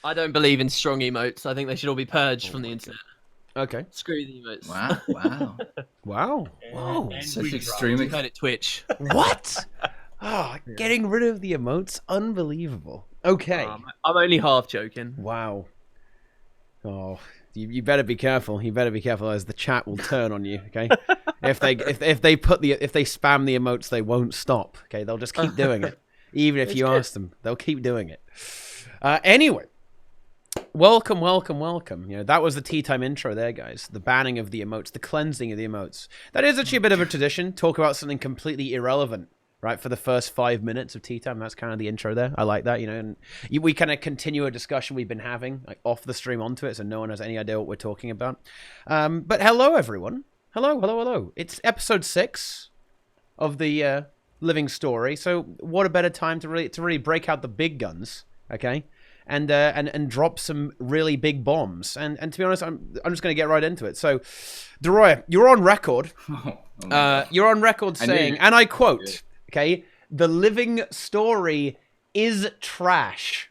I don't believe in strong emotes. I think they should all be purged from the internet. Okay. Screw the emotes. Wow, wow. Wow. Whoa. And Such we extreme. You heard it, Twitch. What? Oh, getting rid of the emotes? Unbelievable. Okay. I'm only half joking. Wow. Oh, you better be careful. You better be careful, as the chat will turn on you. Okay. if they spam the emotes, they won't stop. Okay, they'll just keep doing it, even if you ask them. They'll keep doing it. Anyway, welcome. You know, that was the tea time intro there, guys. The banning of the emotes, the cleansing of the emotes. That is actually a bit of a tradition. Talk about something completely irrelevant, right, for the first 5 minutes of tea time. That's kind of the intro there. I like that, you know. And we kind of continue a discussion we've been having, like, off the stream onto it, so no one has any idea what we're talking about. But hello, everyone. Hello. It's episode 6 of the Living Story. So what a better time to really break out the big guns, okay? And drop some really big bombs. And to be honest, I'm just going to get right into it. So, Deroir, you're on record. You're on record saying, and I quote, okay, "The Living Story is trash."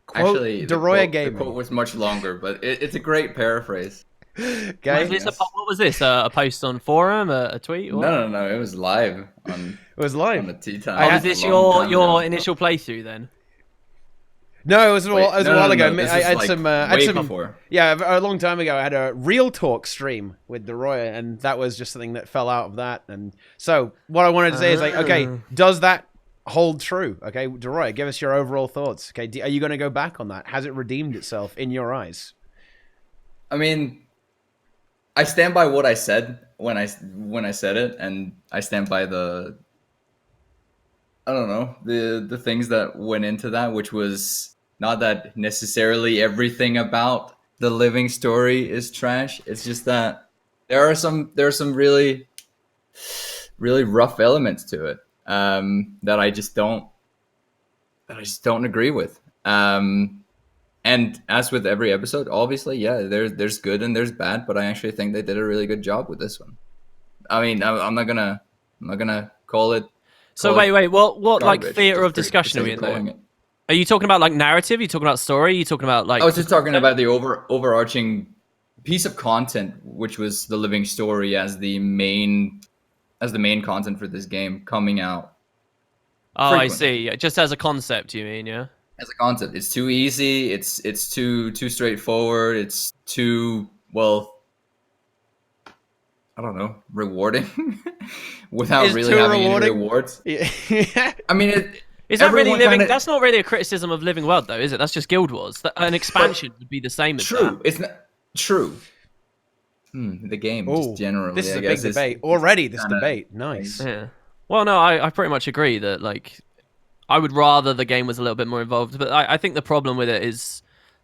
Quote, Actually, Deroir the quote was much longer, but it's a great paraphrase. Okay. What was this? A post on forum? A tweet? What? No. It was live on. It was live. On the tea time. Was this your initial playthrough then? No, it was a while ago. This I is had like some. before. Yeah, a long time ago, I had a real talk stream with Deroir, and that was just something that fell out of that. And so, what I wanted to say is, like, okay, does that hold true? Okay, Deroir, give us your overall thoughts. Okay, are you going to go back on that? Has it redeemed itself in your eyes? I mean, I stand by what I said when I said it, and I stand by the things that went into that, which was not that necessarily everything about the Living Story is trash. It's just that there are some really, really rough elements to it that I just don't agree with. And as with every episode, obviously, yeah, there's good and there's bad, but I actually think they did a really good job with this one. I mean, I'm not gonna call it. So wait, what like garbage, theater of just discussion are we in calling there? it. Are you talking about like narrative? Are you talking about story? Are you talking about like? I was just talking about the overarching piece of content, which was the Living Story as the main content for this game coming out. Oh, frequently. I see. Just as a concept, you mean? Yeah. As a concept, it's too easy. It's too straightforward. It's too, well, I don't know, rewarding without It's really too having rewarding. any rewards. Yeah. I mean, Is that really living? kinda... That's not really a criticism of Living World, though, is it? That's just Guild Wars. An expansion would be the same as True. that. It's not true. The game, just generally. This is a guess, big debate already. This debate, nice. Yeah. Well, no, I pretty much agree that, like, I would rather the game was a little bit more involved, but I think the problem with it is,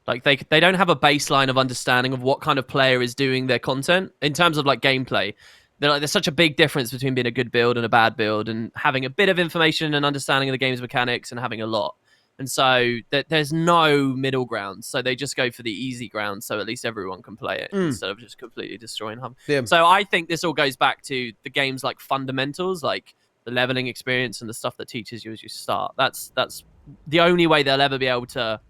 like, they don't have a baseline of understanding of what kind of player is doing their content in terms of, like, gameplay. There's such a big difference between being a good build and a bad build, and having a bit of information and understanding of the game's mechanics and having a lot. And so there's no middle ground. So they just go for the easy ground, so at least everyone can play it instead of just completely destroying them. Yeah. So I think this all goes back to the game's like fundamentals, like the leveling experience and the stuff that teaches you as you start. That's the only way they'll ever be able to,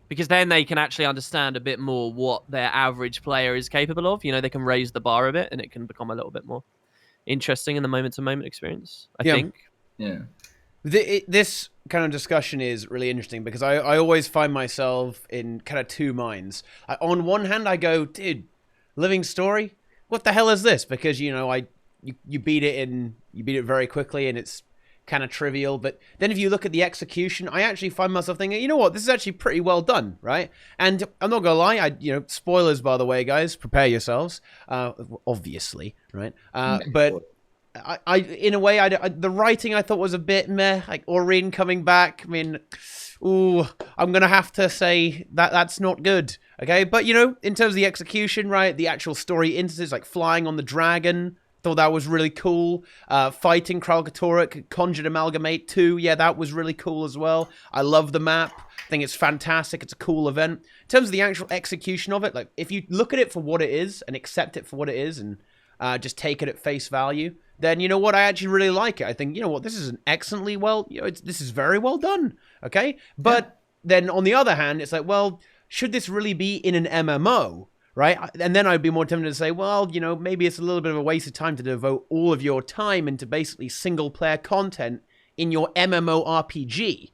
because then they can actually understand a bit more what their average player is capable of. You know, they can raise the bar a bit, and it can become a little bit more interesting in the moment-to-moment experience, I think. Yeah. This kind of discussion is really interesting because I always find myself in kind of two minds. On one hand, I go, dude, Living Story, what the hell is this? Because, you know, you beat it very quickly and it's kind of trivial. But then if you look at the execution, I actually find myself thinking, you know what, this is actually pretty well done, right? And I'm not gonna lie, spoilers, by the way, guys, prepare yourselves, obviously, right? But I in a way, the writing I thought was a bit meh, like Aurene coming back. I mean, I'm gonna have to say that's not good, okay? But, you know, in terms of the execution, right, the actual story instances, like flying on the dragon, thought that was really cool. Fighting Kralkatoruk, Conjured Amalgamate 2, yeah, that was really cool as well. I love the map. I think it's fantastic. It's a cool event. In terms of the actual execution of it, like, if you look at it for what it is and accept it for what it is and just take it at face value, then you know what, I actually really like it. I think, you know what, this is an excellently well, this is very well done, okay? But then on the other hand, it's like, well, should this really be in an MMO? Right? And then I'd be more tempted to say, well, maybe it's a little bit of a waste of time to devote all of your time into basically single-player content in your MMORPG.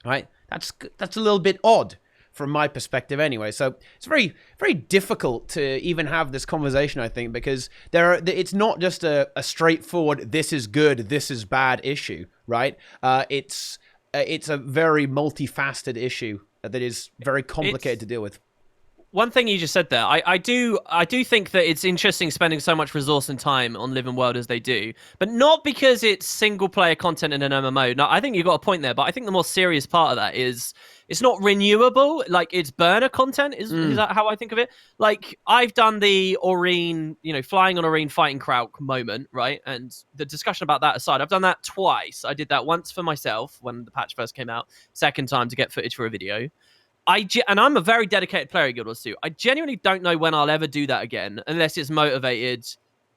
Right? That's a little bit odd from my perspective anyway. So it's very, very difficult to even have this conversation, I think, because it's not just a straightforward, this is good, this is bad issue, right? It's a very multifaceted issue that is very complicated to deal with. One thing you just said there, I do think that it's interesting spending so much resource and time on Living World as they do, but not because it's single player content in an MMO. No, I think you've got a point there, but I think the more serious part of that is it's not renewable, like it's burner content. Is that how I think of it? Like I've done the Aurene, flying on Aurene fighting Krauk moment, right? And the discussion about that aside, I've done that twice. I did that once for myself when the patch first came out, second time to get footage for a video. And I'm a very dedicated player at Guild Wars 2. I genuinely don't know when I'll ever do that again, unless it's motivated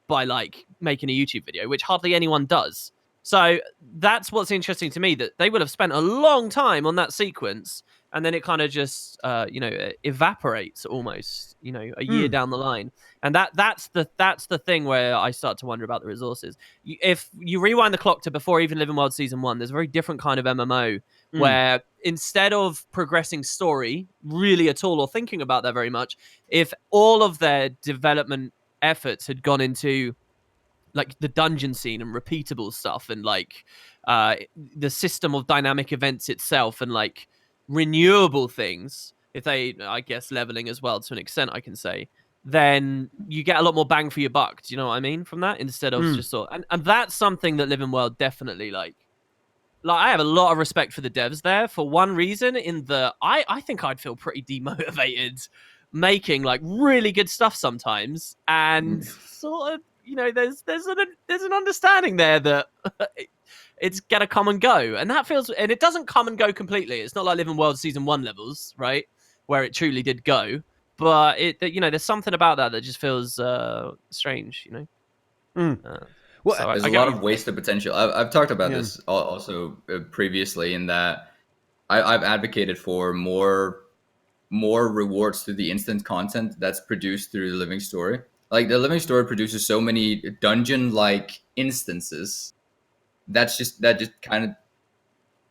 by like making a YouTube video, which hardly anyone does. So that's what's interesting to me, that they will have spent a long time on that sequence, and then it kind of just evaporates almost, a year down the line. And that's the thing where I start to wonder about the resources. If you rewind the clock to before even Living World Season 1, there's a very different kind of MMO where instead of progressing story really at all or thinking about that very much, if all of their development efforts had gone into like the dungeon scene and repeatable stuff and like the system of dynamic events itself and like renewable things, if they, I guess, leveling as well to an extent, I can say, then you get a lot more bang for your buck. Do you know what I mean from that? Instead of just sort of, and that's something that Living World definitely like I have a lot of respect for the devs there for one reason, in the I think I'd feel pretty demotivated making like really good stuff sometimes, and sort of there's an understanding there that it's gonna come and go, and that feels, and it doesn't come and go completely. It's not like Living World Season 1 levels, right, where it truly did go, but there's something about that just feels strange, Well, so there's a lot of wasted potential. I've talked about this also previously, in that I've advocated for more rewards through the instant content that's produced through the Living Story. Like the Living Story produces so many dungeon-like instances that just kind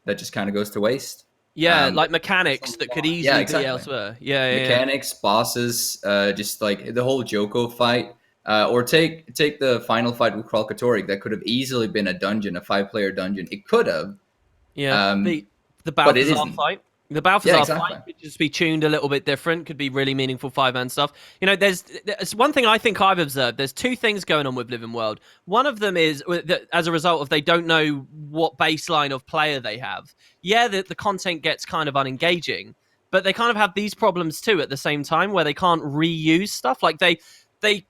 of goes to waste. Yeah, like mechanics that could easily be elsewhere. Mechanics, bosses, just like the whole Joko fight. Or take the final fight with Kralkatorrik. That could have easily been a dungeon, a 5-player dungeon. It could have. Yeah, the Balthazar fight. The Balthazar fight could just be tuned a little bit different. Could be really meaningful 5-man stuff. There's one thing I think I've observed. There's two things going on with Living World. One of them is that as a result of they don't know what baseline of player they have. Yeah, the content gets kind of unengaging, but they kind of have these problems too at the same time, where they can't reuse stuff. Like they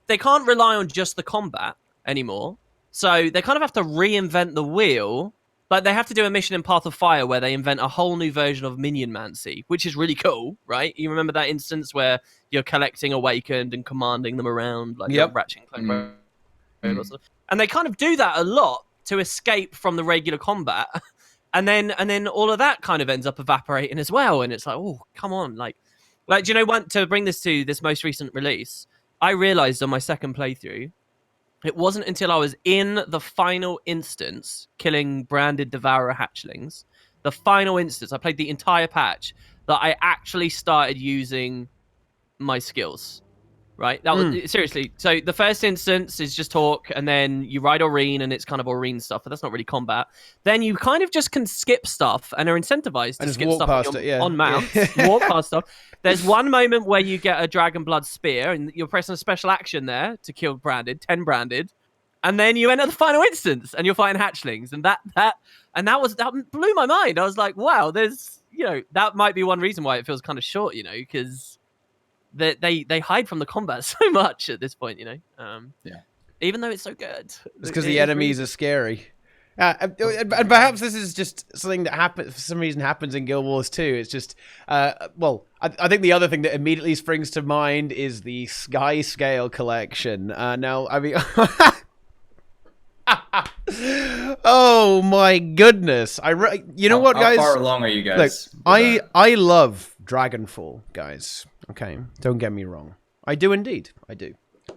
can't rely on just the combat anymore. So they kind of have to reinvent the wheel. Like they have to do a mission in Path of Fire where they invent a whole new version of Minion Mancy, which is really cool, right? You remember that instance where you're collecting Awakened and commanding them around like Ratchet and Clank. And they kind of do that a lot to escape from the regular combat. and then all of that kind of ends up evaporating as well. And it's like, oh, come on. Like, do you know, to bring this to this most recent release, I realized on my second playthrough, it wasn't until I was in the final instance, killing branded Devourer hatchlings, the final instance, I played the entire patch, that I actually started using my skills. Right? That was seriously. So the first instance is just talk, and then you ride Aurene, and it's kind of Aurene stuff, but that's not really combat. Then you kind of just can skip stuff and are incentivized to skip stuff on mounts, walk past stuff. There's one moment where you get a Dragon Blood Spear, and you're pressing a special action there to kill branded, 10 branded, and then you enter the final instance, and you're fighting hatchlings, and that blew my mind. I was like, wow, there's that might be one reason why it feels kind of short, because they hide from the combat so much at this point, even though it's so good. It's because the enemies are scary. And perhaps this is just something that happens for some reason happens in Guild Wars 2. It's just, I think the other thing that immediately springs to mind is the Skyscale collection. Now, I mean, oh my goodness! You know what, guys? How far along are you guys? Look, I love Dragonfall, guys. Okay, don't get me wrong. I do indeed. I do.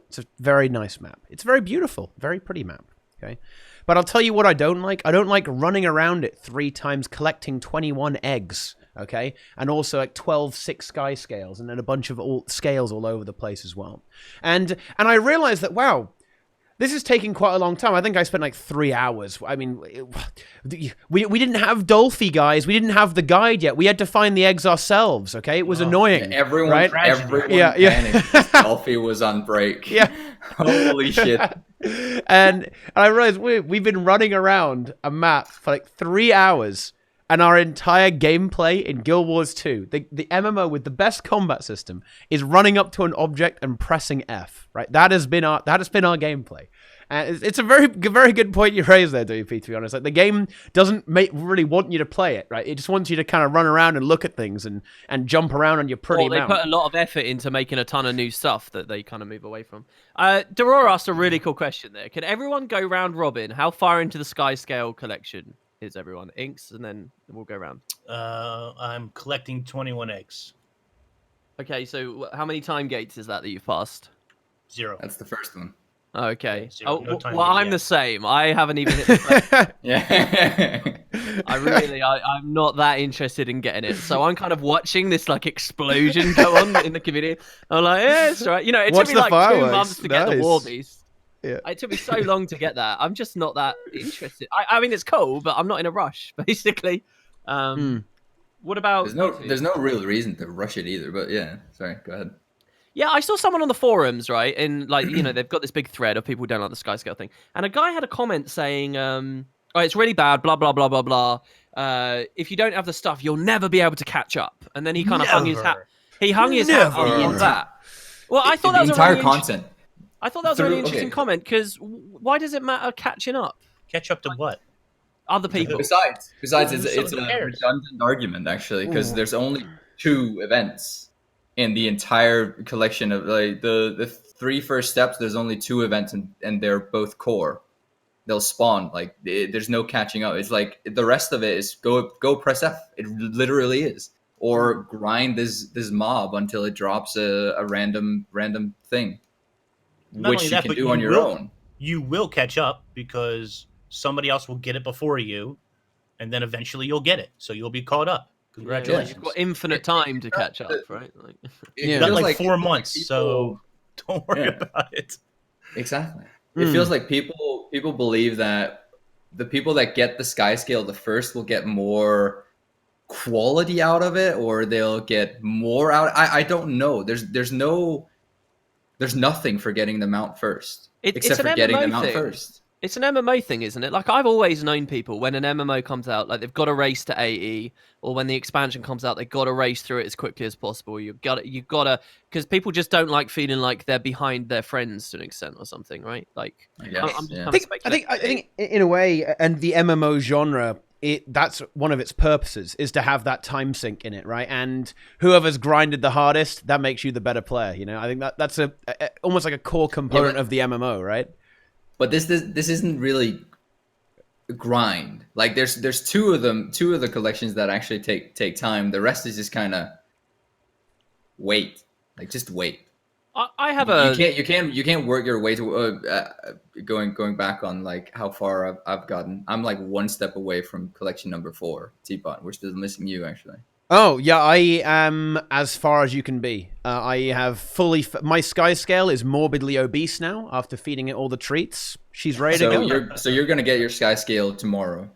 It's a very nice map. It's very beautiful. Very pretty map. Okay. But I'll tell you what I don't like. I don't like running around it 3 times collecting 21 eggs. Okay. And also like 12 Skyscales and then a bunch of scales all over the place as well. And I realized that, wow, this is taking quite a long time. I think I spent like 3 hours. I mean, we didn't have Dolphy, guys. We didn't have the guide yet. We had to find the eggs ourselves, okay? It was annoying. Everyone, right? everyone panicked. Dolphy was on break. Yeah. Holy shit. And I realized we've been running around a map for like 3 hours, and our entire gameplay in Guild Wars 2, the MMO with the best combat system, is running up to an object and pressing F. Right? That has been our gameplay. And it's a very good point you raised there, WP, to be honest. Like, the game doesn't really want you to play it, right? It just wants you to kind of run around and look at things and jump around on your pretty mount. They put a lot of effort into making a ton of new stuff that they kind of move away from. Deroir asked a really cool question there. Can everyone go round robin? How far into the Skyscale collection is everyone? Inks, and then we'll go round. I'm collecting 21 eggs. Okay, so how many time gates is that you've passed? 0. That's the first one. Okay. Zero. No time well, I'm yet. the same. I haven't even hit the Yeah. I'm not that interested in getting it. So I'm kind of watching this like explosion go on in the community. I'm like, yeah, it's all right. You know, it Watch took me the like 2 fireworks. months to get the Nice. war beast. Yeah. It took me so long to get that. I'm just not that interested. I mean, it's cool, but I'm not in a rush, basically. What about... There's no real reason to rush it either, but yeah. Sorry, go ahead. Yeah, I saw someone on the forums, right? And like, you know, they've got this big thread of people who don't like the Skyscale thing. And a guy had a comment saying, oh, it's really bad, blah, blah, blah, blah, blah. If you don't have the stuff, you'll never be able to catch up. And then he kind of hung his hat. He hung his hat on that. Well, I thought that was entire content. I thought that was a really interesting comment, because why does it matter catching up? Catch up to what? Other people. Besides, it's Who a cares? redundant argument, actually, because there's only 2 events in the entire collection of like the 3 first steps. There's only 2 events, and they're both core. They'll spawn. Like, there's no catching up. It's like the rest of it is go press F. It literally is, or grind this mob until it drops a random thing, Not which only you that, can but do on your own. You will catch up because somebody else will get it before you, and then eventually you'll get it. So you'll be caught up. Congratulations. You've got infinite time to catch up, right? Like... You got like 4 months, so don't worry about it. Exactly. It feels like people believe that the people that get the Skyscale the first will get more quality out of it, or they'll get more out. I don't know. There's nothing for getting the mount first, except for getting the mount first. It's an MMO thing, isn't it? Like, I've always known people, when an MMO comes out, like, they've got to race to AE, or when the expansion comes out, they've got to race through it as quickly as possible. You've got to, because people just don't like feeling like they're behind their friends to an extent or something, right? Like, I think in a way, and the MMO genre, that's one of its purposes, is to have that time sink in it, right? And whoever's grinded the hardest, that makes you the better player. You know, I think that's almost like a core component of the MMO, right? But this isn't really grind. Like, there's 2 of the collections that actually take time. The rest is just kind of wait. Like, just wait. I have you can't work your way to going back on like how far I've gotten. I'm like 1 step away from collection number 4, Teapot, which is missing you actually. Oh, yeah, I am as far as you can be. I have my Skyscale is morbidly obese now after feeding it all the treats. She's ready to go. So you're going to get your Skyscale tomorrow.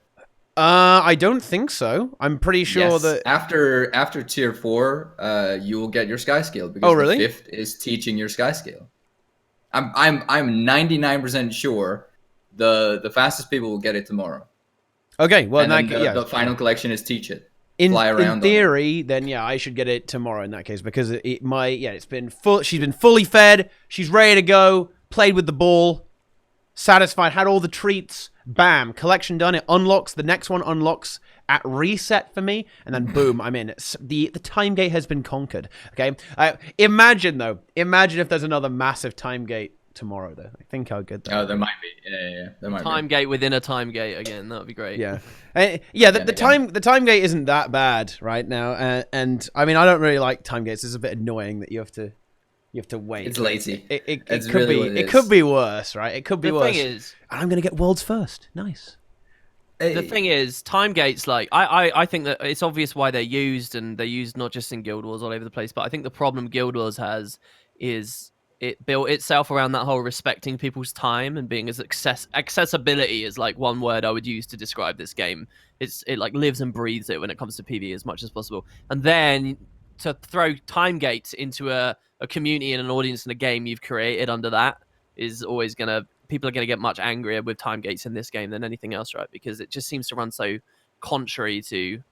I don't think so. I'm pretty sure that after tier 4, you will get your Skyscale, because really? the 5th is teaching your Skyscale. I'm 99% sure the fastest people will get it tomorrow. Okay, well, and then the final collection is teach it. In around theory, then yeah, I should get it tomorrow in that case, because it's been full. She's been fully fed. She's ready to go. Played with the ball. Satisfied. Had all the treats. Bam. Collection done. It unlocks. The next one unlocks at reset for me, and then boom, I'm in. The time gate has been conquered. Okay. Imagine if there's another massive time gate tomorrow, though. I think how good that. Oh, there might be. Yeah. There might Time gate within a time gate again. That would be great. Yeah, the time gate isn't that bad right now, and I mean I don't really like time gates. It's a bit annoying that you have to wait. It's lazy. It It's could really be what it is. could be worse, right? It could be The worse. thing is, and I'm gonna get worlds first. Nice. the thing is, time gates, like I think that it's obvious why they're used, and they're used not just in Guild Wars all over the place. But I think the problem Guild Wars has is it built itself around that whole respecting people's time and being as accessibility is like one word I would use to describe this game. It like lives and breathes it when it comes to PvE as much as possible. And then to throw time gates into a community and an audience in a game you've created under that is always gonna people are gonna get much angrier with time gates in this game than anything else, right? Because it just seems to run so contrary to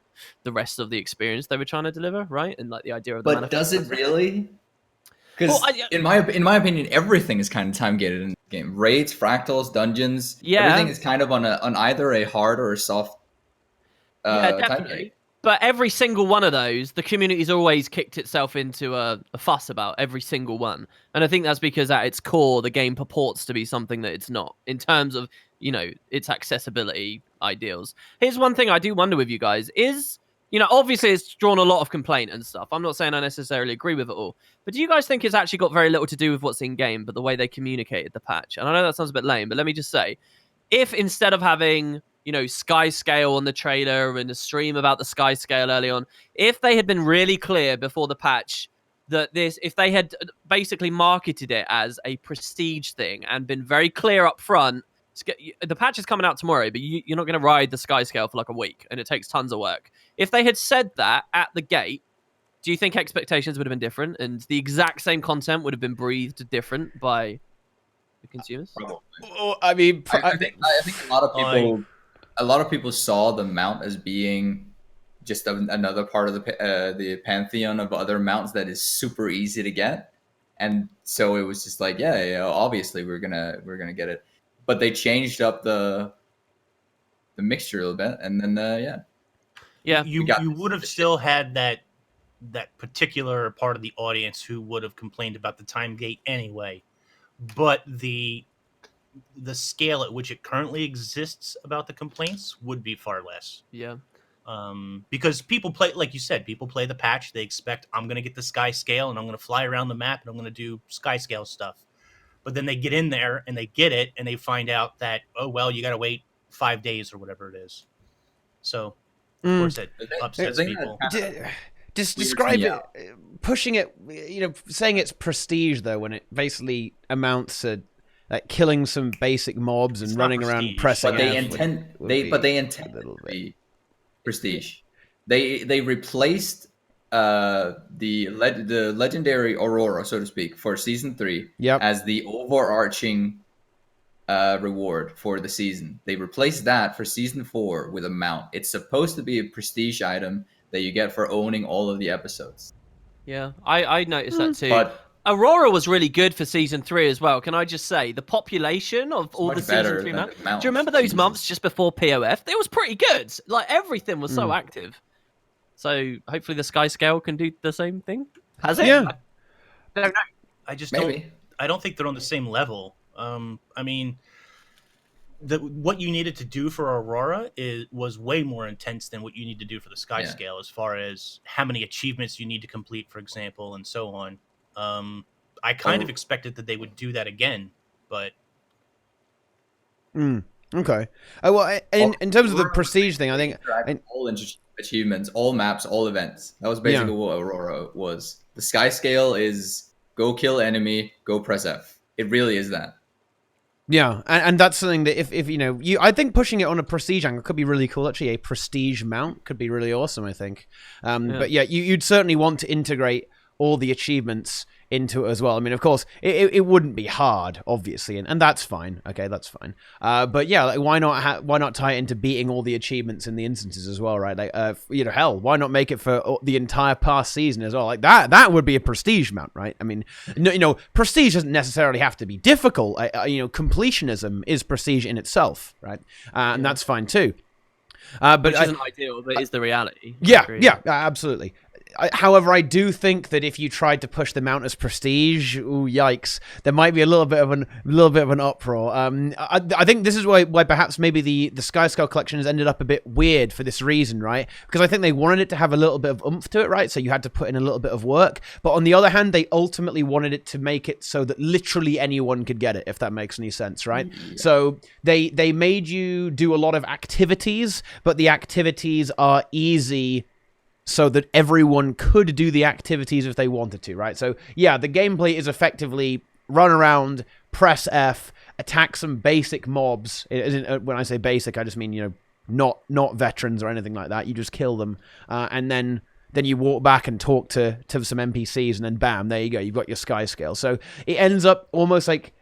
the rest of the experience they were trying to deliver, right? And like the idea of the But does it manifest. really? Because in my opinion, everything is kind of time gated in the game. Raids, fractals, dungeons, Yeah. everything is kind of on either a hard or a soft Yeah, time definitely. gate. But every single one of those, the community's always kicked itself into a fuss about every single one. And I think that's because at its core, the game purports to be something that it's not in terms of, its accessibility ideals. Here's one thing I do wonder with you guys is, obviously it's drawn a lot of complaint and stuff. I'm not saying I necessarily agree with it all. But do you guys think it's actually got very little to do with what's in game, but the way they communicated the patch? And I know that sounds a bit lame, but let me just say, if instead of having Skyscale on the trailer and a stream about the Skyscale early on, if they had been really clear before the patch that if they had basically marketed it as a prestige thing and been very clear up front, the patch is coming out tomorrow, but you're not going to ride the Skyscale for like a week, and it takes tons of work. If they had said that at the gate, do you think expectations would have been different and the exact same content would have been breathed different by the consumers? Probably. Well, I mean, I think a lot of people saw the mount as being just another part of the pantheon of other mounts that is super easy to get, and so it was just like, yeah, obviously we're gonna get it, but they changed up the mixture a little bit, and then you would have still had that particular part of the audience who would have complained about the time gate anyway, but the scale at which it currently exists about the complaints would be far less. Yeah. Because people play, like you said, people play the patch. They expect I'm going to get the Skyscale and I'm going to fly around the map and I'm going to do Skyscale stuff. But then they get in there and they get it and they find out that, oh, well, you got to wait 5 days or whatever it is. So, of course, it upsets people. Just describe it, pushing it, saying it's prestige, though, when it basically amounts to like killing some basic mobs and running around pressing. But they intend to be prestige. They replaced the legendary Aurora, so to speak, for season 3 as the overarching reward for the season. They replaced that for season 4 with a mount. It's supposed to be a prestige item that you get for owning all of the episodes. Yeah, I noticed that too. But Aurora was really good for season 3 as well. Can I just say the population of all the season 3 maps? Do you remember those months just before POF? It was pretty good. Like everything was so active. So hopefully the Skyscale can do the same thing. Has it? Yeah. I don't know. I don't think they're on the same level. I mean, what you needed to do for Aurora was way more intense than what you need to do for the Skyscale, as far as how many achievements you need to complete, for example, and so on. I kind of expected that they would do that again, but okay. Well, in terms of the prestige thing, I think all achievements, all maps, all events. That was basically what Aurora was. The Skyscale is go kill enemy, go press F. It really is that. Yeah, and that's something that if I think pushing it on a prestige angle could be really cool. Actually, a prestige mount could be really awesome, I think. But yeah, you'd certainly want to integrate all the achievements into it as well. I mean, of course, it wouldn't be hard, obviously, and that's fine. Okay, that's fine. But yeah, like, why not tie it into beating all the achievements in the instances as well, right? Like, hell, why not make it for the entire past season as well? Like that would be a prestige mount, right? I mean, prestige doesn't necessarily have to be difficult. Completionism is prestige in itself, right? And that's fine too. But which isn't ideal, but is the reality. Yeah, absolutely. However, I do think that if you tried to push them out as prestige, ooh, yikes, there might be a little bit of an uproar. I think this is why perhaps maybe the Skyscale collection has ended up a bit weird for this reason, right? Because I think they wanted it to have a little bit of oomph to it, right? So you had to put in a little bit of work. But on the other hand, they ultimately wanted it to make it so that literally anyone could get it, if that makes any sense, right? Yeah. So they made you do a lot of activities, but the activities are easy so that everyone could do the activities if they wanted to, right? So, yeah, the gameplay is effectively run around, press F, attack some basic mobs. When I say basic, I just mean, you know, not veterans or anything like that. You just kill them, and then you walk back and talk to some NPCs, and then bam, there you go. You've got your Skyscale. So it ends up almost like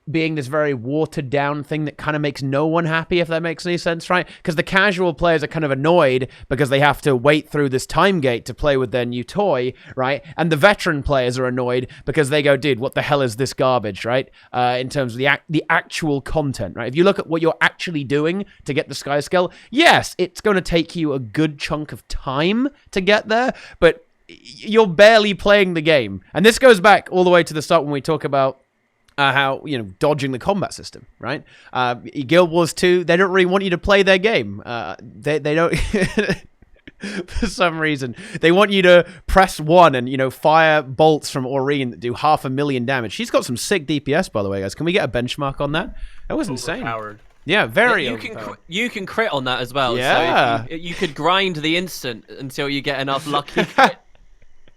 being this very watered down thing that kind of makes no one happy, if that makes any sense, right? Because the casual players are kind of annoyed because they have to wait through this time gate to play with their new toy, right? And the veteran players are annoyed because they go, dude, what the hell is this garbage, right? In terms of the actual content, right? If you look at what you're actually doing to get the Skyscale, yes, it's going to take you a good chunk of time to get there, but you're barely playing the game. And this goes back all the way to the start when we talk about how, you know, dodging the combat system, right? Guild Wars 2, they don't really want you to play their game. They don't... For some reason, they want you to press 1 and, you know, fire bolts from Aurene that do 500,000 damage. She's got some sick DPS, by the way, guys. Can we get a benchmark on that? That was insane. Overpowered. Yeah, very you can crit on that as well. Yeah. So you could grind the instant until you get enough lucky crit.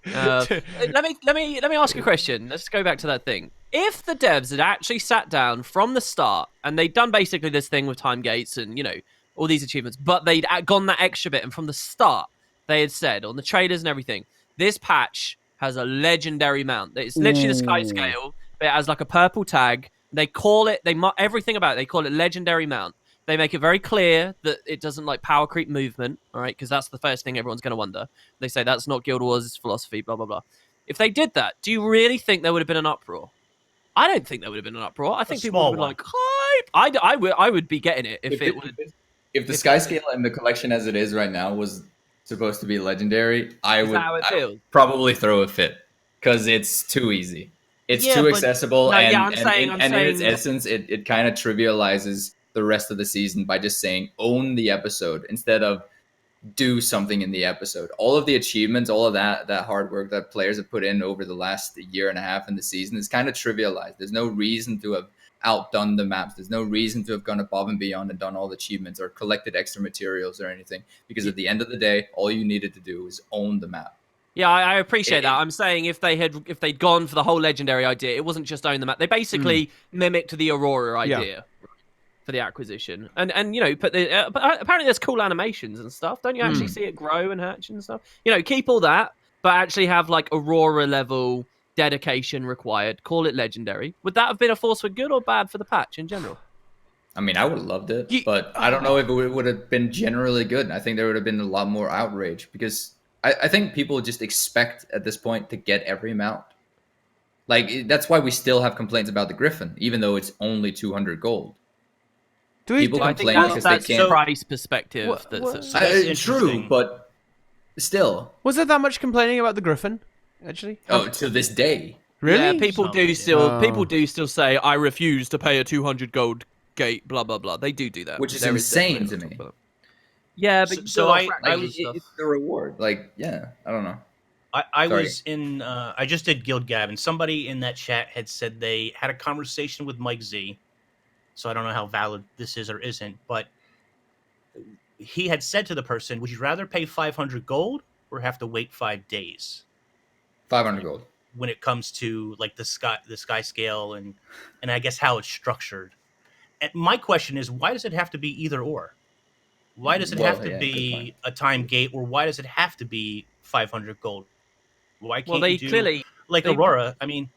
Let me ask you a question. Let's go back to that thing. If the devs had actually sat down from the start and they'd done basically this thing with time gates and, you know, all these achievements, but they'd gone that extra bit, and from the start they had said on the trailers and everything, this patch has a legendary mount. It's literally the Skyscale, but it has like a purple tag. They call it, everything about it, they call it legendary mount. They make it very clear that it doesn't like power creep movement, all right? Because that's the first thing everyone's going to wonder. They say that's not Guild Wars' philosophy, blah, blah, blah. If they did that, do you really think there would have been an uproar? I don't think there would have been an uproar. I think people would be like, hype! I would be getting it if the Skyscale and the collection as it is right now was supposed to be legendary, I would probably throw a fit because it's too easy. It's too accessible, and in its essence, it kind of trivializes the rest of the season by just saying own the episode instead of do something in the episode. All of the achievements, all of that hard work that players have put in over the last year and a half in the season is kind of trivialized. There's no reason to have outdone the maps. There's no reason to have gone above and beyond and done all the achievements or collected extra materials or anything, because at the end of the day, all you needed to do is own the map. Yeah, I appreciate that. I'm saying if they'd gone for the whole legendary idea, it wasn't just own the map. They basically mimicked the Aurora idea for the acquisition, and you know, but apparently there's cool animations and stuff. Don't you actually see it grow and hatch and stuff? You know, keep all that, but actually have like Aurora level dedication required. Call it legendary. Would that have been a force for good or bad for the patch in general? I mean, I would have loved it, but I don't know if it would have been generally good. I think there would have been a lot more outrage because I think people just expect at this point to get every mount. Like, that's why we still have complaints about the Griffin, even though it's only 200 gold. People complain because they can't. Price perspective. That's true, but still. Was there that much complaining about the Griffin? Actually, to this day, really? Yeah, people do still say I refuse to pay a 200 gold gate. Blah blah blah. They do that, which is insane to me. Yeah, but it's the reward. Like, yeah, I don't know. I just did Guild Gab, and somebody in that chat had said they had a conversation with Mike Z. So I don't know how valid this is or isn't, but he had said to the person, would you rather pay 500 gold or have to wait 5 days? 500 gold. When it comes to like the Skyscale and I guess how it's structured. And my question is, why does it have to be either or? Why does it have to be a time gate, or why does it have to be 500 gold? Why can't you do like Aurora? I mean,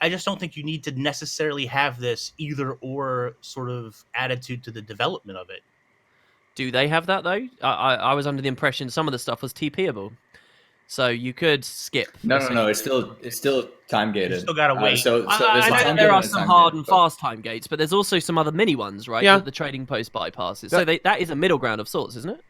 I just don't think you need to necessarily have this either or sort of attitude to the development of it. Do they have that though? I was under the impression some of the stuff was TPable, so you could skip. No. It's still time gated. You still gotta wait. I know there are some hard and fast time gates, but there's also some other mini ones, right? Yeah. That the trading post bypasses. So that is a middle ground of sorts, isn't it?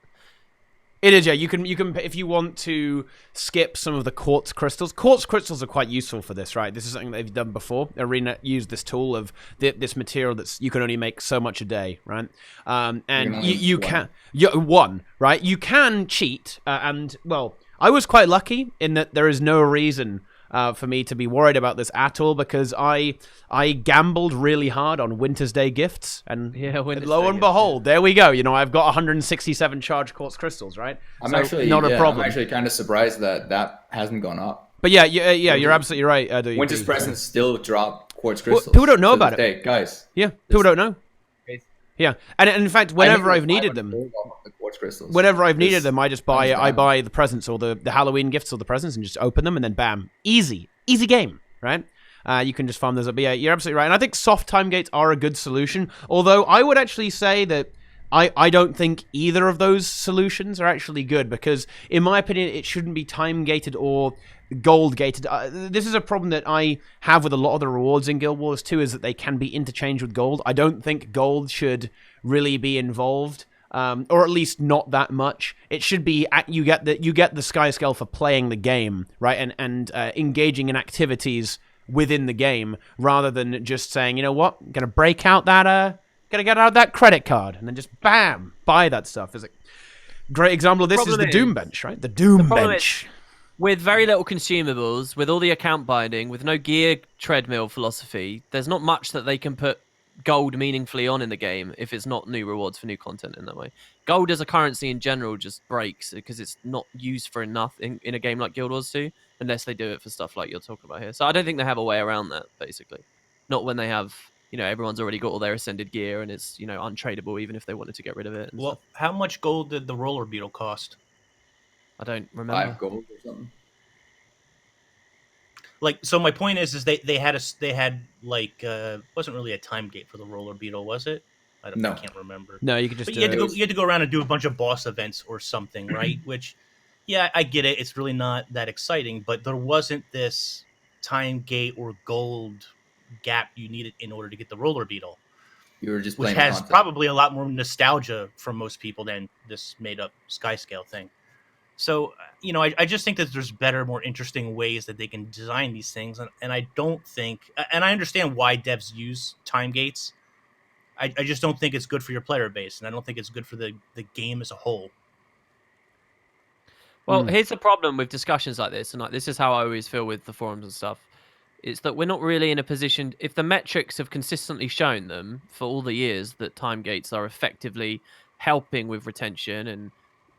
It is, yeah. You can if you want to skip some of the quartz crystals. Quartz crystals are quite useful for this, right? This is something they've done before. Arena used this tool of this material that's you can only make so much a day, right? And you can one, right? You can cheat, and well, I was quite lucky in that there is no reason for me to be worried about this at all, because I gambled really hard on Winter's Day gifts, and lo and behold, there we go. You know, I've got 167 charged quartz crystals, right? I'm actually not a problem. I'm actually kind of surprised that hasn't gone up. But yeah, you're absolutely right. Winter's Presents still drop quartz crystals. Well, people don't know about it, guys. Yeah, people don't know. Yeah, and in fact, whenever I've needed them, I just buy the presents or the Halloween gifts or the presents and just open them, and then bam, easy game, right? You can just farm those up. But yeah, you're absolutely right. And I think soft time gates are a good solution. Although I would actually say that I don't think either of those solutions are actually good, because in my opinion, it shouldn't be time gated or gold gated. This is a problem that I have with a lot of the rewards in Guild Wars 2, is that they can be interchanged with gold. I don't think gold should really be involved, or at least not that much. It should be you get the Skyscale for playing the game, right, and engaging in activities within the game, rather than just saying, you know what, I'm gonna break out that gotta get out that credit card and then just bam, buy that stuff. Is a great example of this is the Doom bench, right? The Doom bench. With very little consumables, with all the account binding, with no gear treadmill philosophy, there's not much that they can put gold meaningfully on in the game if it's not new rewards for new content in that way. Gold as a currency in general just breaks because it's not used for enough in a game like Guild Wars 2, unless they do it for stuff like you're talking about here. So I don't think they have a way around that, basically. Not when they have, you know, everyone's already got all their ascended gear and it's, you know, untradeable even if they wanted to get rid of it. Well, how much gold did the roller beetle cost? I don't remember. 5 gold or something. Like, so my point is they had like wasn't really a time gate for the roller beetle, was it? I can't remember. No, you could just. But you had to go around and do a bunch of boss events or something, right? Which, yeah, I get it. It's really not that exciting, but there wasn't this time gate or gold gap you needed in order to get the roller beetle. You were just which has probably a lot more nostalgia from most people than this made up Skyscale thing. So, you know, I just think that there's better, more interesting ways that they can design these things. And I don't think, and I understand why devs use time gates. I just don't think it's good for your player base. And I don't think it's good for the game as a whole. Well, here's the problem with discussions like this. And like, this is how I always feel with the forums and stuff. It's that we're not really in a position, if the metrics have consistently shown them for all the years that time gates are effectively helping with retention and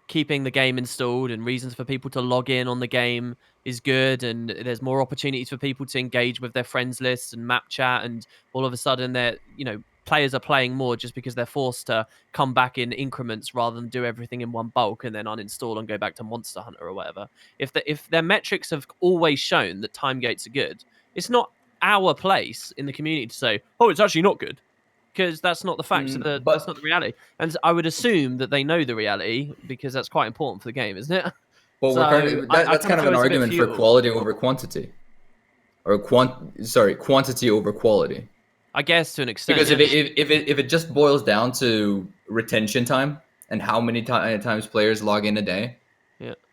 keeping the game installed and reasons for people to log in on the game is good, and there's more opportunities for people to engage with their friends lists and map chat, and all of a sudden they're, you know, players are playing more just because they're forced to come back in increments rather than do everything in one bulk and then uninstall and go back to Monster Hunter or whatever. If their metrics have always shown that time gates are good, it's not our place in the community to say, oh, it's actually not good. Because that's not the facts, that's not the reality. And I would assume that they know the reality, because that's quite important for the game, isn't it? Well, so that's kind of an argument for quality over quantity. Or quantity over quality. I guess to an extent. Because if it just boils down to retention time and how many times players log in a day,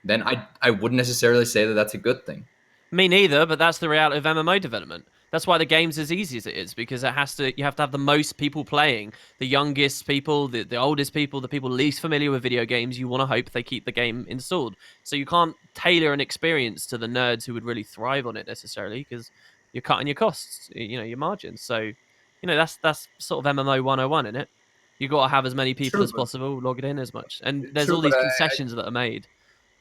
then I wouldn't necessarily say that that's a good thing. Me neither, but that's the reality of MMO development. That's why the game's as easy as it is, because you have to have the most people playing, the youngest people, the oldest people, the people least familiar with video games. You want to hope they keep the game installed. So you can't tailor an experience to the nerds who would really thrive on it necessarily, because you're cutting your costs, you know, your margins. So, you know, that's sort of MMO 101, isn't it? You got to have as many people as possible logging in as much, and there's all these concessions that are made.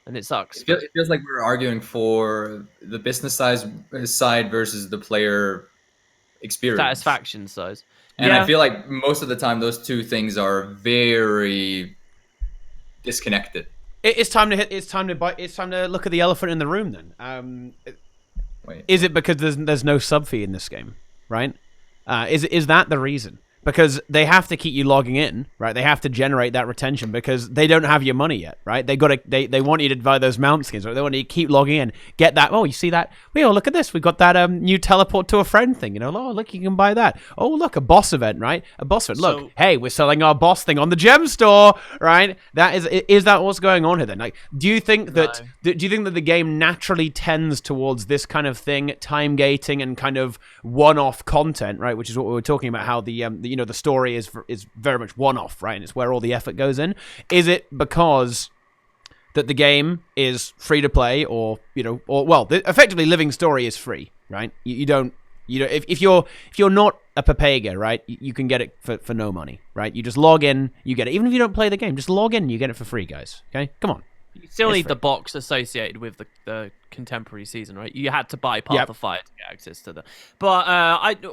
And it sucks. It feels like we're arguing for the business side versus the player experience. Satisfaction size. And I feel like most of the time those two things are very disconnected. It's time to look at the elephant in the room then. Wait. Is it because there's no sub fee in this game, right? Is that the reason? because they have to keep you logging in, right? They have to generate that retention because they don't have your money yet, right? They want you to buy those mount skins, right? They want you to keep logging in, get that. Oh, you see that? Look at this. We got that new teleport to a friend thing. Oh, look, you can buy that. Oh, look, a boss event, right? A boss event. Look, hey, we're selling our boss thing on the gem store, right? That is that what's going on here then? Like, do you think that the game naturally tends towards this kind of thing, time gating and kind of one-off content, right? Which is what we were talking about, how the story is very much one-off, right? And it's where all the effort goes in. Is it because that the game is free to play, or effectively Living Story is free, right? You don't if you're not a Papega, right? You can get it for no money, right? You just log in, you get it. Even if you don't play the game, just log in, you get it for free, guys. Okay, come on. You still need the box associated with the contemporary season, right? You had to buy Path of Fire to get access to the. But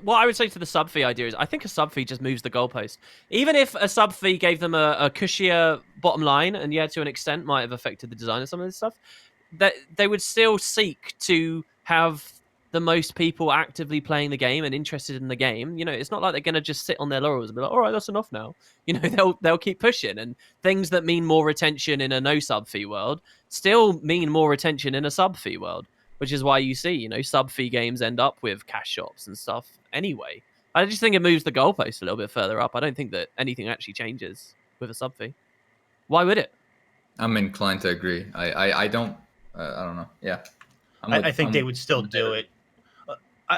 what I would say to the sub fee idea is, I think a sub fee just moves the goalpost. Even if a sub fee gave them a cushier bottom line, and to an extent might have affected the design of some of this stuff, that they would still seek to have the most people actively playing the game and interested in the game. It's not like they're going to just sit on their laurels and be like, all right, that's enough now. They'll keep pushing, and things that mean more retention in a no sub fee world still mean more retention in a sub fee world, which is why you see, sub fee games end up with cash shops and stuff anyway. I just think it moves the goalpost a little bit further up. I don't think that anything actually changes with a sub fee. Why would it? I'm inclined to agree. I don't know. Yeah. I think they would still do it.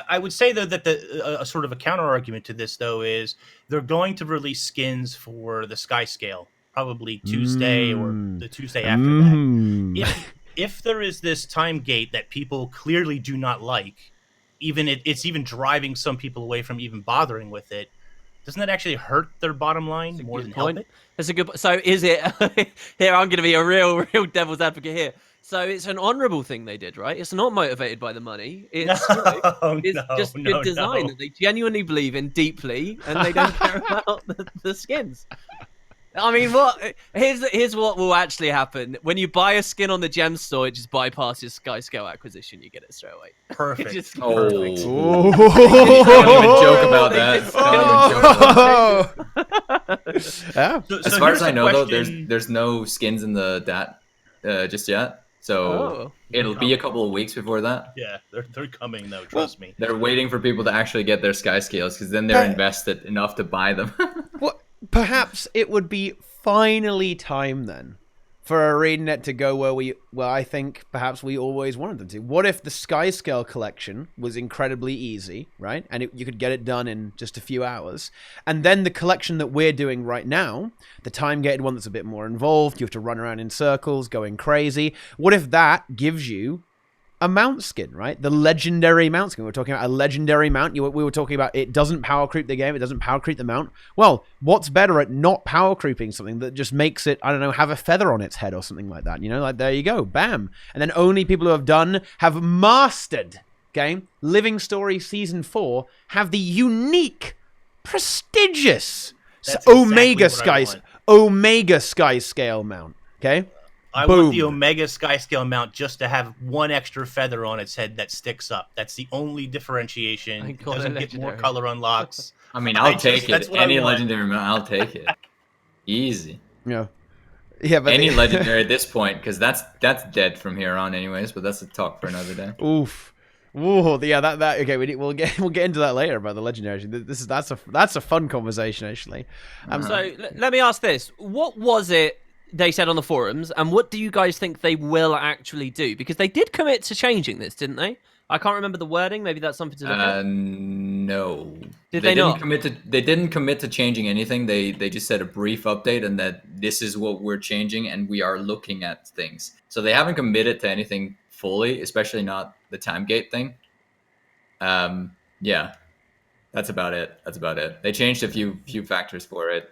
I would say, though, that a sort of a counter argument to this, though, is they're going to release skins for the Skyscale probably Tuesday or the Tuesday after that. If there is this time gate that people clearly do not like, it's even driving some people away from even bothering with it, doesn't that actually hurt their bottom line more than help it? That's a good. So is it? Here, I'm going to be a real devil's advocate here. So it's an honourable thing they did, right? It's not motivated by the money. It's just good design that they genuinely believe in deeply, and they don't care about the skins. I mean, here's what will actually happen. When you buy a skin on the gem store, it just bypasses Skyscale acquisition. You get it straight away. Perfect. Perfect. Don't even joke about that. As far as I know, though, there's no skins in the DAT just yet. So it'll be a couple of weeks before that. Yeah, they're coming, though. Trust me. They're waiting for people to actually get their Skyscales, because then they're invested enough to buy them. Well, perhaps it would be finally time then for ArenaNet to go where I think perhaps we always wanted them to. What if the Skyscale collection was incredibly easy, right? And you could get it done in just a few hours. And then the collection that we're doing right now, the time-gated one that's a bit more involved, you have to run around in circles, going crazy. What if that gives you a mount skin, right? The legendary mount skin. We were talking about a legendary mount. We were talking about it doesn't power creep the game. It doesn't power creep the mount. Well, what's better at not power creeping something that just makes it, I don't know, have a feather on its head or something like that? Like there you go. Bam. And then only people who have mastered, okay, Living Story Season 4 have the unique, prestigious Omega Skyscale mount, okay? I want the Omega Skyscale mount just to have one extra feather on its head that sticks up. That's the only differentiation. It doesn't get more color unlocks. I mean, I'll take it. Any legendary mount, I'll take it. Easy. Yeah, but any legendary at this point, because that's dead from here on, anyways. But that's a talk for another day. Oof. Ooh, yeah, that okay. We'll get into that later about the legendary. That's a fun conversation, actually. So let me ask this: what was it they said on the forums, and what do you guys think they will actually do? Because they did commit to changing this, didn't they? I can't remember the wording. Maybe that's something to look at. No. They not? They didn't commit to changing anything. They just said a brief update, and that this is what we're changing, and we are looking at things. So they haven't committed to anything fully, especially not the time gate thing. Yeah, that's about it. They changed a few factors for it,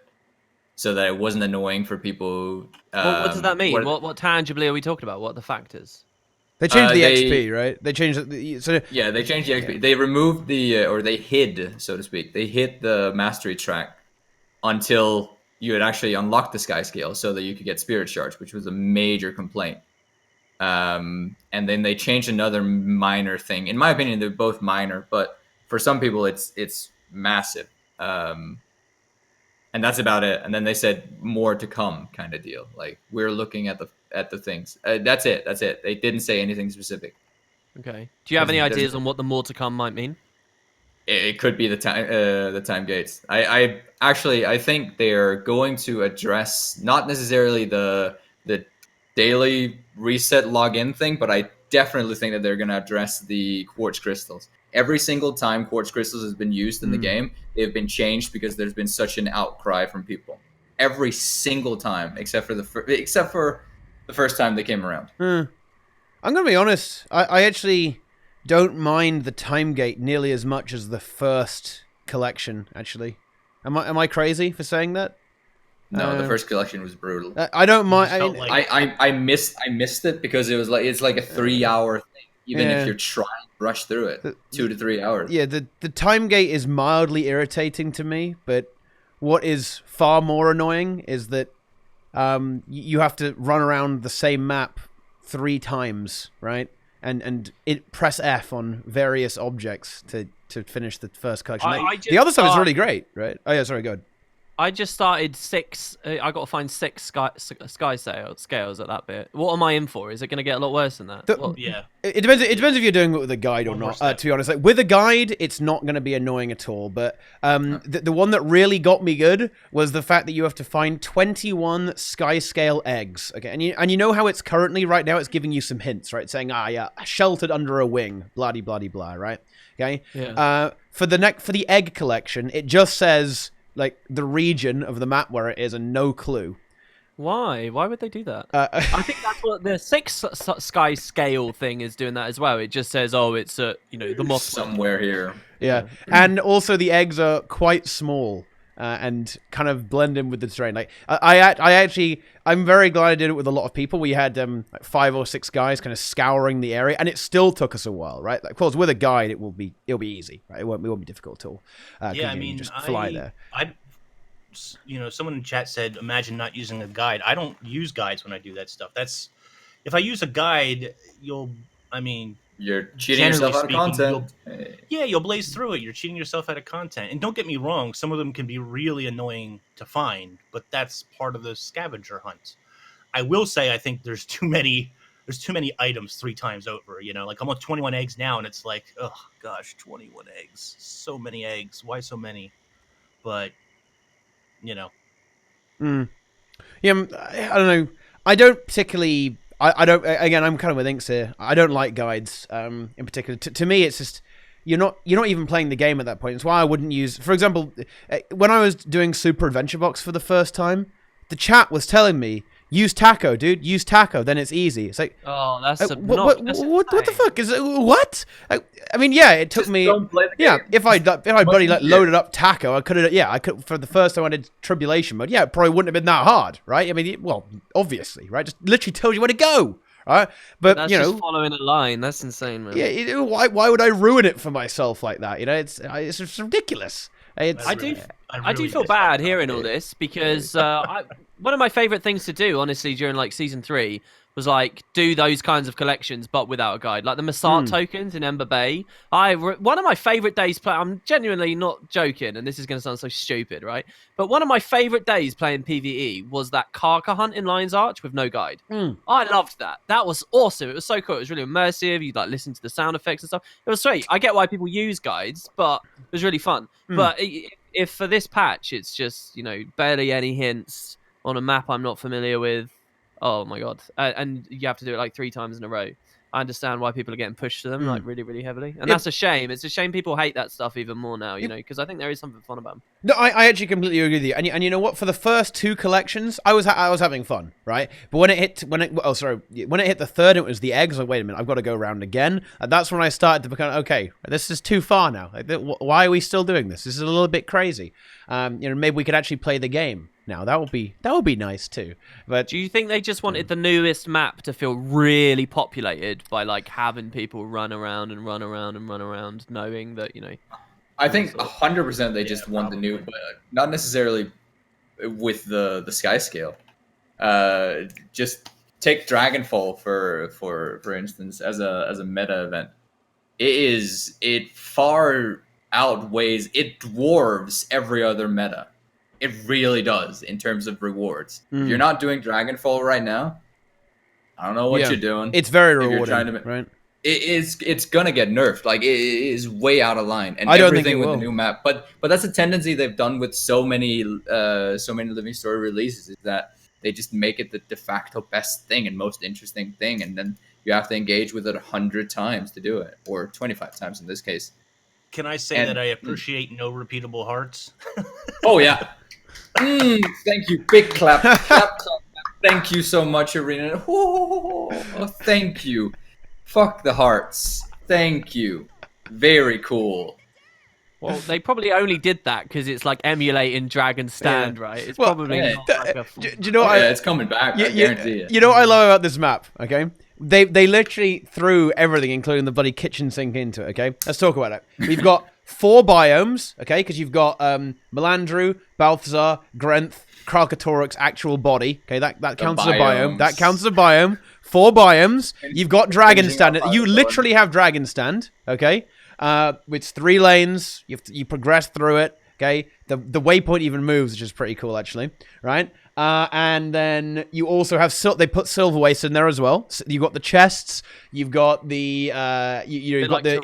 so that it wasn't annoying for people. What does that mean? What tangibly are we talking about? What are the factors? They changed the XP, right? They changed Yeah, they changed the XP. Yeah. They removed or they hid, so to speak. They hid the mastery track until you had actually unlocked the Skyscale, so that you could get Spirit Shards, which was a major complaint. And then they changed another minor thing. In my opinion, they're both minor, but for some people, it's massive. and that's about it. And then they said more to come, kind of deal. Like we're looking at the things. That's it. That's it. They didn't say anything specific. Okay. Do you have any There's ideas on what the more to come might mean? it could be the time gates. I think they're going to address not necessarily the daily reset login thing, but I definitely think that they're going to address the quartz crystals. Every single time quartz crystals has been used in the game, they've been changed because there's been such an outcry from people. Every single time, except for the first time they came around. I'm going to be honest. I actually don't mind the time gate nearly as much as the first collection, actually. Am I crazy for saying that? No, the first collection was brutal. I don't mind. I missed it because it's like a 3-hour thing. Even if you're trying to rush through it, 2 to 3 hours. Yeah, the time gate is mildly irritating to me, but what is far more annoying is that you have to run around the same map 3 times, right? And press F on various objects to finish the first collection. The other stuff is really great, right? Oh yeah, sorry, go ahead. I just started 6. I got to find 6 sky scales at that bit. What am I in for? Is it going to get a lot worse than that? Yeah. It depends. It depends if you're doing it with a guide or not. To be honest, like with a guide, it's not going to be annoying at all. But the one that really got me good was the fact that you have to find 21 Skyscale eggs. Okay, and you know how it's currently right now. It's giving you some hints, right? Saying sheltered under a wing, bloody bloody blah, right? Okay. Yeah. For the egg collection, it just says like the region of the map where it is and no clue. Why would they do that? I think that's what the 6 sky scale thing is doing that as well. It just says, oh, it's the moth somewhere here. Yeah, and also the eggs are quite small and kind of blend in with the terrain. Like I'm very glad I did it with a lot of people. We had like 5 or 6 guys kind of scouring the area, and it still took us a while, right? Like, of course, with a guide, it'll be easy, right? It won't be difficult at all. Yeah, I mean, just fly there. Someone in chat said, imagine not using a guide. I don't use guides when I do that stuff. If I use a guide, you're cheating yourself out of content. You'll blaze through it. You're cheating yourself out of content. And don't get me wrong, some of them can be really annoying to find, but that's part of the scavenger hunt. I will say I think there's too many items 3 times over, like I'm on 21 eggs now, and it's like, oh gosh, 21 eggs. So many eggs. Why so many? But Yeah, I don't know. I don't particularly. I don't. Again, I'm kind of with Inks here. I don't like guides. In particular, to me, it's just you're not even playing the game at that point. It's why I wouldn't use. For example, when I was doing Super Adventure Box for the first time, the chat was telling me, use taco, dude. Use taco, then it's easy. It's like, oh, that's what the fuck is it? What? I mean, yeah, it took me. If I bloody loaded up taco, I could for the first time I did tribulation mode. Yeah, it probably wouldn't have been that hard, right? I mean, well, obviously, right? Just literally tells you where to go, right? But that's just following a line. That's insane, man. Yeah, why would I ruin it for myself like that? It's just ridiculous. I do feel bad hearing all this because one of my favorite things to do, honestly, during like season 3 was like do those kinds of collections but without a guide, like the Massart tokens in Ember Bay. One of my favorite days I'm genuinely not joking, and this is going to sound so stupid, right? But one of my favorite days playing PvE was that Karka hunt in Lion's Arch with no guide. I loved that. That was awesome. It was so cool. It was really immersive. You'd like listen to the sound effects and stuff. It was sweet. I get why people use guides, but it was really fun. But if for this patch it's just barely any hints on a map I'm not familiar with, oh my god, and you have to do it like 3 times in a row. I understand why people are getting pushed to them like really, really heavily, and that's a shame. It's a shame people hate that stuff even more now, because I think there is something fun about them. No, I actually completely agree with you. And you know what? For the first 2 collections, I was having fun, right? But when it hit the third, it was the eggs. Like, wait a minute, I've got to go around again. And that's when I started to become okay. This is too far now. Like, why are we still doing this? This is a little bit crazy. Maybe we could actually play the game now. That would be nice too. But do you think they just wanted the newest map to feel really populated by like having people run around, knowing that I think 100% they just want the new, but not necessarily with the Skyscale. Just take Dragonfall for instance as a meta event. It far outweighs, it dwarves every other meta. It really does in terms of rewards. If Mm. you're not doing Dragonfall right now, I don't know what you're doing. It's very If you're rewarding, trying to, right? it's gonna get nerfed. Like, it is way out of line, and I don't think everything it with will. the new map. But that's a tendency they've done with so many Living Story releases, is that they just make it the de facto best thing and most interesting thing, and then you have to engage with it 100 times to do it, or 25 times in this case. Can I say that I appreciate no repeatable hearts? Oh yeah. Thank you. Big clap. Clap. Thank you so much, Arena. Oh, thank you. Fuck the hearts. Thank you. Very cool. Well, they probably only did that because it's like emulating Dragon Stand, right? It's probably not like a... Do you know what it's coming back. I guarantee it. You know what I love about this map, okay? They literally threw everything, including the bloody kitchen sink, into it, okay? Let's talk about it. We've got 4 biomes, okay? Because you've got Melandru, Balthazar, Grenth, Kralkatorok's actual body, okay? That counts as a biome. That counts as a biome. 4 biomes. You've got Dragon Stand. You literally have Dragon Stand, okay? It's 3 lanes. You progress through it, okay? The waypoint even moves, which is pretty cool, actually, right? And then you also have they put Silver Waste in there as well. So you've got the chests. You've got the you've got the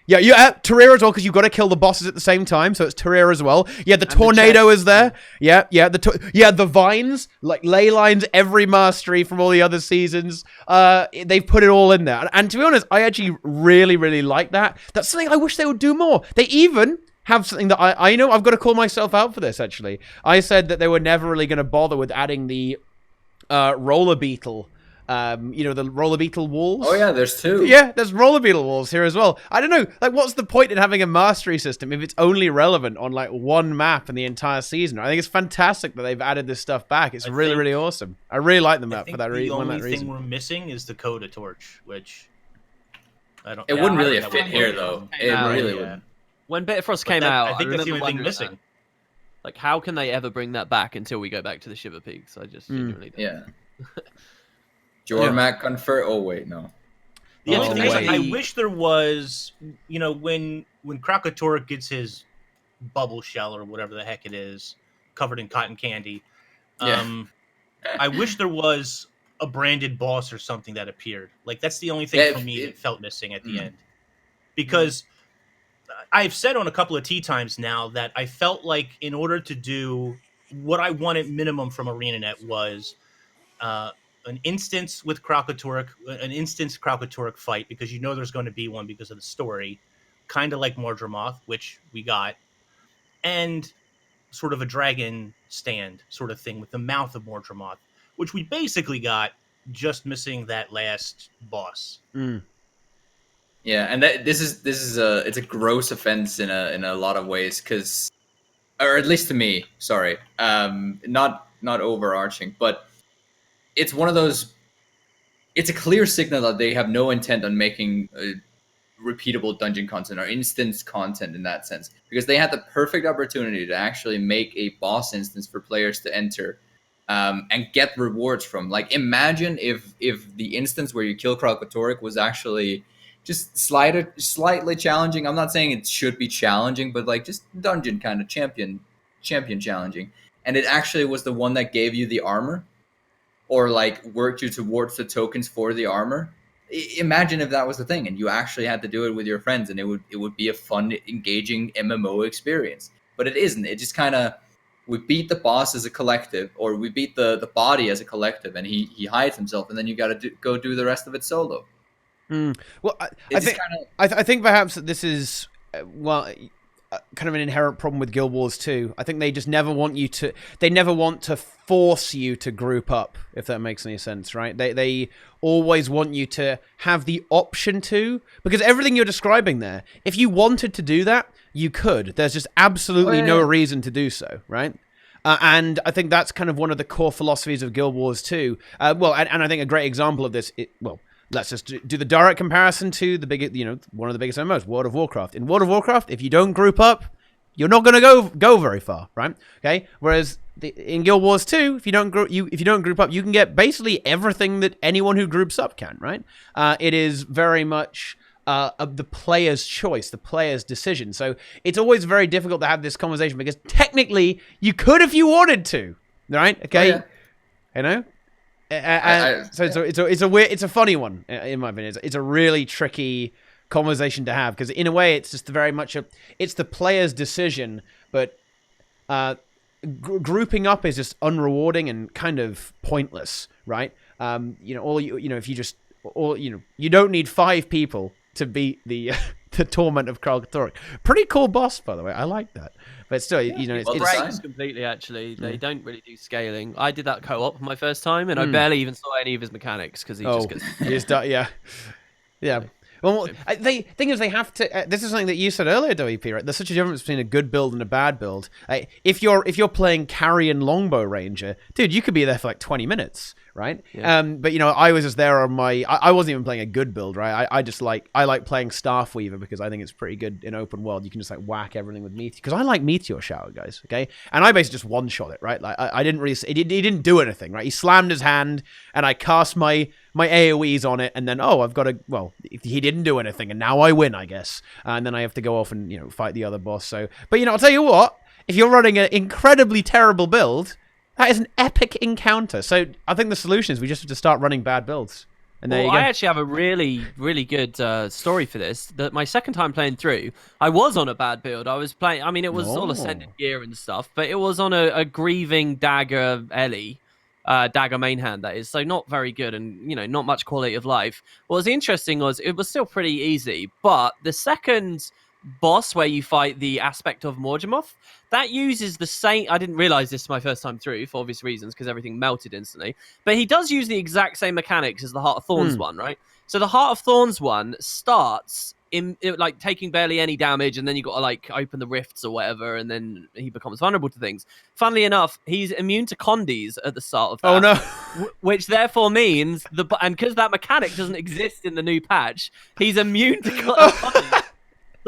Terraria as well, because you've got to kill the bosses at the same time. So it's Terraria as well. Yeah, the tornado is there. Yeah, the vines, like ley lines, every mastery from all the other seasons. They've put it all in there. And to be honest, I actually really, really like that. That's something I wish they would do more. They even have something that I know I've got to call myself out for this, actually. I said that they were never really going to bother with adding the roller beetle. The roller beetle walls. Oh yeah, there's 2. Yeah, there's roller beetle walls here as well. I don't know, like, what's the point in having a mastery system if it's only relevant on like 1 map in the entire season? I think it's fantastic that they've added this stuff back. It's really, really awesome. I really like the map for that reason. The only thing we're missing is the Coda Torch, which I don't. It wouldn't really fit here though. It really wouldn't. When Bitterfrost came out, I think that's the only thing missing. Like, how can they ever bring that back until we go back to the Shiver Peaks? I just genuinely don't. Yeah. Jormac convert. Oh wait, no. The only thing is, I wish there was, when Kralkatorok gets his bubble shell or whatever the heck it is, covered in cotton candy. I wish there was a branded boss or something that appeared. Like, that's the only thing for me that felt missing at the end, because I've said on a couple of tea times now that I felt like in order to do what I wanted minimum from ArenaNet was an instance with Kralkatorok, an instance Kralkatorok fight, because there's going to be one because of the story, kind of like Mordramoth, which we got, and sort of a dragon stand sort of thing with the mouth of Mordramoth, which we basically got, just missing that last boss. Yeah, and this is it's a gross offense in a lot of ways, because, or at least to me, sorry, not overarching, but it's one of those. It's a clear signal that they have no intent on making repeatable dungeon content or instance content in that sense, because they had the perfect opportunity to actually make a boss instance for players to enter and get rewards from. Like, imagine if the instance where you kill Kralkatorok was actually just slightly challenging. I'm not saying it should be challenging, but like just dungeon kind of champion challenging. And it actually was the one that gave you the armor, or like worked you towards the tokens for the armor. Imagine if that was the thing, and you actually had to do it with your friends, and it would be a fun, engaging MMO experience. But it isn't. It just kind of, we beat the boss as a collective, or we beat the body as a collective, and he hides himself, and then you got to go do the rest of it solo. Well, I think perhaps that this is kind of an inherent problem with Guild Wars 2. I think they just never want you to. They never want to force you to group up, if that makes any sense, right? They always want you to have the option to, because everything you're describing there, if you wanted to do that, you could. There's just absolutely no reason to do so, right? And I think that's kind of one of the core philosophies of Guild Wars 2. And I think a great example of this, let's just do the direct comparison to the biggest, one of the biggest MMOs, World of Warcraft. In World of Warcraft, if you don't group up, you're not going to go very far, right? Okay. Whereas in Guild Wars 2, if you don't group up, you can get basically everything that anyone who groups up can, right? It is very much of the player's choice, the player's decision. So it's always very difficult to have this conversation because technically you could if you wanted to, right? Okay, you know. It's a funny one in my opinion. It's a really tricky conversation to have because in a way it's just very much it's the player's decision, but grouping up is just unrewarding and kind of pointless, right? If you just you don't need 5 people to beat the the Torment of Kralkatorrik. Pretty cool boss, by the way. I like that. But still, it breaks completely. Actually, they don't really do scaling. I did that co-op my first time, and I barely even saw any of his mechanics because he just gets. Yeah. Well, the thing is, they have to. This is something that you said earlier, WP. Right? There's such a difference between a good build and a bad build. If you're playing Carrion Longbow Ranger, dude, you could be there for like 20 minutes, right? Yeah. But I was just there on my. I wasn't even playing a good build, right? I like playing Staffweaver because I think it's pretty good in open world. You can just like whack everything with Meteor because I like Meteor Shower, guys. Okay, and I basically just one shot it, right? Like I didn't really. He didn't do anything, right? He slammed his hand, and I cast my AoEs on it, and then I've got to. Well, he didn't do anything, and now I win, I guess. And then I have to go off and fight the other boss. So, but I'll tell you what. If you're running an incredibly terrible build, that is an epic encounter. So I think the solution is we just have to start running bad builds. And there you go. I actually have a really, really good story for this. That my second time playing through, I was on a bad build. I was playing. I mean, it was all ascended gear and stuff, but it was on a grieving dagger Ellie. Dagger main hand, that is, so not very good and not much quality of life. What was interesting was it was still pretty easy, but the second boss where you fight the aspect of Morgemoth, that uses the same. I didn't realize this my first time through for obvious reasons because everything melted instantly, but he does use the exact same mechanics as the Heart of Thorns one, right? So the Heart of Thorns one starts in like taking barely any damage, and then you got to like open the rifts or whatever, and then he becomes vulnerable to things. Funnily enough, he's immune to condies at the start of that. Oh no! Which therefore means and because that mechanic doesn't exist in the new patch, he's immune to condies.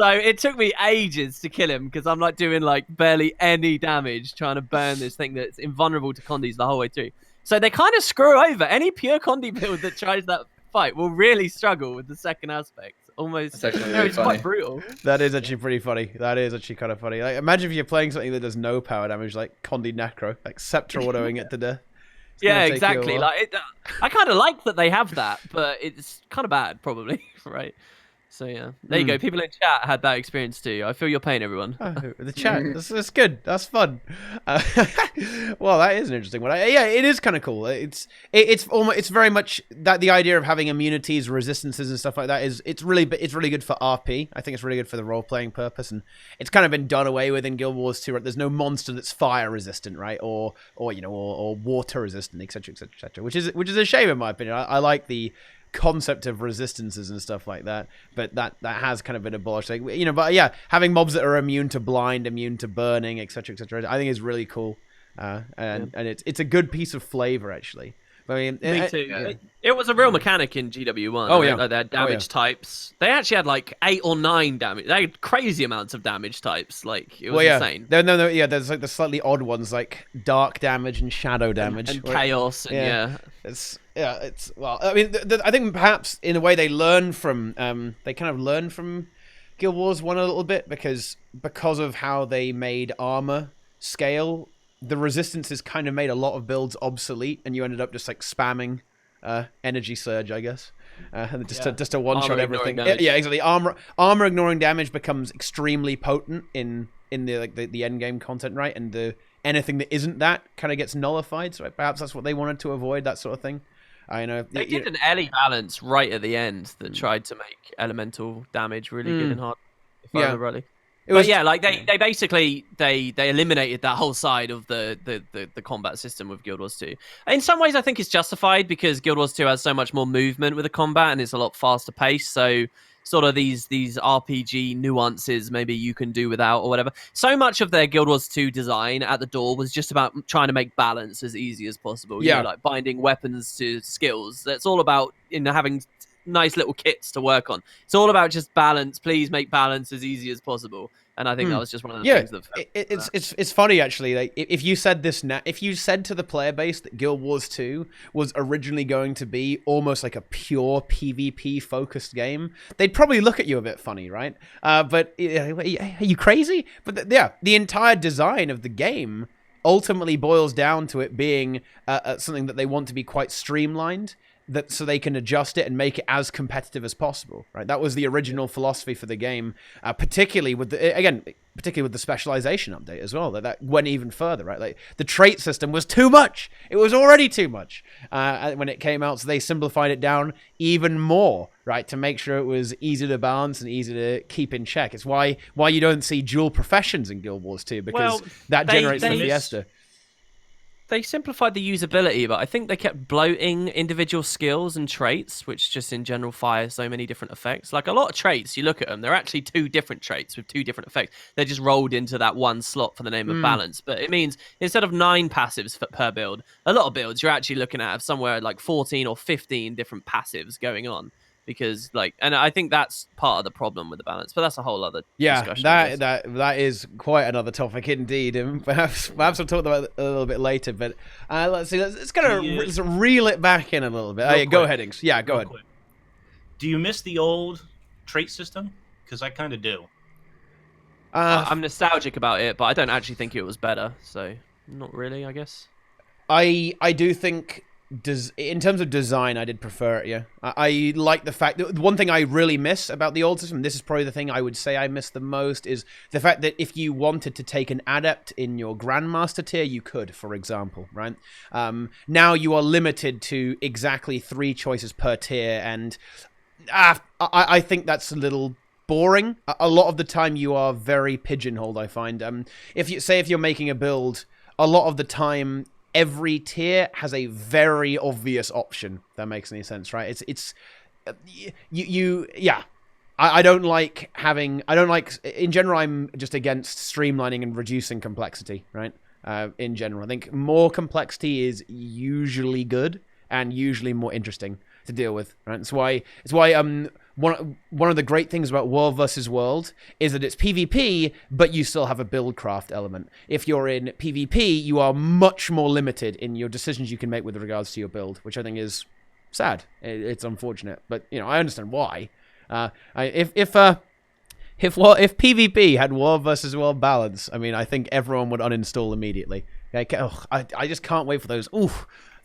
So it took me ages to kill him because I'm like doing like barely any damage trying to burn this thing that's invulnerable to condies the whole way through. So they kind of screw over any pure condi build that tries that fight will really struggle with the second aspect. Almost, it's actually really it's funny. Quite brutal. That is actually pretty funny. That is actually kind of funny. Like, imagine if you're playing something that does no power damage, like Condi Necro, like Scepter autoing it to death. Yeah, exactly. Like, I kind of like that they have that, but it's kind of bad, probably, right? So yeah, there you go. People in chat had that experience too. I feel your pain, everyone. Oh, the chat, that's good. That's fun. Well, that is an interesting one. Yeah, it is kind of cool. It's very much that the idea of having immunities, resistances, and stuff like that it's really good for RP. I think it's really good for the role playing purpose, and it's kind of been done away with in Guild Wars 2. Right? There's no monster that's fire resistant, right, or water resistant, etc., etc., etc. Which is a shame in my opinion. I like the concept of resistances and stuff like that, but that has kind of been abolished. Like, but yeah, having mobs that are immune to blind, immune to burning, etc., etc., I think is really cool, and it's a good piece of flavor actually. I mean, me too. Yeah. It was a real mechanic in GW1. Oh yeah, like they had damage types. They actually had like 8 or 9 damage. They had crazy amounts of damage types. Like it was insane. No. Yeah, there's like the slightly odd ones like dark damage and shadow damage and chaos. And it's well. I mean, I think perhaps in a way they learn from Guild Wars 1 a little bit because of how they made armor scale. The resistances kind of made a lot of builds obsolete, and you ended up just like spamming energy surge, I guess, and just to one shot everything. Yeah, exactly. Armor ignoring damage becomes extremely potent in the end game content, right? And anything that isn't that kind of gets nullified. So perhaps that's what they wanted to avoid, that sort of thing. I know they did an Ellie balance right at the end that tried to make elemental damage really good and hard. If I remember rightly. Like they basically they eliminated that whole side of the combat system with Guild Wars 2. In some ways, I think it's justified because Guild Wars 2 has so much more movement with the combat and it's a lot faster paced. So sort of these RPG nuances maybe you can do without or whatever. So much of their Guild Wars 2 design at the door was just about trying to make balance as easy as possible. Yeah, like binding weapons to skills. That's all about having nice little kits to work on. It's all about just balance. Please make balance as easy as possible. And I think that was just one of the things that it's funny actually. Like if you said this now, if you said to the player base that Guild Wars 2 was originally going to be almost like a pure PvP focused game, they'd probably look at you a bit funny, right? But are you crazy? But the entire design of the game ultimately boils down to it being something that they want to be quite streamlined, that so they can adjust it and make it as competitive as possible, right? That was the original philosophy for the game, particularly with the specialization update as well. That went even further, right? Like the trait system was too much. It was already too much when it came out, so they simplified it down even more, right, to make sure it was easy to balance and easy to keep in check. It's why you don't see dual professions in Guild Wars 2, because that generates the fiesta. They simplified the usability, but I think they kept bloating individual skills and traits, which just in general fire so many different effects. Like a lot of traits, you look at them, they're actually 2 different traits with 2 different effects. They're just rolled into that one slot for the name of balance. But it means instead of 9 passives per build, a lot of builds you're actually looking at have somewhere like 14 or 15 different passives going on. Because and I think that's part of the problem with the balance, but that's a whole other discussion. That is quite another topic indeed, and perhaps we'll talk about it a little bit later. But let's see, let's reel it back in a little bit. Go ahead, Inks. Yeah, go ahead. Quick. Do you miss the old trait system? Because I kind of do. I'm nostalgic about it, but I don't actually think it was better. So not really, I guess. I do think. In terms of design, I did prefer it, yeah. I like the fact that one thing I really miss about the old system, this is probably the thing I would say I miss the most, is the fact that if you wanted to take an adept in your Grandmaster tier, you could, for example, right? Now you are limited to exactly 3 choices per tier, and I think that's a little boring. A lot of the time you are very pigeonholed, I find. If you're making a build, a lot of the time every tier has a very obvious option. If that makes any sense, right? I don't like in general, I'm just against streamlining and reducing complexity, right? In general, I think more complexity is usually good and usually more interesting to deal with, right? It's why one of the great things about World versus World is that it's PvP, but you still have a buildcraft element. If you're in PvP, you are much more limited in your decisions you can make with regards to your build, which I think is sad. It's unfortunate, but I understand why. If PvP had World versus World balance, I mean, I think everyone would uninstall immediately. I just can't wait for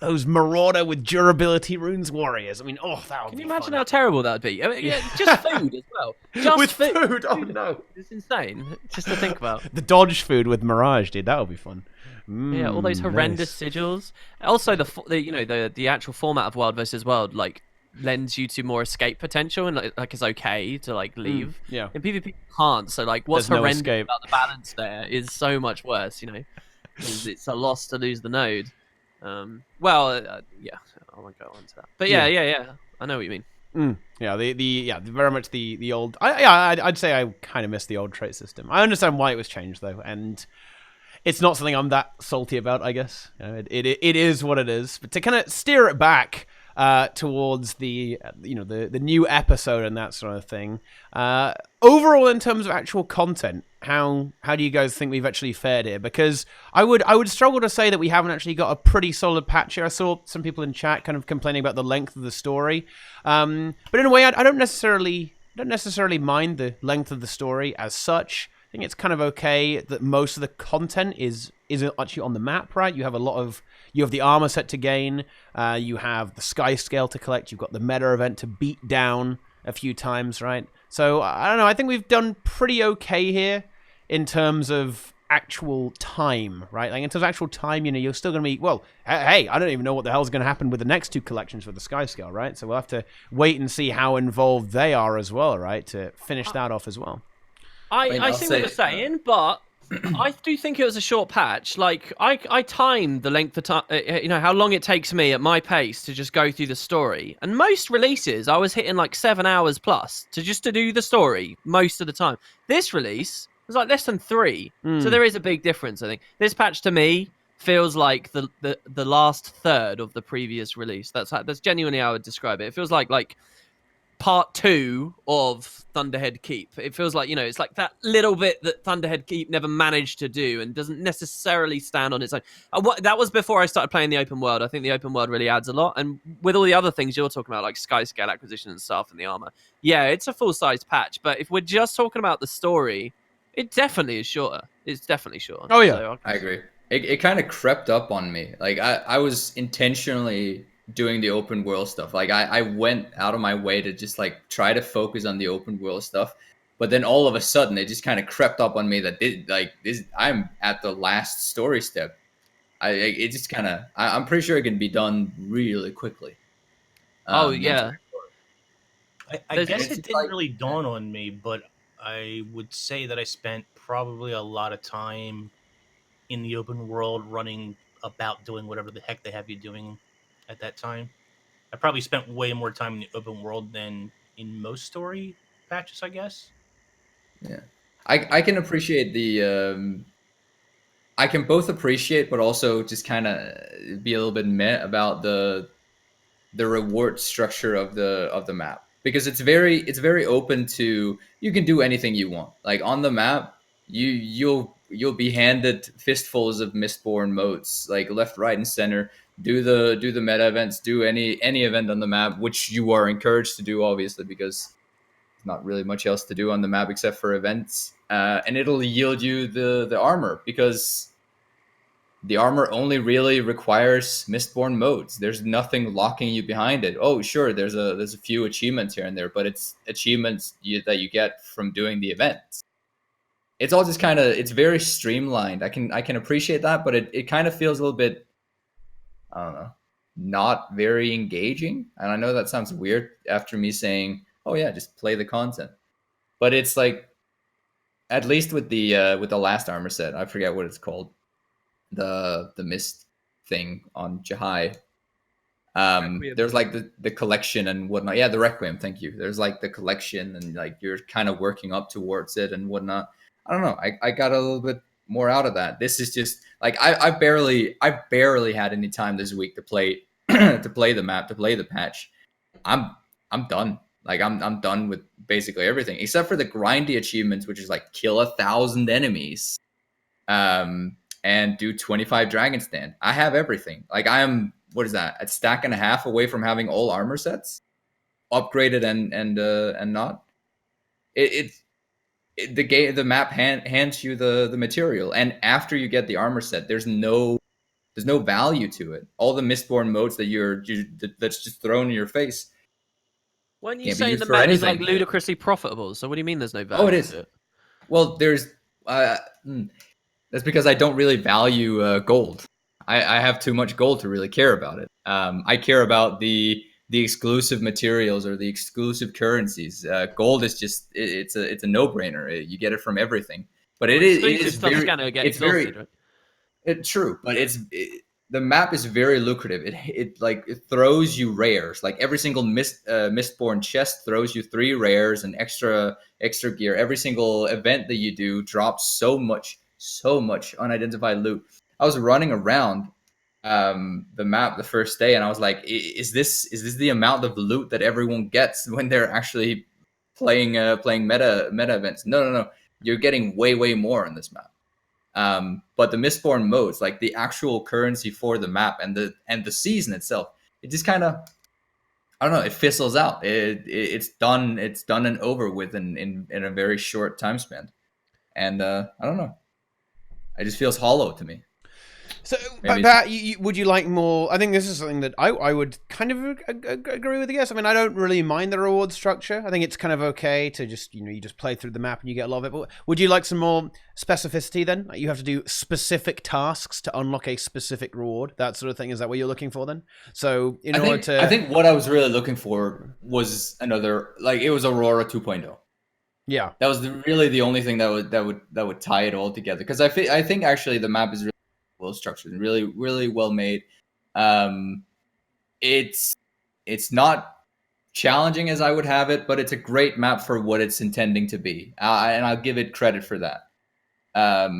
those Marauder with durability runes warriors. I mean, that would be fun. Can you imagine how terrible that would be? I mean, just food as well. Just with food? Oh, no. It's insane. Just to think about. The dodge food with Mirage, dude. That would be fun. Yeah, all those horrendous sigils. Also, the actual format of World versus World, lends you to more escape potential and it's okay to leave. Yeah. In PvP, you can't. So what's There's horrendous no about the balance there is so much worse. It's a loss to lose the node. I won't go on to that. But yeah, I know what you mean. Yeah, very much the old. I'd say I kind of miss the old trait system. I understand why it was changed though, and it's not something I'm that salty about. I guess it is what it is. But to kind of steer it back towards the new episode and that sort of thing. Overall, in terms of actual content, how do you guys think we've actually fared here? Because I would struggle to say that we haven't actually got a pretty solid patch here. I saw some people in chat kind of complaining about the length of the story, but in a way, I don't necessarily mind the length of the story as such. I think it's kind of okay that most of the content isn't actually on the map, right? You have the armor set to gain, you have the Skyscale to collect, you've got the meta event to beat down a few times, right? So, I don't know, I think we've done pretty okay here in terms of actual time, right? In terms of actual time, you're still going to be, hey, I don't even know what the hell's going to happen with the next 2 collections for the Skyscale, right? So we'll have to wait and see how involved they are as well, right? To finish that off as well. I see what you're saying, but I do think it was a short patch. I timed the length of time, how long it takes me at my pace to just go through the story. And most releases, I was hitting 7 hours plus to do the story most of the time. This release was less than 3. So there is a big difference, I think. This patch to me feels like the last third of the previous release. That's genuinely how I would describe it. It feels like part 2 of Thunderhead Keep. It feels like, it's like that little bit that Thunderhead Keep never managed to do and doesn't necessarily stand on its own. That was before I started playing the open world. I think the open world really adds a lot. And with all the other things you're talking about, like Skyscale acquisition and stuff and the armor, yeah, it's a full-size patch. But if we're just talking about the story, it definitely is shorter. It's definitely shorter. Oh, yeah. So I agree. It kind of crept up on me. Like I was intentionally doing the open world stuff. Like I went out of my way to just like try to focus on the open world stuff. But then all of a sudden it just kind of crept up on me that I'm at the last story step. It just kind of I'm pretty sure it can be done really quickly. oh, The entire yeah. I There's- guess it's it just didn't like- really dawn on me, but I would say that I spent probably a lot of time in the open world running about doing whatever the heck they have you doing at that time. I probably spent way more time in the open world than in most story patches, I guess. Yeah, I can appreciate I can both appreciate, but also just kind of be a little bit meh about the reward structure of the map, because it's very open to, you can do anything you want. Like on the map, you'll be handed fistfuls of Mistborn motes, like left, right, and center. Do the meta events, do any event on the map, which you are encouraged to do, obviously, because there's not really much else to do on the map except for events. And it'll yield you the armor, because the armor only really requires Mistborn modes. There's nothing locking you behind it. Oh, sure, there's a few achievements here and there, but it's achievements that you get from doing the events. It's all just kind of, it's very streamlined. I can appreciate that, but it kind of feels a little bit, I don't know, not very engaging. And I know that sounds weird after me saying, oh yeah, just play the content. But it's like, at least with the last armor set, I forget what it's called, the mist thing on Jahai. Requiem. There's like the collection and whatnot. Yeah, the Requiem. Thank you. There's like the collection, and like you're kind of working up towards it and whatnot. I don't know. I got a little bit more out of that. This is just like I barely had any time this week to play to play the map, to play the patch. I'm done. Like I'm done with basically everything except for the grindy achievements, which is like kill 1,000 enemies, and do 25 dragon stand. I have everything. Like I am, what is that? A stack and a half away from having all armor sets upgraded and not. The map hands you the material, and after you get the armor set, there's no value to it. All the Mistborn modes that's just thrown in your face When you can't be say used the for map is like anything. ludicrously profitable, so what do you mean there's no value Oh, it is. to it? Well, there's that's because I don't really value gold. I have too much gold to really care about it. I care about the exclusive materials or the exclusive currencies. Gold is just it's a no brainer. You get it from everything. But it Exclusive is stuff's very gonna get it's exhausted, very right? true. But the map is very lucrative. It throws you rares. Like every single Mistborn chest throws you 3 rares and extra gear. Every single event that you do drops so much unidentified loot. I was running around the map the first day, and I was like, is this the amount of loot that everyone gets when they're actually playing meta events? No. You're getting way more in this map. But the Mistborn modes, like the actual currency for the map and the season itself, it just kind of, I don't know, it fizzles out. It's done and over with in a very short time span. And I don't know. It just feels hollow to me. So, Maybe Pat, would you like more? I think this is something that I would kind of agree with. I guess. I mean, I don't really mind the reward structure. I think it's kind of okay to just you just play through the map and you get a lot of it. But would you like some more specificity then? Like you have to do specific tasks to unlock a specific reward. That sort of thing. Is that what you're looking for then? So I think what I was really looking for was another, like, it was Aurora 2.0. Yeah, that was really the only thing that would tie it all together, because I think actually the map is really well structured and really well made. It's not challenging as I would have it, but it's a great map for what it's intending to be, and I'll give it credit for that. But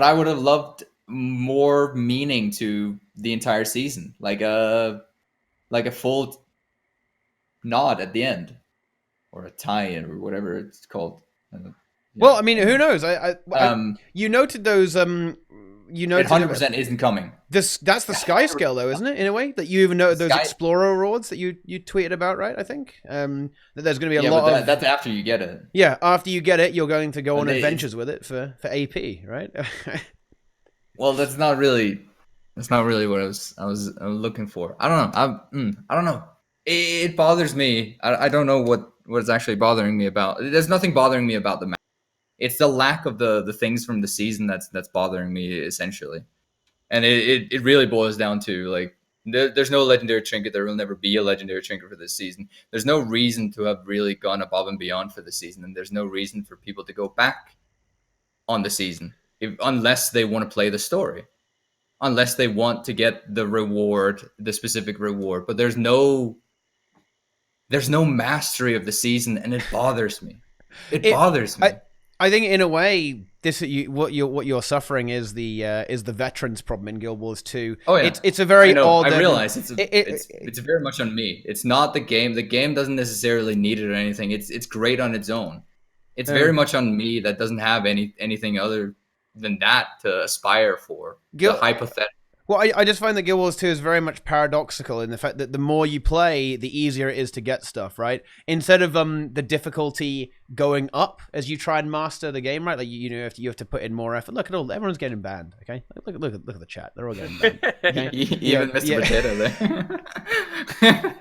I would have loved more meaning to the entire season, like a full nod at the end, or a tie-in, or whatever it's called. Well, I mean, who knows? Um, You noted those. You it noted 100% isn't coming. this. That's the Skyscale, though, isn't it? In a way, that you even noted those Explorer rewards that you tweeted about, right? I think that there's going to be a lot of. That's after you get it. Yeah, after you get it, you're going to go on adventures with it for AP, right? Well, that's not really what I was looking for. I don't know. I don't know. It bothers me. I don't know what is actually bothering me about. There's nothing bothering me about the map. It's the lack of the things from the season that's bothering me, essentially. And it really boils down to, like, there's no legendary trinket. There will never be a legendary trinket for this season. There's no reason to have really gone above and beyond for the season, and there's no reason for people to go back on the season unless they want to play the story, unless they want to get the reward, the specific reward. But there's no mastery of the season, and it bothers me. It bothers me. I think in a way, what you're suffering is the veterans problem in Guild Wars 2. Oh yeah, it's a very odd. I realize it's very much on me. It's not the game. The game doesn't necessarily need it or anything. It's great on its own. It's very much on me that doesn't have anything other than that to aspire for. The hypothetical. Well, I just find that Guild Wars 2 is very much paradoxical in the fact that the more you play, the easier it is to get stuff, right? Instead of the difficulty going up as you try and master the game, right? Like you have to put in more effort. Look at everyone's getting banned, okay? Look at the chat. They're all getting banned. Okay? Even Mr. Potato there.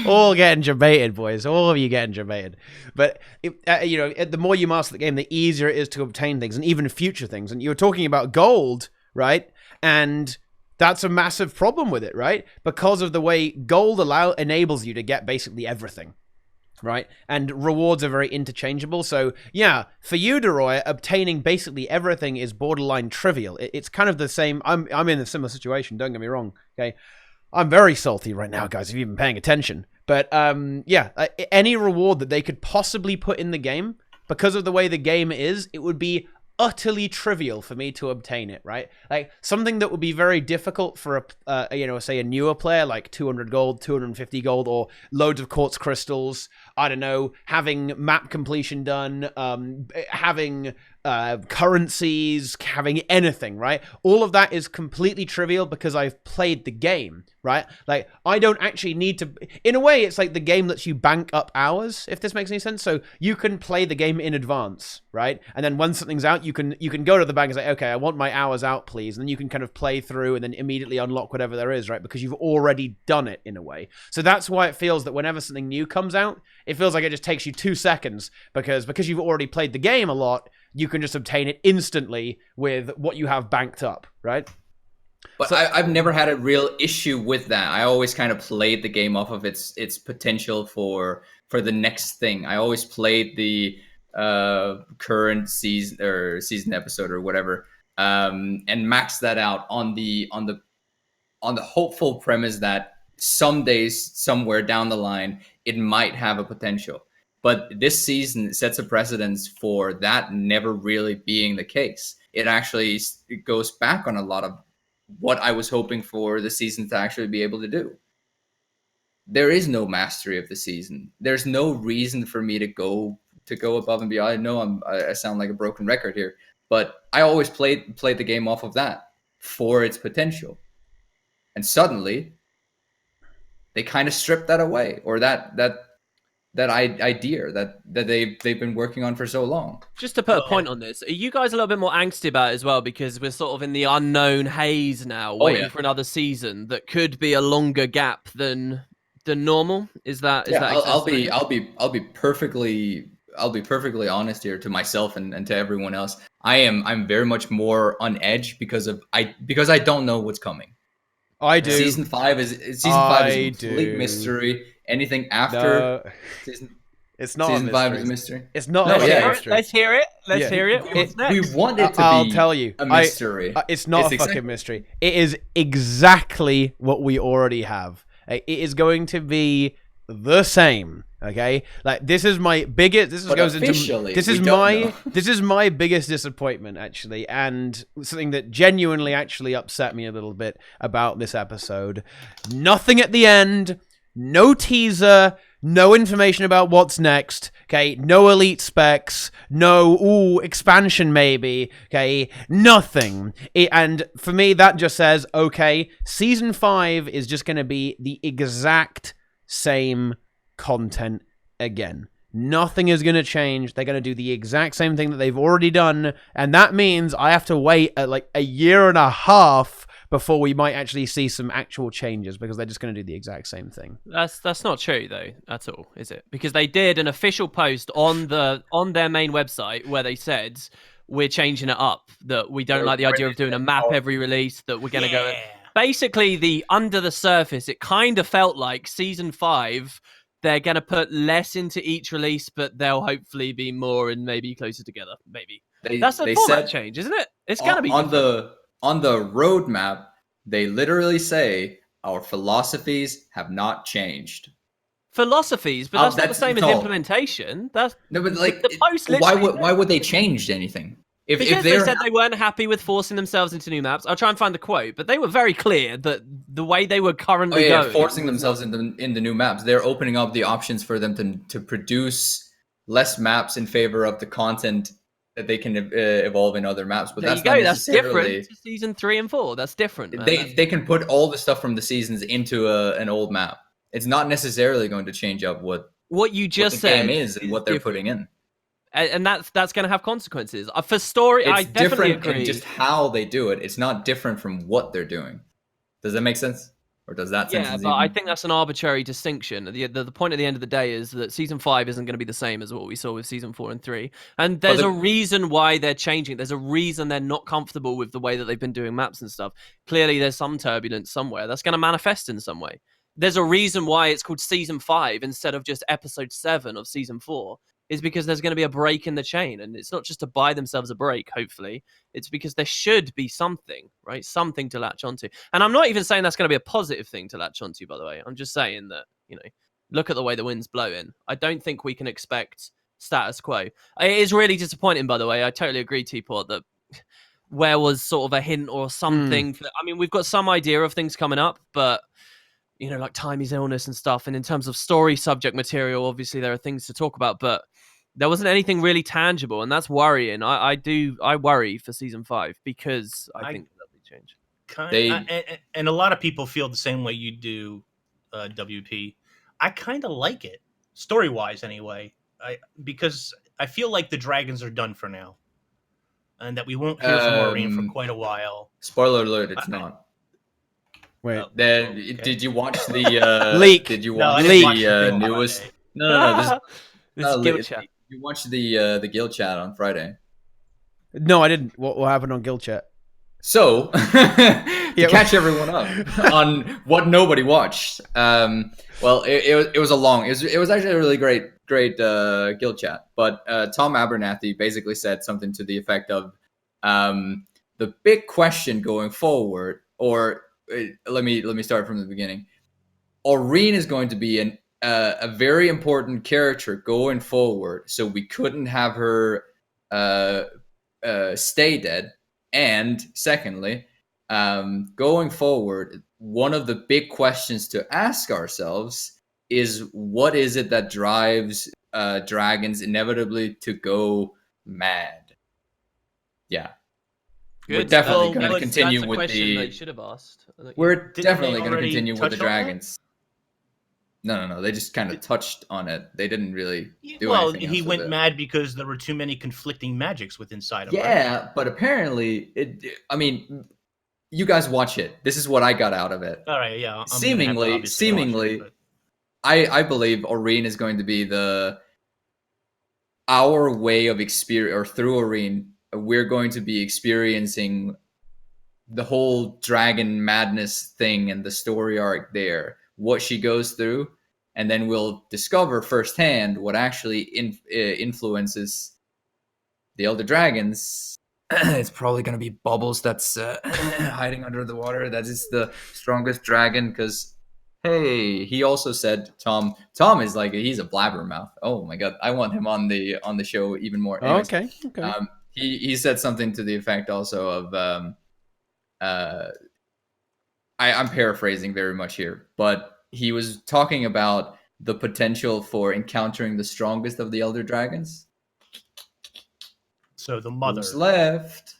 All getting debated, boys. All of you getting debated. But the more you master the game, the easier it is to obtain things and even future things. And you were talking about gold, right? And that's a massive problem with it, right? Because of the way gold enables you to get basically everything, right? And rewards are very interchangeable. So yeah, for you, Deroir, obtaining basically everything is borderline trivial. It's kind of the same. I'm in a similar situation. Don't get me wrong. Okay, I'm very salty right now, guys. If you've been paying attention, but any reward that they could possibly put in the game, because of the way the game is, it would be utterly trivial for me to obtain it, right? Like something that would be very difficult for say a newer player, like 200 gold, 250 gold, or loads of quartz crystals. I don't know, having map completion done, having currencies, having anything, right? All of that is completely trivial because I've played the game, right? Like I don't actually need to. In a way, it's like the game lets you bank up hours, if this makes any sense. So you can play the game in advance, right? And then when something's out, you can go to the bank and say, okay, I want my hours out, please. And then you can kind of play through and then immediately unlock whatever there is, right? Because you've already done it in a way. So that's why it feels that whenever something new comes out, it feels like it just takes you 2 seconds because you've already played the game a lot. You can just obtain it instantly with what you have banked up, right? But I've never had a real issue with that. I always kind of played the game off of its potential for the next thing. I always played the current season or season episode or whatever, and maxed that out on the hopeful premise that some days somewhere down the line it might have a potential. But this season sets a precedence for that never really being the case. It actually goes back on a lot of what I was hoping for the season to actually be able to do. There is no mastery of the season. There's no reason for me to go above and beyond. I know I sound like a broken record here, but I always played the game off of that for its potential. And suddenly, they kind of stripped that away, or that idea that they've been working on for so long. Just to put a point on this, are you guys a little bit more angsty about it as well? Because we're sort of in the unknown haze now, waiting for another season that could be a longer gap than normal. Is that? I'll be perfectly honest here to myself and to everyone else. I'm very much more on edge because I don't know what's coming. I do. Season 5 is a complete mystery. Anything after season, it's not season 5 is a mystery. It's not a mystery. Let's hear it. Let's hear it. What's next? We want it to I'll be tell you, a mystery. It's not a fucking mystery. It is exactly what we already have. It is going to be the same. Okay, like this is my biggest. This is my biggest disappointment actually, and something that genuinely actually upset me a little bit about this episode. Nothing at the end. no teaser, no information about what's next, okay, no elite specs, no, expansion maybe, okay, nothing. And for me, that just says, okay, Season 5 is just going to be the exact same content again. Nothing is going to change. They're going to do the exact same thing that they've already done, and that means I have to wait like a year and a half before we might actually see some actual changes, because they're just going to do the exact same thing. That's not true though at all, is it? Because they did an official post on their main website where they said we're changing it up, that we don't like the idea of doing a map every release, that we're going to go. Basically, the under the surface, it kind of felt like Season 5. They're going to put less into each release, but they'll hopefully be more and maybe closer together. Maybe that's a format change, isn't it? It's going to be on the roadmap. They literally say our philosophies have not changed. Philosophies, but that's not the same as implementation. That's no, but like the post. Why would they change anything? Because they said they weren't happy with forcing themselves into new maps. I'll try and find the quote, but they were very clear that the way they were currently going, forcing themselves into new maps, they're opening up the options for them to produce less maps in favor of the content that they can evolve in other maps. But that's different to Season 3 and 4. That's different. Man. They can put all the stuff from the seasons into an old map. It's not necessarily going to change up what you just said game is and what they're putting in. And that's going to have consequences. For story, I definitely agree. In just how they do it. It's not different from what they're doing. Does that make sense? Or does that sentence but I think that's an arbitrary distinction. The point at the end of the day is that Season 5 isn't going to be the same as what we saw with Season 4 and 3. And there's a reason why they're changing. There's a reason they're not comfortable with the way that they've been doing maps and stuff. Clearly, there's some turbulence somewhere. That's going to manifest in some way. There's a reason why it's called Season 5 instead of just Episode 7 of Season 4. Is because there's going to be a break in the chain. And it's not just to buy themselves a break, hopefully. It's because there should be something, right? Something to latch onto. And I'm not even saying that's going to be a positive thing to latch onto, by the way. I'm just saying that, look at the way the wind's blowing. I don't think we can expect status quo. It is really disappointing, by the way. I totally agree, Teapot, that where was sort of a hint or something. I mean, we've got some idea of things coming up, but... like Timey's illness and stuff. And in terms of story subject material, obviously there are things to talk about, but there wasn't anything really tangible, and that's worrying. I worry for Season 5 because I think that'll be changed. And a lot of people feel the same way you do, WP. I kind of like it, story-wise anyway, because I feel like the dragons are done for now, and that we won't hear from Maureen for quite a while. Spoiler alert, it's not. Wait. Did you watch the leak? Did you watch the newest? No. This guild chat. You watched the guild chat on Friday? No, I didn't. What happened on guild chat? So to catch everyone up on what nobody watched. Well, it was a long. It was actually a really great guild chat. But Tom Abernathy basically said something to the effect of the big question going forward, or let me start from the beginning. Aurene is going to be a very important character going forward, so we couldn't have her stay dead. And secondly, going forward, one of the big questions to ask ourselves is, what is it that drives dragons inevitably to go mad? Yeah. Good. We're definitely going to continue that's a with question they should have asked. We're definitely going to continue with the dragons. No. They just kind of touched on it. They didn't really do anything. Well, he went mad because there were too many conflicting magics within inside him. Yeah, right? but apparently, I mean, you guys watch it. This is what I got out of it. All right, yeah. Seemingly, I believe Aurene is going to be our way of experience, or through Aurene, we're going to be experiencing the whole dragon madness thing and the story arc there, what she goes through, and then we'll discover firsthand what actually influences the elder dragons. It's probably going to be Bubbles that's hiding under the water. That is the strongest dragon, because, hey, he also said Tom is like, he's a blabbermouth. Oh my god, I want him on the show even more. Anyways, okay. He said something to the effect also of I'm paraphrasing very much here, but he was talking about the potential for encountering the strongest of the elder dragons. So the mother. Who's left?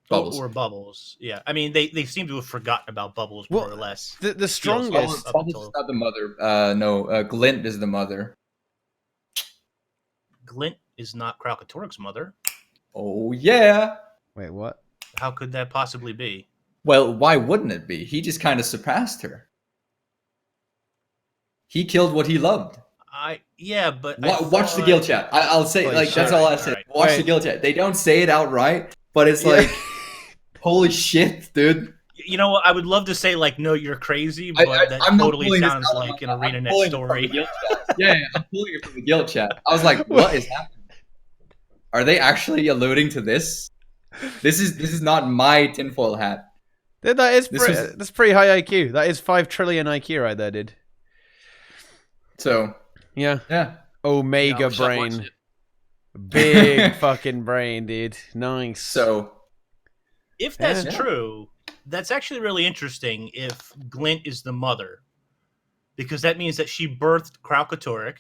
Bubbles. Or Bubbles. Yeah. I mean, they seem to have forgotten about Bubbles more or less. The strongest. Bubbles is not the mother. No, Glint is the mother. Glint is not Kralkatorrik's mother. Oh, yeah. Wait, what? How could that possibly be? Well, why wouldn't it be? He just kind of surpassed her. He killed what he loved. Watch the guild chat. I'll say, that's all I say. Right. Watch the guild chat. They don't say it outright, but it's like, holy shit, dude. You know what? I would love to say, like, no, you're crazy, but that totally sounds like an ArenaNet story. Yeah, I'm pulling it from the guild chat. I was like, what is happening? Are they actually alluding to this? This is not my tinfoil hat. That's pretty high IQ. That is 5 trillion IQ right there, dude. So yeah. Omega brain. Big fucking brain, dude. Nice. So if that's true, that's actually really interesting if Glint is the mother. Because that means that she birthed Kralkatorrik,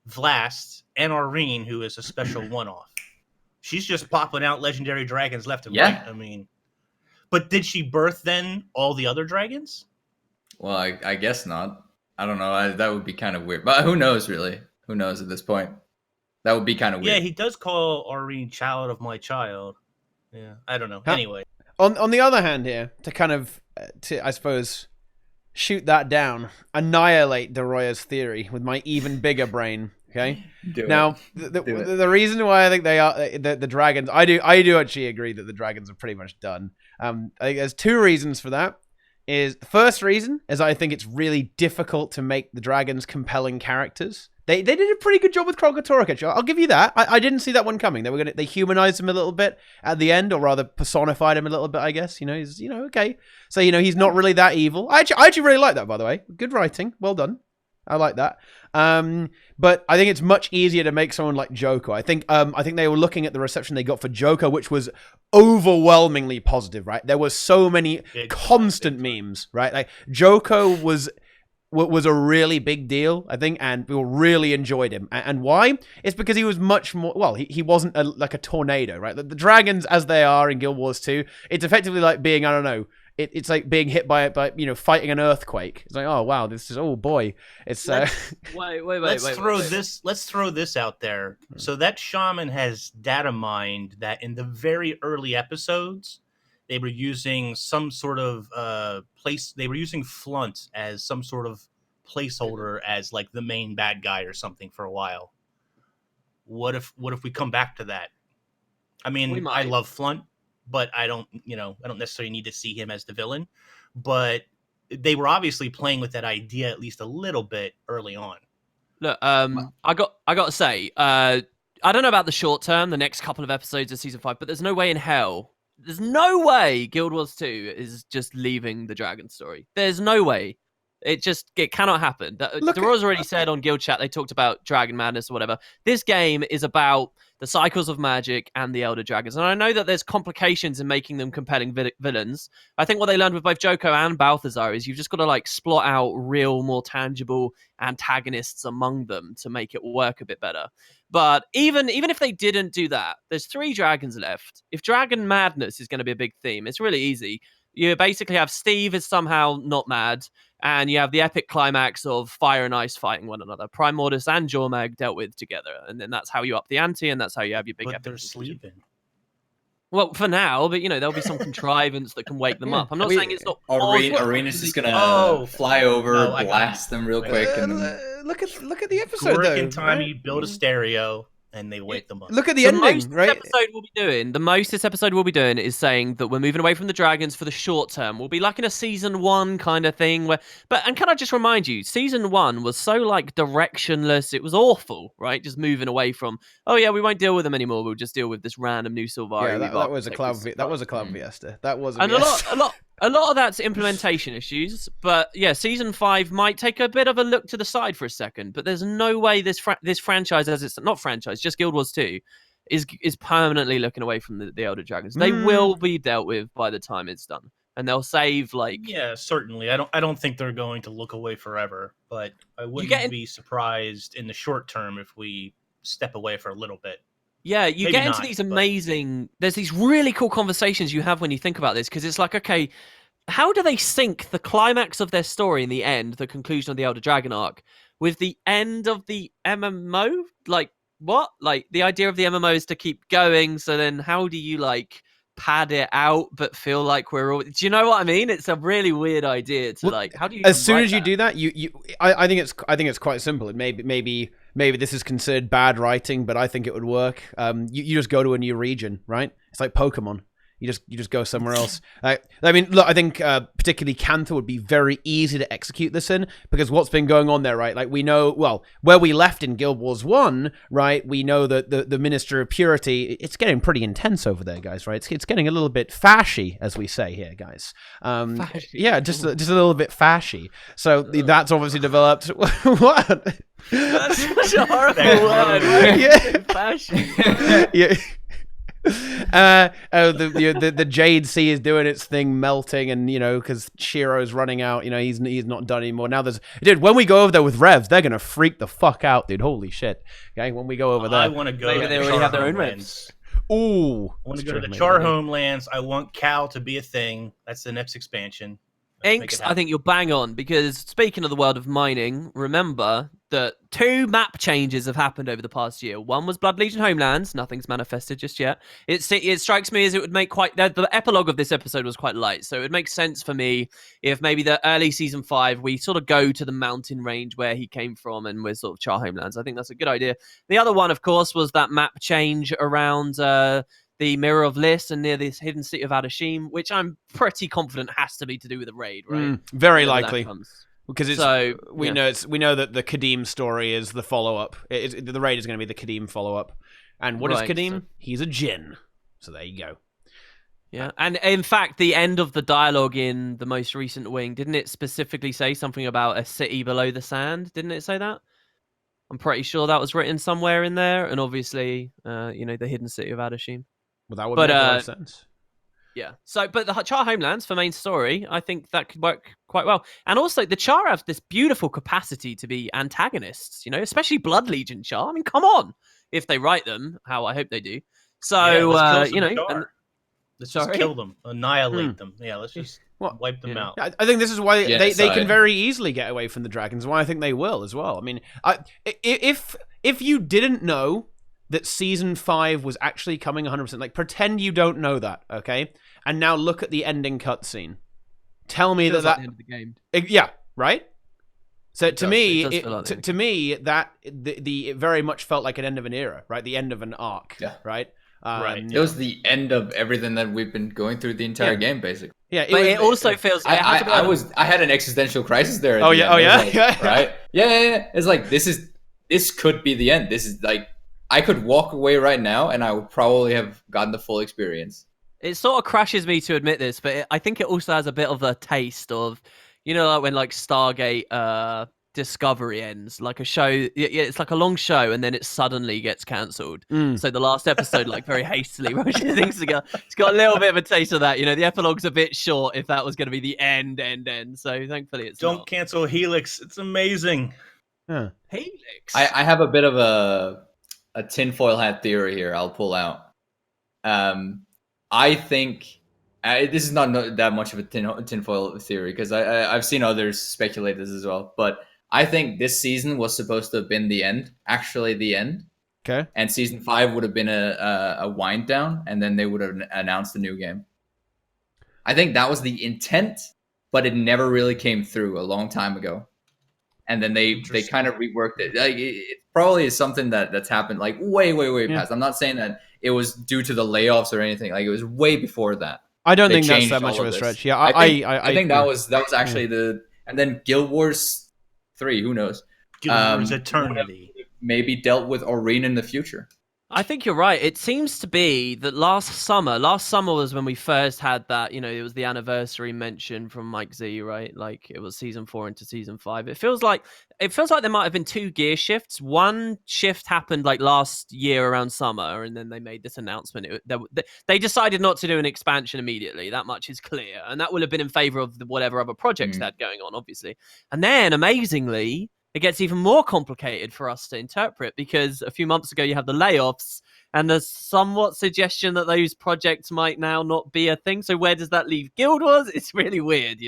Vlast, and Aurene, who is a special one-off. She's just popping out legendary dragons left and right. I mean, but did she birth then all the other dragons? Well, I guess not. I don't know. That would be kind of weird. But who knows, really? Who knows at this point? That would be kind of weird. Yeah, he does call Aurene child of my child. Yeah, I don't know. Anyway. On the other hand here, to kind of, I suppose, shoot that down, annihilate Deroir's theory with my even bigger brain, okay? The reason why I think they are, the dragons, I do actually agree that the dragons are pretty much done. I think there's 2 reasons for that. The first reason is I think it's really difficult to make the dragons compelling characters. They did a pretty good job with Kralkatorrik, actually. I'll give you that. I didn't see that one coming. They humanized him a little bit at the end, or rather personified him a little bit, I guess. He's okay. So he's not really that evil. I actually really like that, by the way. Good writing. Well done. I like that. But I think it's much easier to make someone like Joker. I think they were looking at the reception they got for Joker, which was overwhelmingly positive, right? There were so many constant memes, right? Like Joker was a really big deal, I think, and we all really enjoyed him. And why? It's because he was much more, well, he wasn't like a tornado, right? The dragons, as they are in Guild Wars 2, it's effectively like being, I don't know, it's like being hit by fighting an earthquake. It's like, oh wow, this is, oh boy, it's wait. Let's throw this out there. So that shaman has data mined that in the very early episodes, they were using some sort of They were using Flunt as some sort of placeholder as like the main bad guy or something for a while. What if we come back to that? I mean, I love Flunt, but I don't necessarily need to see him as the villain. But they were obviously playing with that idea at least a little bit early on. Look, I got to say, I don't know about the short term, the next couple of episodes of season 5, but there's no way in hell. There's no way Guild Wars 2 is just leaving the dragon story. There's no way. It cannot happen. Deroir's already said on Guild Chat, they talked about Dragon Madness or whatever. This game is about the cycles of magic and the Elder Dragons. And I know that there's complications in making them compelling villains. I think what they learned with both Joko and Balthazar is you've just got to like splot out real, more tangible antagonists among them to make it work a bit better. But even if they didn't do that, there's 3 dragons left. If Dragon Madness is going to be a big theme, it's really easy. You basically have Steve is somehow not mad, and you have the epic climax of Fire and Ice fighting one another. Primordus and Jormag dealt with together, and then that's how you up the ante, and that's how you have your big epic. But they're sleeping. Well, for now, but there'll be some contrivance that can wake them up. I'm not saying it's not. Arena's just gonna fly over, blast them real quick, and look at the episode. Gorick and Tommy build a stereo, and they wake them up. Look at the ending, right? The most this episode will be doing is saying that we're moving away from the dragons for the short term. We'll be like in a season 1 kind of thing and can I just remind you, season 1 was so like directionless. It was awful, right? Just moving away from, oh yeah, we won't deal with them anymore. We'll just deal with this random new Sylvari. Yeah, that was a cloud fiesta. That was a lot of that's implementation issues, but yeah, season 5 might take a bit of a look to the side for a second. But there's no way this franchise, as it's not franchise, just Guild Wars 2, is permanently looking away from the Elder Dragons. They will be dealt with by the time it's done. and they'll save like Yeah, certainly. I don't think they're going to look away forever, but I wouldn't be surprised in the short term if we step away for a little bit. Yeah, you Maybe get into not, these but- amazing. There's these really cool conversations you have when you think about this, because it's like, okay, how do they sync the climax of their story in the end, the conclusion of the Elder Dragon arc, with the end of the MMO? Like, what? Like, the idea of the MMO is to keep going, so then how do you, like, pad it out but feel like we're all... Do you know what I mean? It's a really weird idea to, like, how do you... As soon as you do that, I think it's quite simple. It maybe this is considered bad writing, but I think it would work. You just go to a new region, right? It's like Pokemon. You just go somewhere else. I mean, look, I think particularly Cantha would be very easy to execute this in, because what's been going on there, right? Like, we know, well, where we left in Guild Wars 1, right? We know that the Minister of Purity, it's getting pretty intense over there, guys, right? It's getting a little bit fashy, as we say here, guys. Yeah, just a little bit fashy. So that's obviously developed. What? That's such a horrible word, right? Yeah. Fashion. Yeah. The Jade Sea is doing its thing, melting, and because Shiro's running out, he's not done anymore. Now dude, when we go over there with Rev, they're gonna freak the fuck out, dude. Holy shit. Okay, when we go over there, I want to go. Maybe to they the already have their Char own homelands. ooh, I want to go to the Char homelands. I want Cal to be a thing. That's the next expansion. Let's make Inks, it happen. I think you're bang on, because speaking of the world of mining, remember that 2 map changes have happened over the past year. One was Blood Legion Homelands. Nothing's manifested just yet. It strikes me as it would make quite... The epilogue of this episode was quite light, so it would make sense for me if maybe the early Season 5, we sort of go to the mountain range where he came from, and we're sort of Char Homelands. I think that's a good idea. The other one, of course, was that map change around... the Mirror of Lys and near this hidden city of Adashim, which I'm pretty confident has to be to do with a raid, right? Very Whenever that likely. comes. Because we know that the Kadim story is the follow up. The raid is going to be the Kadim follow up. And what is Right, Kadim? so- He's a djinn. So there you go. Yeah, and in fact, the end of the dialogue in the most recent wing, didn't it specifically say something about a city below the sand? Didn't it say that? I'm pretty sure that was written somewhere in there, and obviously, the hidden city of Adashim. Well, that would But, make a lot of sense. Yeah. So, but the Char Homelands for main story, I think that could work quite well. And also, the Char have this beautiful capacity to be antagonists, especially Blood Legion Char. I mean, come on. If they write them, how I hope they do. So, Yeah, let's kill some Char. and Let's just Sorry? kill them, annihilate them. Yeah, let's just What? wipe them Yeah. out. I think this is why they can Genocide. very easily get away from the dragons. Why I think they will as well. I mean, if you didn't know that season 5 was actually coming 100%, like pretend you don't know that, okay? And now look at the ending cutscene. Tell me feels that like the end of the game. yeah, right. So It to does. me, It does feel like the end of the to me that it very much felt like an end of an era, right? The end of an arc, Yeah. right? Right. It was the end of everything that we've been going through the entire Yeah. game, basically. Yeah, But it also feels... it has a bit of a- I had an existential crisis there. At Oh, the yeah, end. oh, I was yeah? like, Yeah. right. Yeah. It's like this could be the end. This is like I could walk away right now, and I would probably have gotten the full experience. It sort of crashes me to admit this, but I think it also has a bit of a taste of, like when like Stargate Discovery ends, like a show. It's like a long show, and then it suddenly gets cancelled. So the last episode, like very hastily rushes things together. It's got a little bit of a taste of that. The epilogue's a bit short if that was going to be the end. So thankfully, it's Don't not. cancel Helix. It's amazing. Huh. Helix. I have a bit of a tinfoil hat theory here. I'll pull out. I think this is not that much of a tinfoil theory because I've seen others speculate this as well. But I think this season was supposed to have been the end, actually the end. Okay. And season 5 would have been a wind down, and then they would have announced a new game. I think that was the intent, but it never really came through a long time ago. And then they kind of reworked it. Like it probably is something that's happened like way past. I'm not saying that it was due to the layoffs or anything. Like it was way before that. I don't They think that's changed that much all of a this. stretch. Yeah, I think that was actually the. And then Guild Wars 3, who knows? Guild Wars Eternity. Maybe dealt with Arena in the future. I think you're right. It seems to be that last summer was when we first had that, it was the anniversary mention from Mike Z, right? Like it was season 4 into season 5. It feels like there might have been 2 gear shifts. One shift happened like last year around summer, and then they made this announcement. They decided not to do an expansion immediately. That much is clear, and that will have been in favor of whatever other projects they had going on, obviously. And then, amazingly, it gets even more complicated for us to interpret because a few months ago you have the layoffs and there's somewhat suggestion that those projects might now not be a thing. So where does that leave Guild Wars? It's really weird,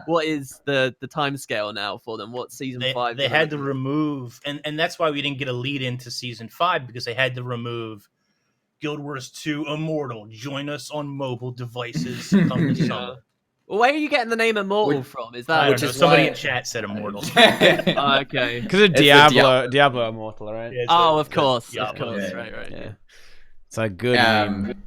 what is the time scale now for them? What season 5? They had to remove, and that's why we didn't get a lead into season 5, because they had to remove Guild Wars 2 Immortal. Join us on mobile devices come the summer. Where are you getting the name Immortal from? Is that I don't know. Somebody in chat said Immortal. Okay. Because of Diablo Immortal, right? Yeah, of course. Diablo. Right. Yeah. It's a good name.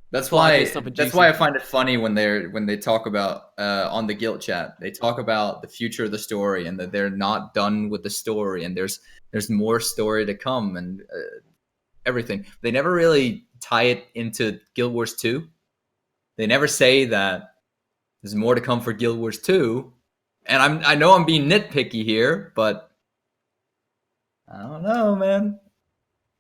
That's why I find it funny when they talk about on the guild chat, they talk about the future of the story and that they're not done with the story and there's more story to come and everything. They never really tie it into Guild Wars 2. They never say that there's more to come for Guild Wars 2. And I know I'm being nitpicky here, but I don't know, man.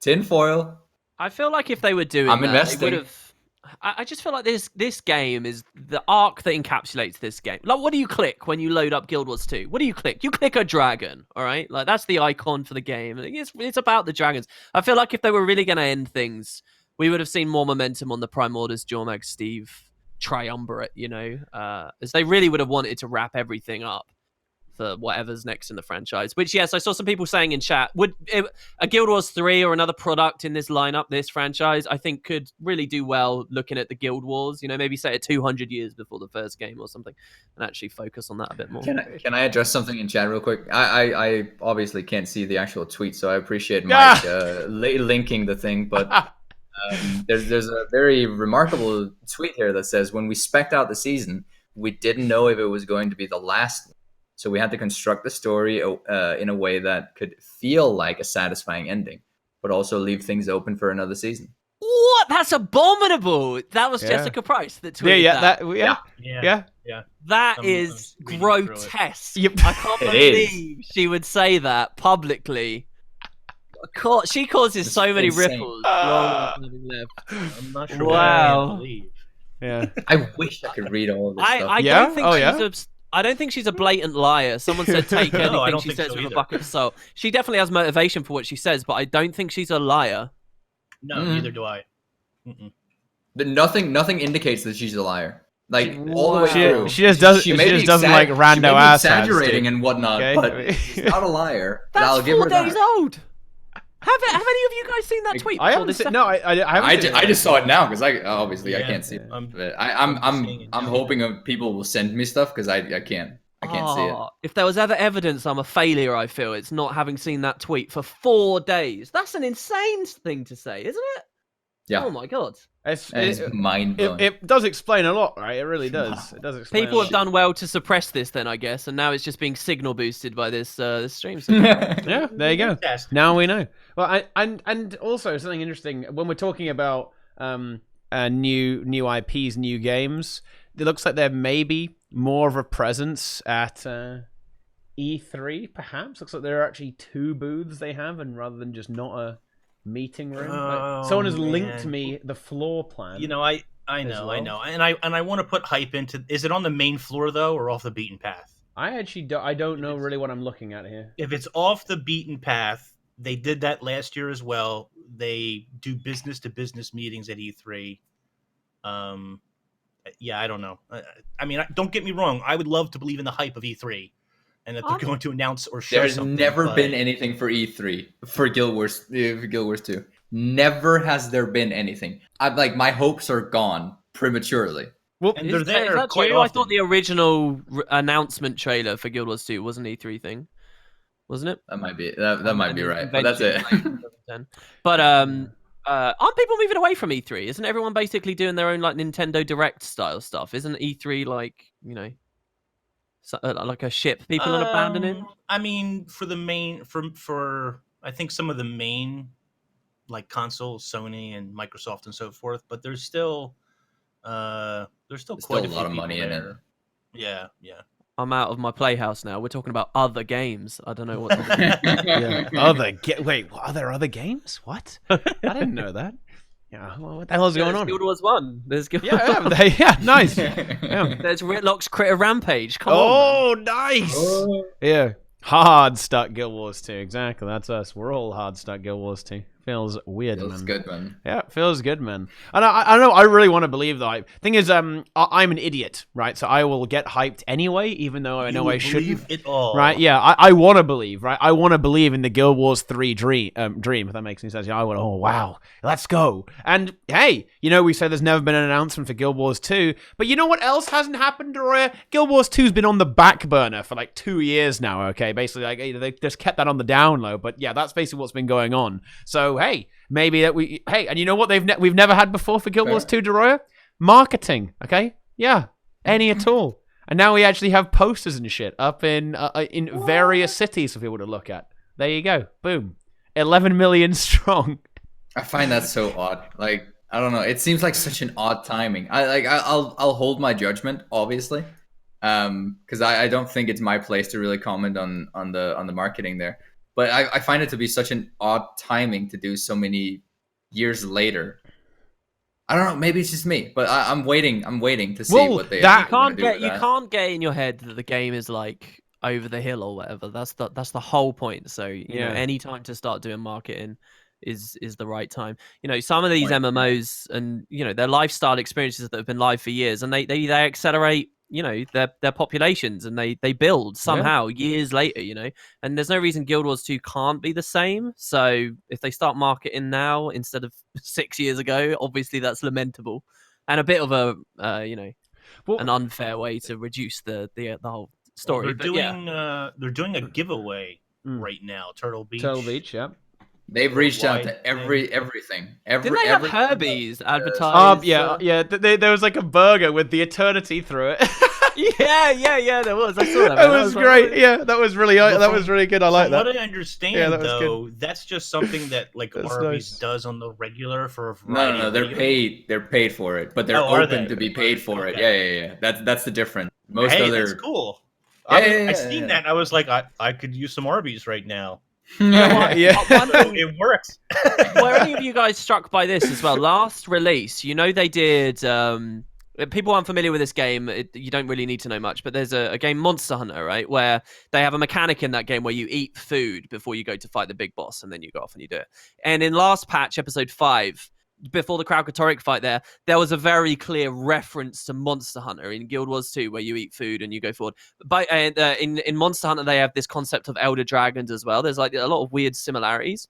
Tinfoil. I feel like if they were doing I'm that, investing. they would have. I just feel like this game is the arc that encapsulates this game. Like, what do you click when you load up Guild Wars 2? What do you click? You click a dragon, all right? Like, that's the icon for the game. It's about the dragons. I feel like if they were really going to end things, we would have seen more momentum on the Prime Orders, Jormag, Steve triumvirate, as they really would have wanted to wrap everything up for whatever's next in the franchise. Which, yes, I saw some people saying in chat, a Guild Wars 3 or another product in this lineup, this franchise, I think could really do well looking at the Guild Wars, maybe set it 200 years before the first game or something, and actually focus on that a bit more. Can I address something in chat real quick? I obviously can't see the actual tweet, so I appreciate Mike linking the thing, but there's a very remarkable tweet here that says, when we spec'd out the season, we didn't know if it was going to be the last one. So we had to construct the story in a way that could feel like a satisfying ending, but also leave things open for another season. What? That's abominable. That was Jessica Price that tweeted that. Yeah. That is grotesque. Yep. I can't believe she would say that publicly. She causes so many ripples. I'm not sure. Wow. Yeah. I wish I could read all of this stuff. I don't think I don't think she's a blatant liar. Someone said take anything she says with a bucket of salt. She definitely has motivation for what she says, but I don't think she's a liar. No, neither do I. Nothing indicates that she's a liar. Like all the way through. She just doesn't like rando ass exaggerating and whatnot, but she's not a liar. That's I'll give 4 her days that. old. Have any of you guys seen that tweet? I haven't seen. No, I haven't. I just saw it now because I can't see it. I'm But I'm hoping people will send me stuff because I can't see it. If there was ever evidence I'm a failure, I feel it's not having seen that tweet for 4 days. That's an insane thing to say, isn't it? Yeah. Oh my god. It's mind blowing. It does explain a lot, right? It really does. It does explain. People have done well to suppress this, then I guess, and now it's just being signal boosted by this stream. Yeah, there you go. Now we know. Well, and also something interesting when we're talking about new IPs, new games. It looks like there may be more of a presence at E3, perhaps. Looks like there are actually 2 booths they have, and rather than just not a meeting room. Someone has linked me the floor plan. I know, and I want to put hype into. Is it on the main floor though, or off the beaten path? I don't know really what I'm looking at here. If it's off the beaten path, they did that last year as well. They do business to business meetings at E3. Yeah, I don't know. I mean, don't get me wrong. I would love to believe in the hype of E3. And that they're going to announce or show something. There's never been anything for E3 for Guild Wars 2. Never has there been anything. My hopes are gone prematurely. Well, and they're there quite often. often. I thought the original announcement trailer for Guild Wars 2 was an E3 thing, wasn't it? That might be that might be right. But that's it. But aren't people moving away from E3? Isn't everyone basically doing their own like Nintendo Direct style stuff? Isn't E3 like like a ship people are abandoning? I mean, for the main, for I think some of the main like console, Sony and Microsoft and so forth, but there's still quite still a a few lot of people money in it. there. Yeah, yeah. I'm out of my playhouse now. We're talking about other games. I don't know what. Yeah. Wait, are there other games? What? I didn't know that. Yeah, well, what the hell's going There's on? Guild Wars 1. There's Guild Yeah, nice. Yeah. There's Ritlock's Critter Rampage. Come on. Oh, nice. Yeah. Hard stuck Guild Wars 2. Exactly. That's us. We're all hard stuck Guild Wars 2. Feels weird, Feels man. good, man. Yeah, it feels good, man. And I know, I really want to believe that. Thing is, I'm an idiot, right? So I will get hyped anyway, even though I know I shouldn't. It all. Right? Yeah, I want to believe, right? I want to believe in the Guild Wars 3 dream, if that makes any sense. Yeah, I want, oh, wow, let's go. And hey, we say there's never been an announcement for Guild Wars 2, but you know what else hasn't happened, Deroir? Guild Wars 2's been on the back burner for like 2 years now, okay? Basically, like, they just kept that on the down low, but yeah, that's basically what's been going on. So, hey, maybe that and you know what we've never had before for Guild Wars 2, Deroir? Marketing, okay? Yeah, any at all. And now we actually have posters and shit up in various cities for people to look at. There you go. Boom. 11 million strong. I find that so odd. Like, I don't know. It seems like such an odd timing. I'll hold my judgment, obviously, because I don't think it's my place to really comment on the marketing there. But I find it to be such an odd timing to do so many years later. I don't know. Maybe it's just me, but I'm waiting. I'm waiting to see what they. You can't get in your head that the game is like over the hill or whatever. That's the whole point. So you know, any time to start doing marketing is the right time. Some of these MMOs and their lifestyle experiences that have been live for years, and they accelerate their populations, and they build somehow years later, and there's no reason Guild Wars 2 can't be the same. So if they start marketing now instead of 6 years ago, obviously that's lamentable and a bit of a an unfair way to reduce the whole story. They're doing a giveaway right now. Turtle Beach, yeah. They've reached out to everything. Didn't they have Herbies advertised? Yeah. There was like a burger with the eternity through it. yeah. There was. I saw that. It was great. That was really good. I like that. What I understand, though, that's just something that like Arby's does on the regular for a variety. No. They're paid. They're paid for it, but they're open to be paid for it. Yeah. That's the difference. That's cool. I seen that. And I was like, I could use some Arby's right now. It works. Were any of you guys struck by this as well? Last release, they did. People aren't familiar with this game. You don't really need to know much, but there's a game, Monster Hunter, right, where they have a mechanic in that game where you eat food before you go to fight the big boss, and then you go off and you do it. And in last patch, episode 5, before the Kraukatoric fight there was a very clear reference to Monster Hunter in Guild Wars 2 where you eat food and you go forward. But in Monster Hunter they have this concept of elder dragons as well. There's like a lot of weird similarities.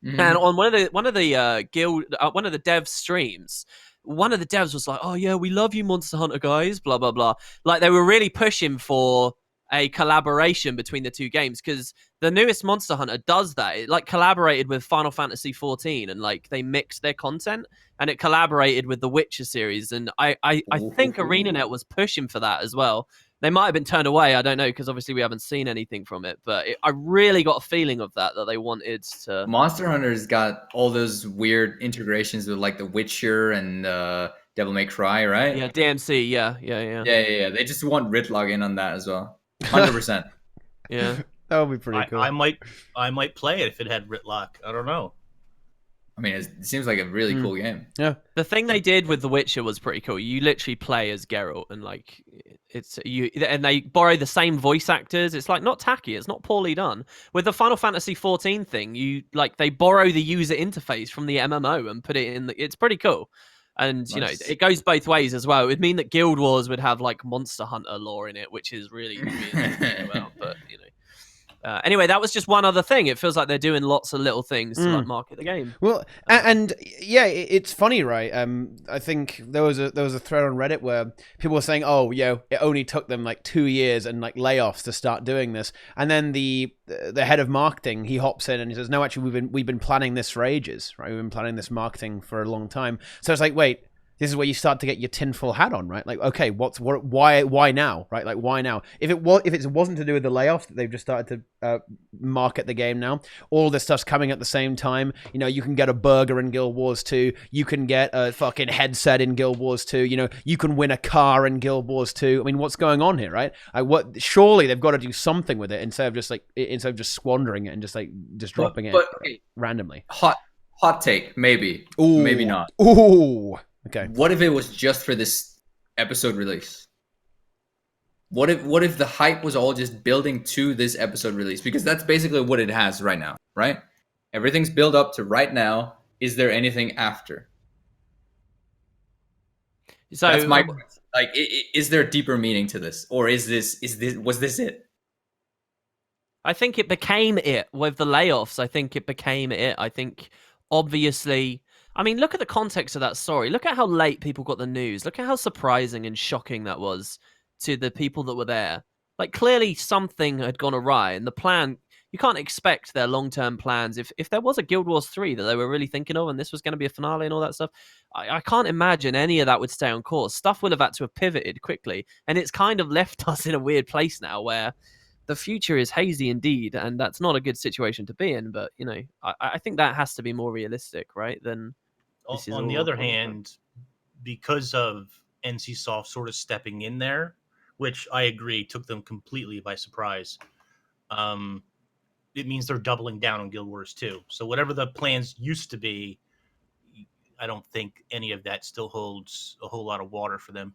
Mm-hmm. And on one of the dev streams, one of the devs was like, "Oh yeah, we love you, Monster Hunter guys," blah blah blah. Like they were really pushing for a collaboration between the two games, because the newest Monster Hunter does that. It like collaborated with Final Fantasy 14 and like they mixed their content, and it collaborated with the Witcher series. And I think ArenaNet was pushing for that as well. They might have been turned away. I don't know, because obviously we haven't seen anything from it. But I really got a feeling of that they wanted to. Monster Hunter's got all those weird integrations with like the Witcher and Devil May Cry, right? Yeah, DMC. Yeah. Yeah. They just want Ritlock in on that as well. 100%. Yeah, that would be pretty cool. I might play it if it had Ritlock. I don't know. I mean, it seems like a really cool game. Yeah. The thing they did with The Witcher was pretty cool. You literally play as Geralt, and like and they borrow the same voice actors. It's like not tacky. It's not poorly done. With the Final Fantasy 14 thing, they borrow the user interface from the MMO and put it in. It's pretty cool. And, nice. It goes both ways as well. It would mean that Guild Wars would have, like, Monster Hunter lore in it, which is really weird about, but, anyway, that was just one other thing. It feels like they're doing lots of little things to, like, market the game. Well, and yeah, it's funny, right? I think there was a thread on Reddit where people were saying, "Oh, it only took them like 2 years and like layoffs to start doing this." And then the head of marketing, he hops in and he says, "No, actually, we've been planning this for ages, right? We've been planning this marketing for a long time." So it's like, wait, this is where you start to get your tinfoil hat on, right? Like, okay, why now, right? Like, why now? If it wasn't to do with the layoffs that they've just started to market the game now, all this stuff's coming at the same time. You know, you can get a burger in Guild Wars 2, you can get a fucking headset in Guild Wars 2, you know, you can win a car in Guild Wars 2. I mean, what's going on here, right? Surely they've got to do something with it instead of just squandering it and just dropping it randomly. Hot take, maybe. Ooh. Maybe not. Ooh. Okay. What if it was just for this episode release? What if the hype was all just building to this episode release? Because that's basically what it has right now, right? Everything's built up to right now. Is there anything after? So that's my like. Is there a deeper meaning to this, or was this it? I think it became it with the layoffs. I think it became it. I think obviously. I mean, look at the context of that story. Look at how late people got the news. Look at how surprising and shocking that was to the people that were there. Like, clearly something had gone awry, and the plan, you can't expect their long-term plans. If there was a Guild Wars 3 that they were really thinking of, and this was going to be a finale and all that stuff, I can't imagine any of that would stay on course. Stuff would have had to have pivoted quickly, and it's kind of left us in a weird place now where the future is hazy indeed, and that's not a good situation to be in. But, you know, I think that has to be more realistic, right, than... On the other hand, because of NCSoft sort of stepping in there, which I agree took them completely by surprise, it means they're doubling down on Guild Wars 2. So whatever the plans used to be, I don't think any of that still holds a whole lot of water for them.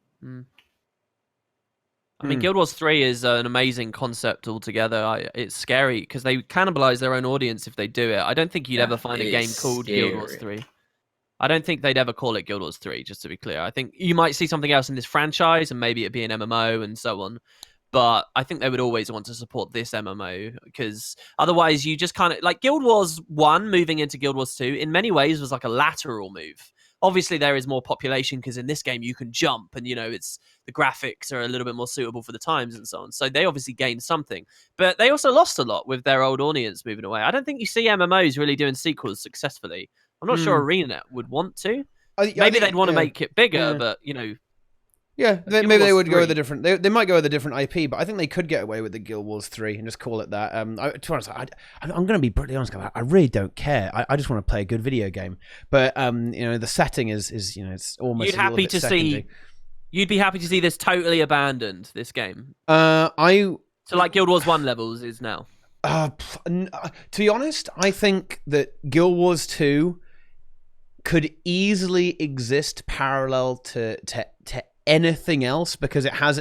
I mean, Guild Wars 3 is an amazing concept altogether. It's scary because they cannibalize their own audience if they do it. I don't think you'd ever find a game called Guild Wars 3. I don't think they'd ever call it Guild Wars 3, just to be clear. I think you might see something else in this franchise, and maybe it'd be an MMO and so on. But I think they would always want to support this MMO, because otherwise you just kind of... Like, Guild Wars 1 moving into Guild Wars 2, in many ways, was like a lateral move. Obviously, there is more population, because in this game you can jump, and, you know, the graphics are a little bit more suitable for the times and so on. So they obviously gained something. But they also lost a lot with their old audience moving away. I don't think you see MMOs really doing sequels successfully. I'm not sure ArenaNet would want to. Maybe they'd want to make it bigger, but, you know... Yeah, maybe they would go with a different... They might go with a different IP, but I think they could get away with the Guild Wars 3 and just call it that. To be honest, I'm going to be brutally honest, I really don't care. I just want to play a good video game. But, you know, the setting is you know, it's almost You'd be happy to see this totally abandoned, this game? So like Guild Wars 1 levels is now? To be honest, I think that Guild Wars 2 could easily exist parallel to anything else, because it has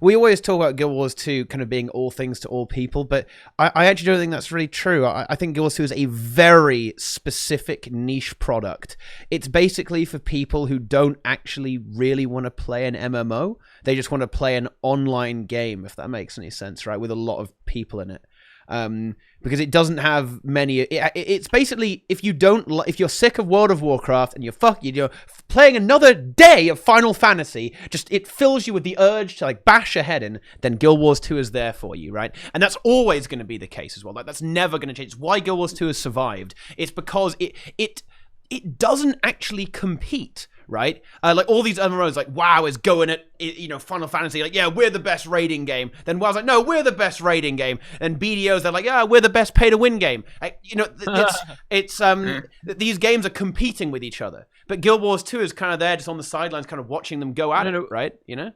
we always talk about Guild Wars 2 kind of being all things to all people, but I actually don't think that's really true. I think Guild Wars 2 is a very specific niche product. It's basically for people who don't actually really want to play an MMO. They just want to play an online game, if that makes any sense, right? With a lot of people in it. Because it doesn't have many. It's basically, if you're sick of World of Warcraft and you're playing another day of Final Fantasy, it fills you with the urge to like bash your head in, then Guild Wars 2 is there for you, right? And that's always going to be the case as well. Like, that's never going to change. It's why Guild Wars 2 has survived. It's because it doesn't actually compete. Right? Like all these MMOs, like WoW is going at, you know, Final Fantasy, like, yeah, we're the best raiding game. Then WoW's like, no, we're the best raiding game. And BDOs, they're like, yeah, we're the best pay to win game. You know, these games are competing with each other. But Guild Wars 2 is kind of there, just on the sidelines, kind of watching them go at it, right? You know,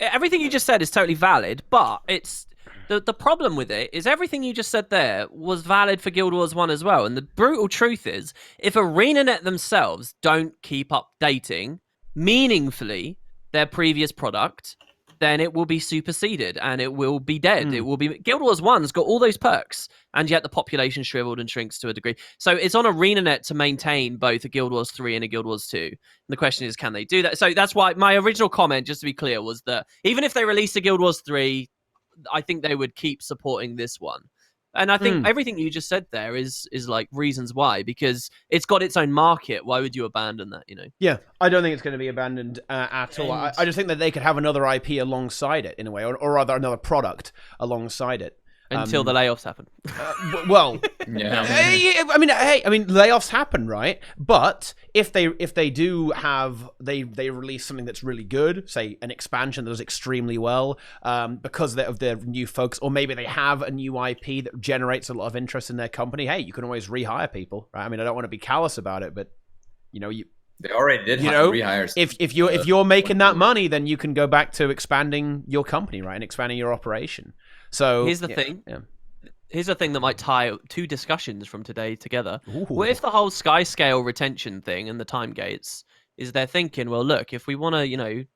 everything you just said is totally valid, but it's. The problem with it is everything you just said there was valid for Guild Wars 1 as well. And the brutal truth is, if ArenaNet themselves don't keep updating meaningfully their previous product, then it will be superseded and it will be dead. It will be... Guild Wars 1's got all those perks, and yet the population shriveled and shrinks to a degree. So it's on ArenaNet to maintain both a Guild Wars 3 and a Guild Wars 2. And the question is, can they do that? So that's why my original comment, just to be clear, was that even if they released a Guild Wars 3... I think they would keep supporting this one. And I think everything you just said there is like reasons why, because it's got its own market. Why would you abandon that, you know? Yeah, I don't think it's going to be abandoned at all. I just think that they could have another IP alongside it in a way, or rather another product alongside it. Until the layoffs happen. Well, Yeah. I mean, layoffs happen, right? But if they they release something that's really good, say an expansion that does extremely well, because of their new focus, or maybe they have a new IP that generates a lot of interest in their company. Hey, you can always rehire people, right? I mean, I don't want to be callous about it, but They already did rehires. If you're making that money, then you can go back to expanding your company, right, and expanding your operation. So here's the thing. Yeah. Here's the thing that might tie two discussions from today together. Ooh. What if the whole Skyscale retention thing and the time gates is they're thinking, well, look, if we want to,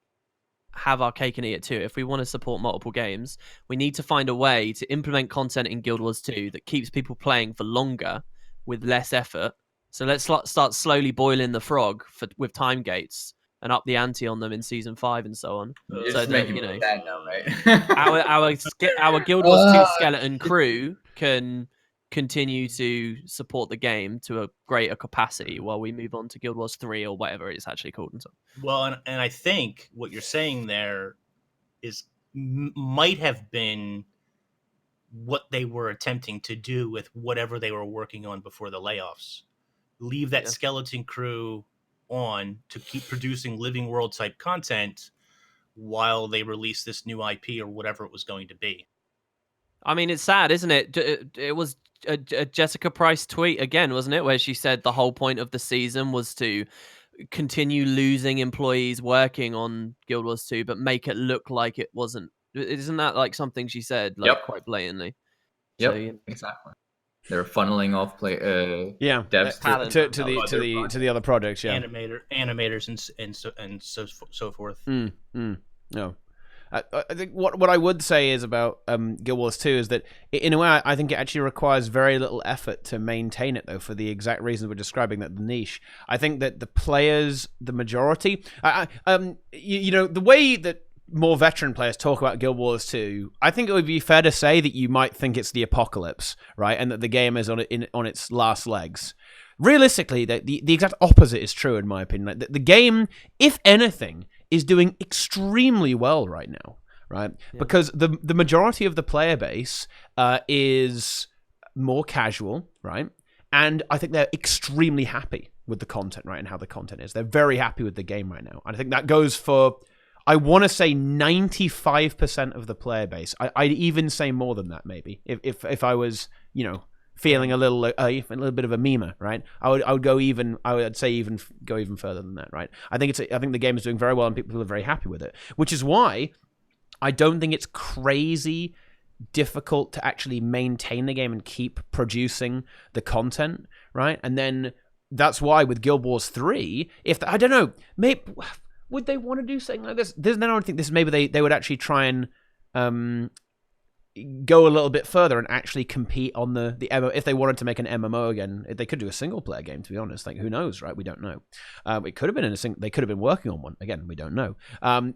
have our cake and eat it too, if we want to support multiple games, we need to find a way to implement content in Guild Wars 2 that keeps people playing for longer with less effort. So let's start slowly boiling the frog with time gates and up the ante on them in season 5 and so on. You're so just that, making me sad now, right? our Guild Wars 2 skeleton crew can continue to support the game to a greater capacity while we move on to Guild Wars 3 or whatever it's actually called. And so. Well, and I think what you're saying there is might have been what they were attempting to do with whatever they were working on before the layoffs. Leave that skeleton crew on to keep producing living world type content while they release this new IP or whatever it was going to be. I mean, it's sad, isn't it? It was a Jessica Price tweet again, wasn't it? Where she said the whole point of the season was to continue losing employees working on Guild Wars 2, but make it look like it wasn't. Isn't that like something she said, quite blatantly? Yep, So, exactly. They're funneling off devs to the other projects, animators and so forth. No. I think what I would say is about Guild Wars 2 is that in a way I think it actually requires very little effort to maintain it, though, for the exact reasons we're describing, that the niche. I think that the players, the majority, the way that more veteran players talk about Guild Wars 2, I think it would be fair to say that you might think it's the apocalypse, right, and that the game is on its last legs. Realistically, the exact opposite is true, in my opinion. Like, the game, if anything, is doing extremely well right now, right? Yeah. Because the majority of the player base is more casual, right? And I think they're extremely happy with the content, right, and how the content is. They're very happy with the game right now. And I think that goes for, I want to say 95% of the player base. I'd even say more than that, maybe, if I was, feeling a little bit of a memer, right? I would go even further than that, right? I think the game is doing very well and people are very happy with it, which is why I don't think it's crazy difficult to actually maintain the game and keep producing the content, right? And then that's why with Guild Wars 3, I don't know, maybe would they want to do something like this? Then I don't think this. Maybe they would actually try and go a little bit further and actually compete on the MMO. If they wanted to make an MMO again, they could do a single player game, to be honest. Like, who knows, right? We don't know. It could have been they could have been working on one. Again, we don't know.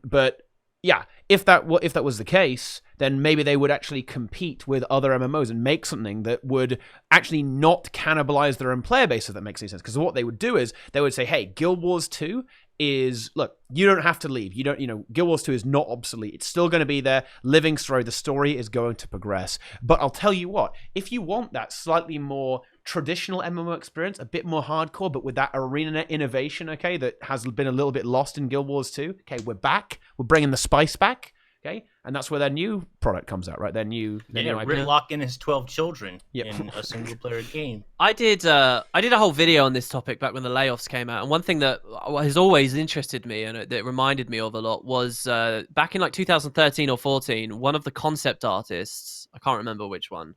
But yeah, if that was the case, then maybe they would actually compete with other MMOs and make something that would actually not cannibalize their own player base, if that makes any sense. Because what they would do is they would say, hey, Guild Wars 2 is, look, you don't have to leave. Guild Wars 2 is not obsolete. It's still going to be there. Living story. The story is going to progress. But I'll tell you what, if you want that slightly more traditional MMO experience, a bit more hardcore, but with that ArenaNet innovation, okay, that has been a little bit lost in Guild Wars 2, okay, we're back. We're bringing the spice back, okay? And that's where their new product comes out, right? Their new Ridlock and his 12 children in a single-player game. I did a whole video on this topic back when the layoffs came out, and one thing that has always interested me and that reminded me of a lot was back in like 2013 or 14, one of the concept artists, I can't remember which one,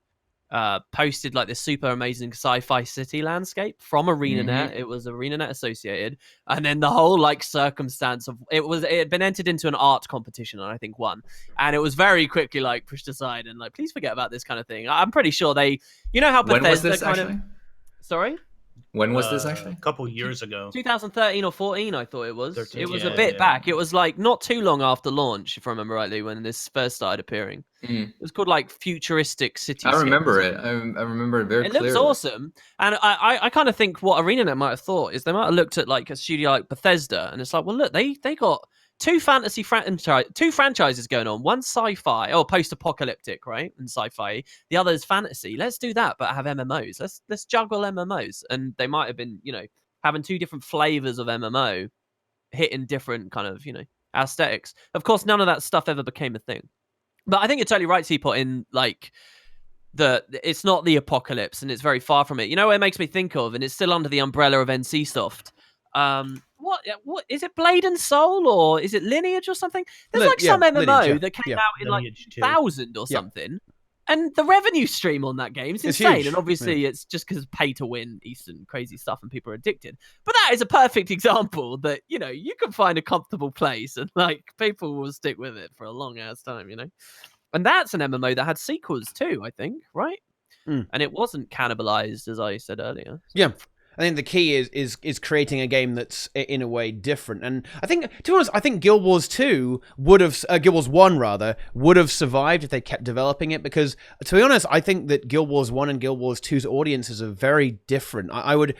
posted like this super amazing sci-fi city landscape from ArenaNet. Mm-hmm. It was ArenaNet associated, and then the whole like circumstance of it had been entered into an art competition, and I think won, and it was very quickly like pushed aside and like, please forget about this kind of thing. I'm pretty sure they, how Bethesda when was this actually? Sorry. When was this actually? A couple years ago. 2013 or 14, I thought it was. 13, it was a bit back. It was like not too long after launch, if I remember rightly, when this first started appearing. It was called like Futuristic City. I remember it. I remember it very clearly. It looks awesome. And I kind of think what ArenaNet might have thought is they might have looked at like a studio like Bethesda, and it's like, well, look, they got two franchises going on. One sci-fi or post-apocalyptic, right, and sci-fi. The other is fantasy. Let's do that, but have MMOs. Let's juggle MMOs, and they might have been, having two different flavors of MMO, hitting different kind of, aesthetics. Of course, none of that stuff ever became a thing. But I think you're totally right, Teapot, in like it's not the apocalypse, and it's very far from it. You know what it makes me think of, and it's still under the umbrella of NC Soft. What is it? Blade and Soul, or is it Lineage or something? There's some MMO Lineage, that came out in Lineage like 1,000 or something, and the revenue stream on that game is insane. huge. And obviously, it's just because pay to win Eastern crazy stuff, and people are addicted. But that is a perfect example that you can find a comfortable place, and like people will stick with it for a long ass time. And that's an MMO that had sequels too, I think, right? And it wasn't cannibalized, as I said earlier. Yeah. I think the key is creating a game that's in a way different. And I think, to be honest, I think Guild Wars 2 Guild Wars 1 rather, would have survived if they kept developing it, because to be honest, I think that Guild Wars 1 and Guild Wars 2's audiences are very different. I would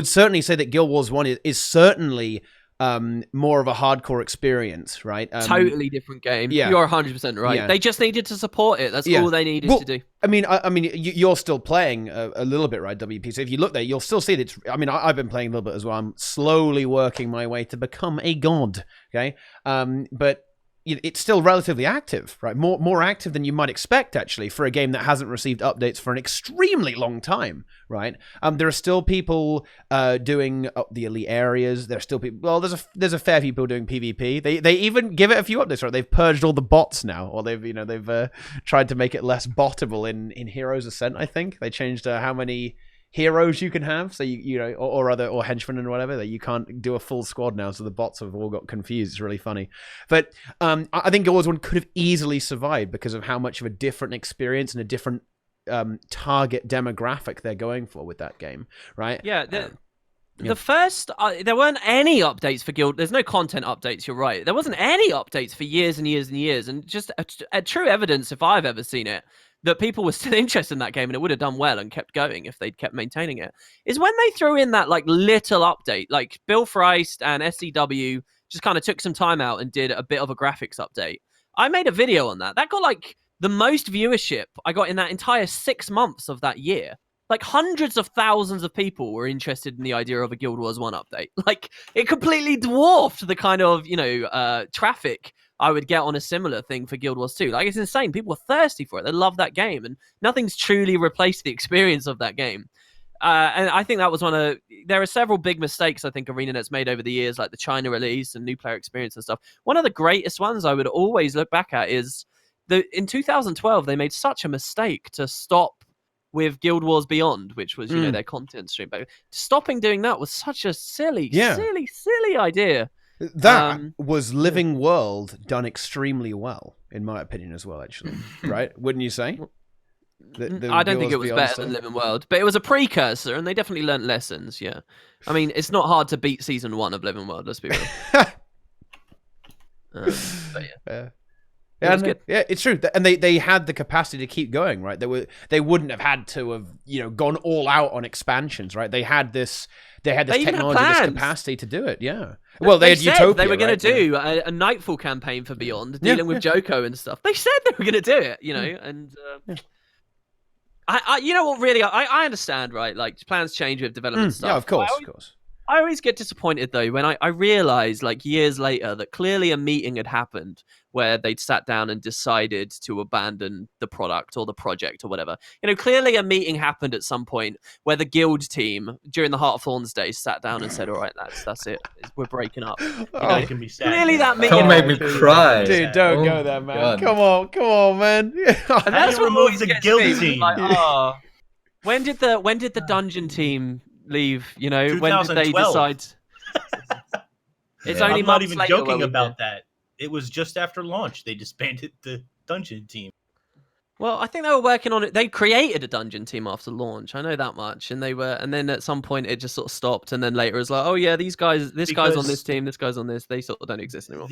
certainly say that Guild Wars 1 is certainly more of a hardcore experience, right? Totally different game. Yeah. You're 100% right. Yeah. They just needed to support it. That's all they needed to do. I mean, you're still playing a little bit, right, WP? So if you look there, you'll still see that. I've been playing a little bit as well. I'm slowly working my way to become a god. Okay, but it's still relatively active, right? More active than you might expect, actually, for a game that hasn't received updates for an extremely long time, right? There are still people doing the elite areas. There's still people. Well, there's a fair few people doing PvP. They even give it a few updates, right? They've purged all the bots now, or they've tried to make it less bottable in Heroes Ascent. I think they changed how many heroes you can have, so or henchmen and whatever, that you can't do a full squad now, so the bots have all got confused. It's really funny. But I think Guild Wars 1 could have easily survived because of how much of a different experience and a different target demographic they're going for with that game, right? Yeah. The first, there weren't any updates for Guild. There's no content updates. You're right. There wasn't any updates for years and years and years, and just a true evidence, if I've ever seen it, that people were still interested in that game and it would have done well and kept going if they'd kept maintaining it, is when they threw in that like little update. Like Bill Freist and SCW just kind of took some time out and did a bit of a graphics update. I made a video on that. That got like the most viewership I got in that entire 6 months of that year. Like hundreds of thousands of people were interested in the idea of a Guild Wars 1 update. Like it completely dwarfed the kind of, traffic I would get on a similar thing for Guild Wars 2. Like it's insane. People are thirsty for it. They love that game, and nothing's truly replaced the experience of that game. And I think that was there are several big mistakes I think ArenaNet's made over the years, like the China release and new player experience and stuff. One of the greatest ones I would always look back at is in 2012, they made such a mistake to stop with Guild Wars Beyond, which was, their content stream. But stopping doing that was such a silly idea. That was Living World done extremely well, in my opinion, as well, actually. Right? Wouldn't you say? I don't think it was better than Living World, but it was a precursor, and they definitely learned lessons, yeah. I mean, it's not hard to beat Season 1 of Living World, let's be real. But yeah. Yeah, it's true, and they had the capacity to keep going, right? They wouldn't have had to have gone all out on expansions, right? They had this technology, this capacity to do it. Yeah. Well, they had said Utopia. They were going to right? do a Nightfall campaign for Beyond, dealing with Joko and stuff. They said they were going to do it, and. I you know what? Really, I understand, right? Like plans change with development stuff. Yeah, of course. I always get disappointed though when I realize like years later that clearly a meeting had happened where they'd sat down and decided to abandon the product or the project or whatever. Clearly a meeting happened at some point where the guild team during the Heart of Thorns days sat down and said, "All right, lads, that's it. We're breaking up." It can be sad. Clearly that meeting. Don't make me cry, dude. Don't go there, man. God. Come on, man. And that's what removed the guild team. Like, when did the dungeon team leave? When did they decide? It's only I'm not even later joking about that. It was just after launch they disbanded the dungeon team. Well, I think they were working on it. They created a dungeon team after launch. I know that much. And then at some point it just sort of stopped. And then later it's like, oh yeah, this guy's on this team, this guy's on this. They sort of don't exist anymore.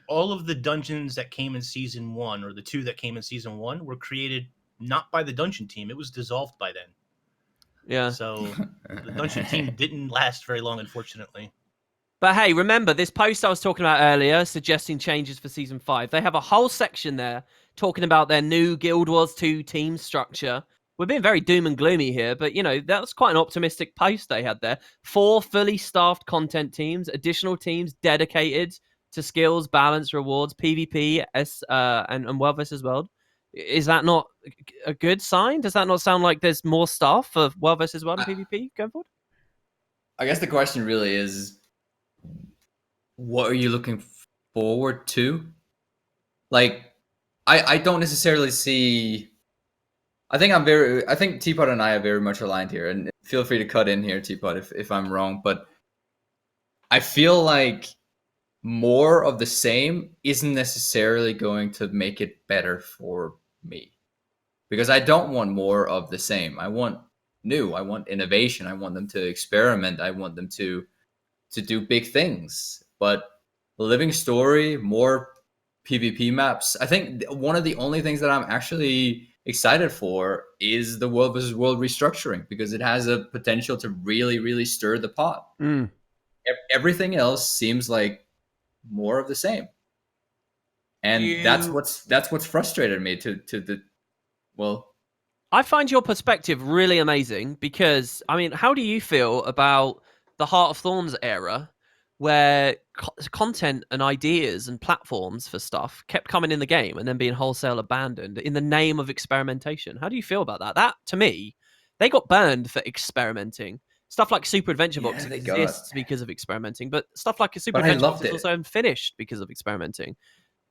All of the dungeons that came in season 1, or the 2 that came in season 1, were created not by the dungeon team. It was dissolved by then. Yeah. So the dungeon team didn't last very long, unfortunately. But hey, remember this post I was talking about earlier suggesting changes for Season 5? They have a whole section there talking about their new Guild Wars 2 team structure. We're being very doom and gloomy here, but that's quite an optimistic post they had there. 4 fully staffed content teams, additional teams dedicated to skills, balance, rewards, PvP, and World vs. World. Is that not a good sign? Does that not sound like there's more stuff for World vs. World and PvP going forward? I guess the question really is, what are you looking forward to? Like, I don't necessarily see. I think Teapot and I are very much aligned here, and feel free to cut in here, Teapot, if I'm wrong. But I feel like more of the same isn't necessarily going to make it better for me, because I don't want more of the same. I want new. I want innovation. I want them to experiment. I want them to do big things. But living story, more PvP maps. I think one of the only things that I'm actually excited for is the World vs. World restructuring, because it has a potential to really, really stir the pot. Everything else seems like more of the same, and that's what's frustrated me to the well. I find your perspective really amazing because, I mean, how do you feel about the Heart of Thorns era where content and ideas and platforms for stuff kept coming in the game and then being wholesale abandoned in the name of experimentation? How do you feel about that? That, to me, they got burned for experimenting. Stuff like Super Adventure Box exists because of experimenting, but stuff like a Super Adventure Box is also unfinished because of experimenting.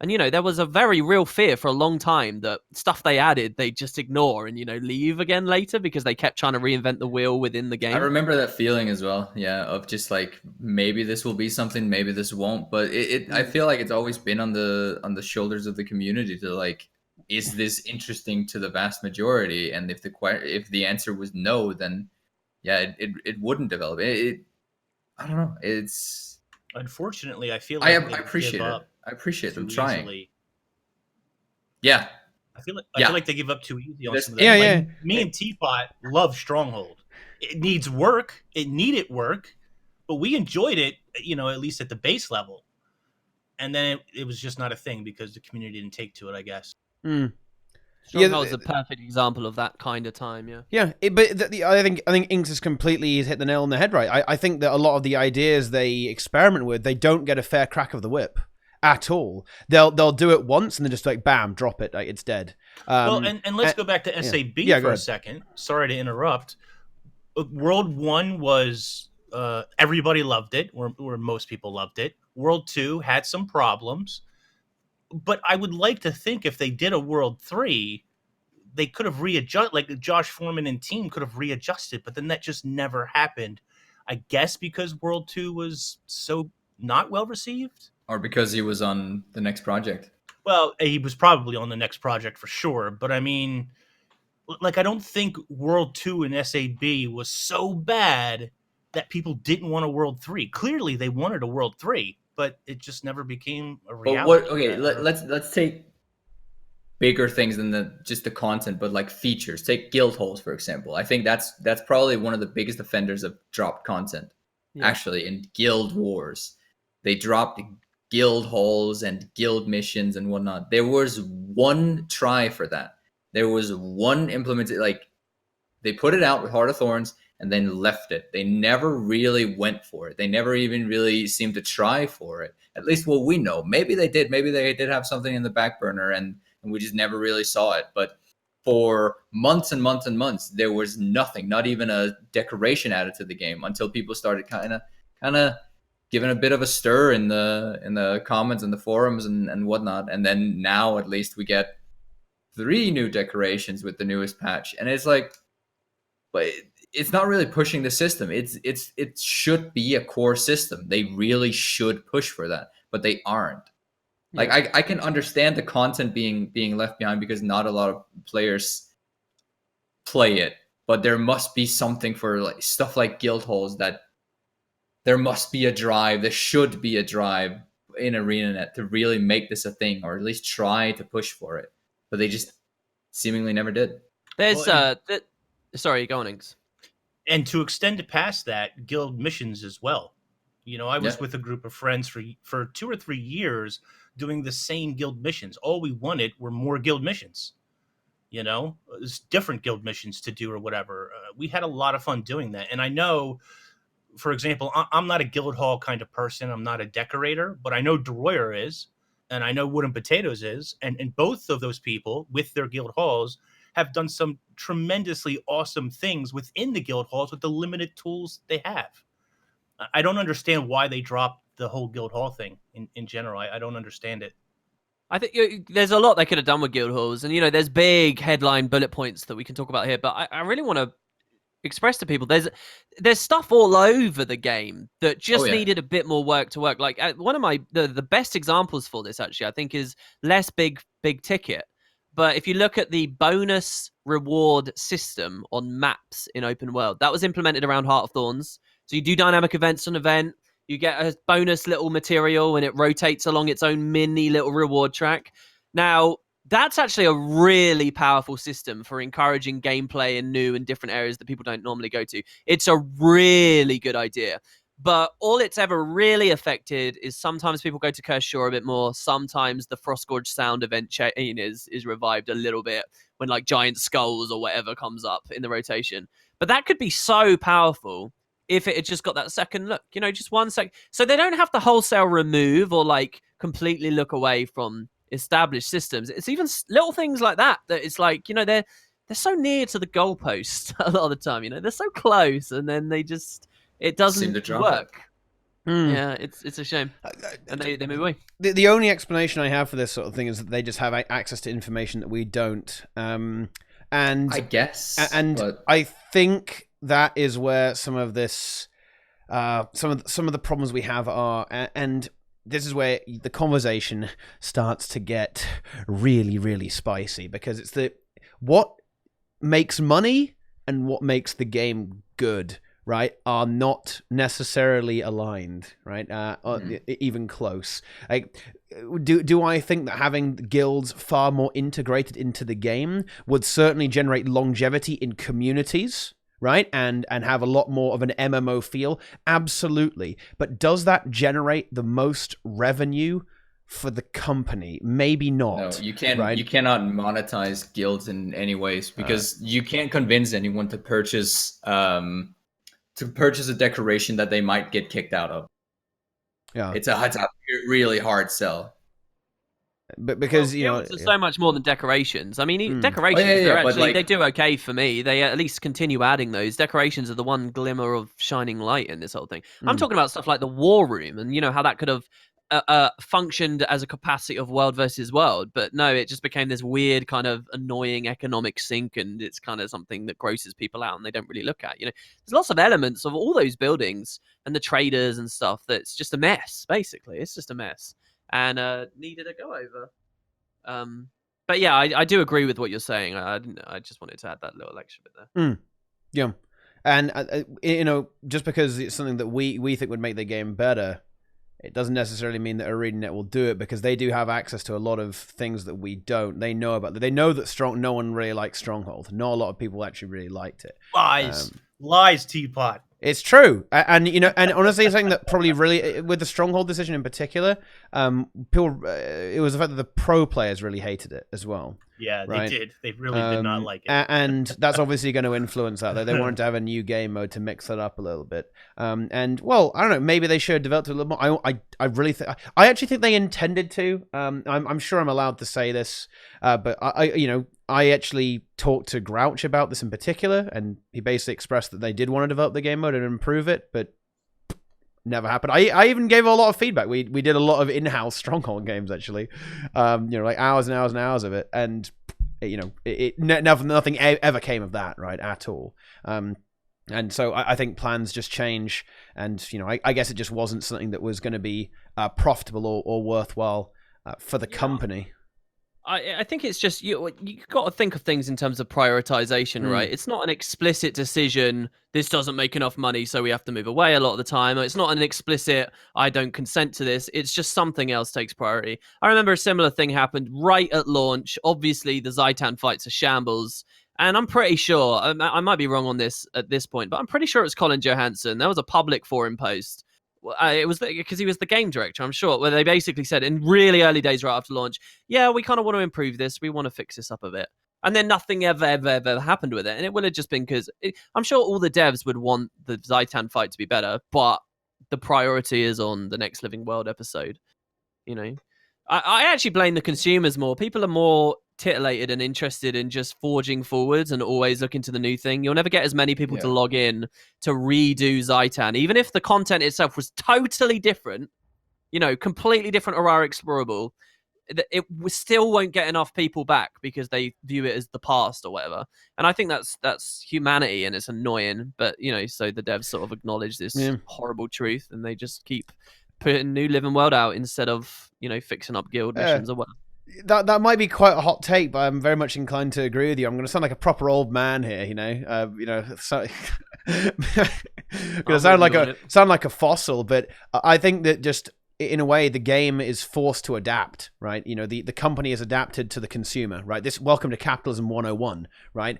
And, there was a very real fear for a long time that stuff they added, they just ignore and, leave again later because they kept trying to reinvent the wheel within the game. I remember that feeling as well. Yeah. Of just like, maybe this will be something, maybe this won't. But I feel like it's always been on the shoulders of the community to like, is this interesting to the vast majority? And if the answer was no, then yeah, it wouldn't develop. I don't know. It's unfortunately, I feel like I appreciate it. I appreciate them trying. Easily. Yeah. I feel like they give up too easy on some of that. Yeah. Me and Teapot love Stronghold. It needs work. It needed work, but we enjoyed it, at least at the base level. And then it was just not a thing because the community didn't take to it, I guess. Stronghold's a perfect example of that kind of time, yeah. I think Inks has completely hit the nail on the head, right? I think that a lot of the ideas they experiment with, they don't get a fair crack of the whip at all. They'll do it once and then just like bam, drop it, like it's dead. Well, and let's go back to SAB for a second. Sorry to interrupt. World 1 was everybody loved it, or most people loved it. World 2 had some problems. But I would like to think if they did a World 3, they could have readjusted, like Josh Foreman and team could have readjusted, but then that just never happened. I guess because World 2 was so not well received? Or because he was on the next project. Well, he was probably on the next project for sure, but I mean, like, I don't think World 2 and SAB was so bad that people didn't want a World 3. Clearly, they wanted a World 3, but it just never became a reality. But let's take bigger things than just the content, but like features. Take guild holes, for example. I think that's probably one of the biggest offenders of dropped content. Yeah. Actually, in Guild Wars, they dropped guild holes and guild missions and whatnot. There was one try for that. There was one implemented, like they put it out with Heart of Thorns and then left it. They never really went for it. They never even really seemed to try for it. At least what we know. Maybe they did. Maybe they did have something in the back burner and we just never really saw it. But for months and months and months, there was nothing, not even a decoration added to the game until people started kind of giving a bit of a stir in the comments and the forums and whatnot. And then now at least we get 3 new decorations with the newest patch. And it's like, but it's not really pushing the system. It should be a core system. They really should push for that, but they aren't. Like I can understand the content being left behind because not a lot of players play it, but there must be something for like stuff like guild holes that there must be a drive. There should be a drive in ArenaNet to really make this a thing, or at least try to push for it. But they just seemingly never did. There's sorry, go on, Inks. And to extend it past that, guild missions as well. You know, I was with a group of friends for 2 or 3 years doing the same guild missions. All we wanted were more guild missions. You know, there's different guild missions to do or whatever. We had a lot of fun doing that. And I know, for example, I'm not a guild hall kind of person. I'm not a decorator, but I know Deroir is, and I know WoodenPotatoes is, and both of those people with their guild halls have done some tremendously awesome things within the guild halls with the limited tools they have. I don't understand why they dropped the whole guild hall thing in general. I don't understand it. I think there's a lot they could have done with guild halls, and there's big headline bullet points that we can talk about here. But I really want to express to people there's stuff all over the game that just needed a bit more work to work. Like one of the best examples for this, actually, I think, is less big ticket. But if you look at the bonus reward system on maps in open world, that was implemented around Heart of Thorns. So you do dynamic events on event. You get a bonus little material and it rotates along its own mini little reward track. Now, that's actually a really powerful system for encouraging gameplay in new and different areas that people don't normally go to. It's a really good idea. But all it's ever really affected is sometimes people go to Cursed Shore a bit more. Sometimes the Frostgorge sound event chain is revived a little bit when like giant skulls or whatever comes up in the rotation. But that could be so powerful if it had just got that second look, just 1 sec. So they don't have to wholesale remove or like completely look away from established systems. It's even little things like that it's like, they're so near to the goalpost a lot of the time, they're so close, and then it doesn't work. Yeah, it's a shame. And they move away. The only explanation I have for this sort of thing is that they just have access to information that we don't. And I guess. But I think that is where some of this, some of the problems we have are, and this is where the conversation starts to get really, really spicy, because it's what makes money and what makes the game good, right, are not necessarily aligned, right? Even close. Like, do I think that having guilds far more integrated into the game would certainly generate longevity in communities, right? And have a lot more of an MMO feel? Absolutely. But does that generate the most revenue for the company? Maybe not. No, you can't. Right? You cannot monetize guilds in any ways, because you can't convince anyone to purchase a decoration that they might get kicked out of. Yeah, it's a really hard sell. But because it's so much more than decorations. I mean, decorations, they do okay for me. They at least continue adding those. Decorations are the one glimmer of shining light in this whole thing. I'm talking about stuff like the War Room, and how that could have functioned as a capacity of world versus world. But no, it just became this weird kind of annoying economic sink, and it's kind of something that grosses people out and they don't really look at. There's lots of elements of all those buildings and the traders and stuff that's just a mess. Basically, it's just a mess. And needed a go over. But yeah, I do agree with what you're saying. I just wanted to add that little extra bit there. Yeah, and just because it's something that we think would make the game better, it doesn't necessarily mean that ArenaNet will do it, because they do have access to a lot of things that we don't. They know about. They know that no one really likes Stronghold. Not a lot of people actually really liked it. Lies, Teapot. It's true, and honestly, something that probably really, with the Stronghold decision in particular, people, it was the fact that the pro players really hated it as well. Yeah, right? They did. They really did not like it, and that's obviously going to influence that. They wanted to have a new game mode to mix that up a little bit. And well, I don't know. Maybe they should have developed it a little more. I really think. I actually think they intended to. I'm sure I'm allowed to say this, but I actually talked to Grouch about this in particular, and he basically expressed that they did want to develop the game mode and improve it, but never happened. I even gave a lot of feedback. We did a lot of in-house Stronghold games, actually, like hours and hours and hours of it, and nothing ever came of that, right, at all. And so I think plans just change, and I guess it just wasn't something that was going to be profitable or worthwhile for the company. I think it's just you got to think of things in terms of prioritization, right? It's not an explicit decision, this doesn't make enough money, so we have to move away a lot of the time. It's not an explicit, I don't consent to this. It's just something else takes priority. I remember a similar thing happened right at launch. Obviously, the Zaitan fight's a shambles. And I'm pretty sure, I might be wrong on this at this point, but I'm pretty sure it's Colin Johansson. There was a public forum post it was because he was the game director, I'm sure, where they basically said in really early days right after launch, yeah, we kind of want to improve this, we want to fix this up a bit. And then nothing ever happened with it. And it would have just been because I'm sure all the devs would want the Zaitan fight to be better, but the priority is on the next Living World episode. You know, I actually blame the consumers more. People are more titillated and interested in just forging forwards and always looking to the new thing. You'll never get as many people to log in to redo Zaitan, even if the content itself was totally different, completely different Aurora Explorable. It still won't get enough people back because they view it as the past or whatever. And I think that's humanity, and it's annoying. But so the devs sort of acknowledge this horrible truth, and they just keep putting new Living World out instead of fixing up guild missions or whatever. That might be quite a hot take, but I'm very much inclined to agree with you. I'm going to sound like a proper old man here, so going to sound like a fossil. But I think that just in a way, the game is forced to adapt, right? The company is adapted to the consumer, right? This welcome to capitalism 101, right?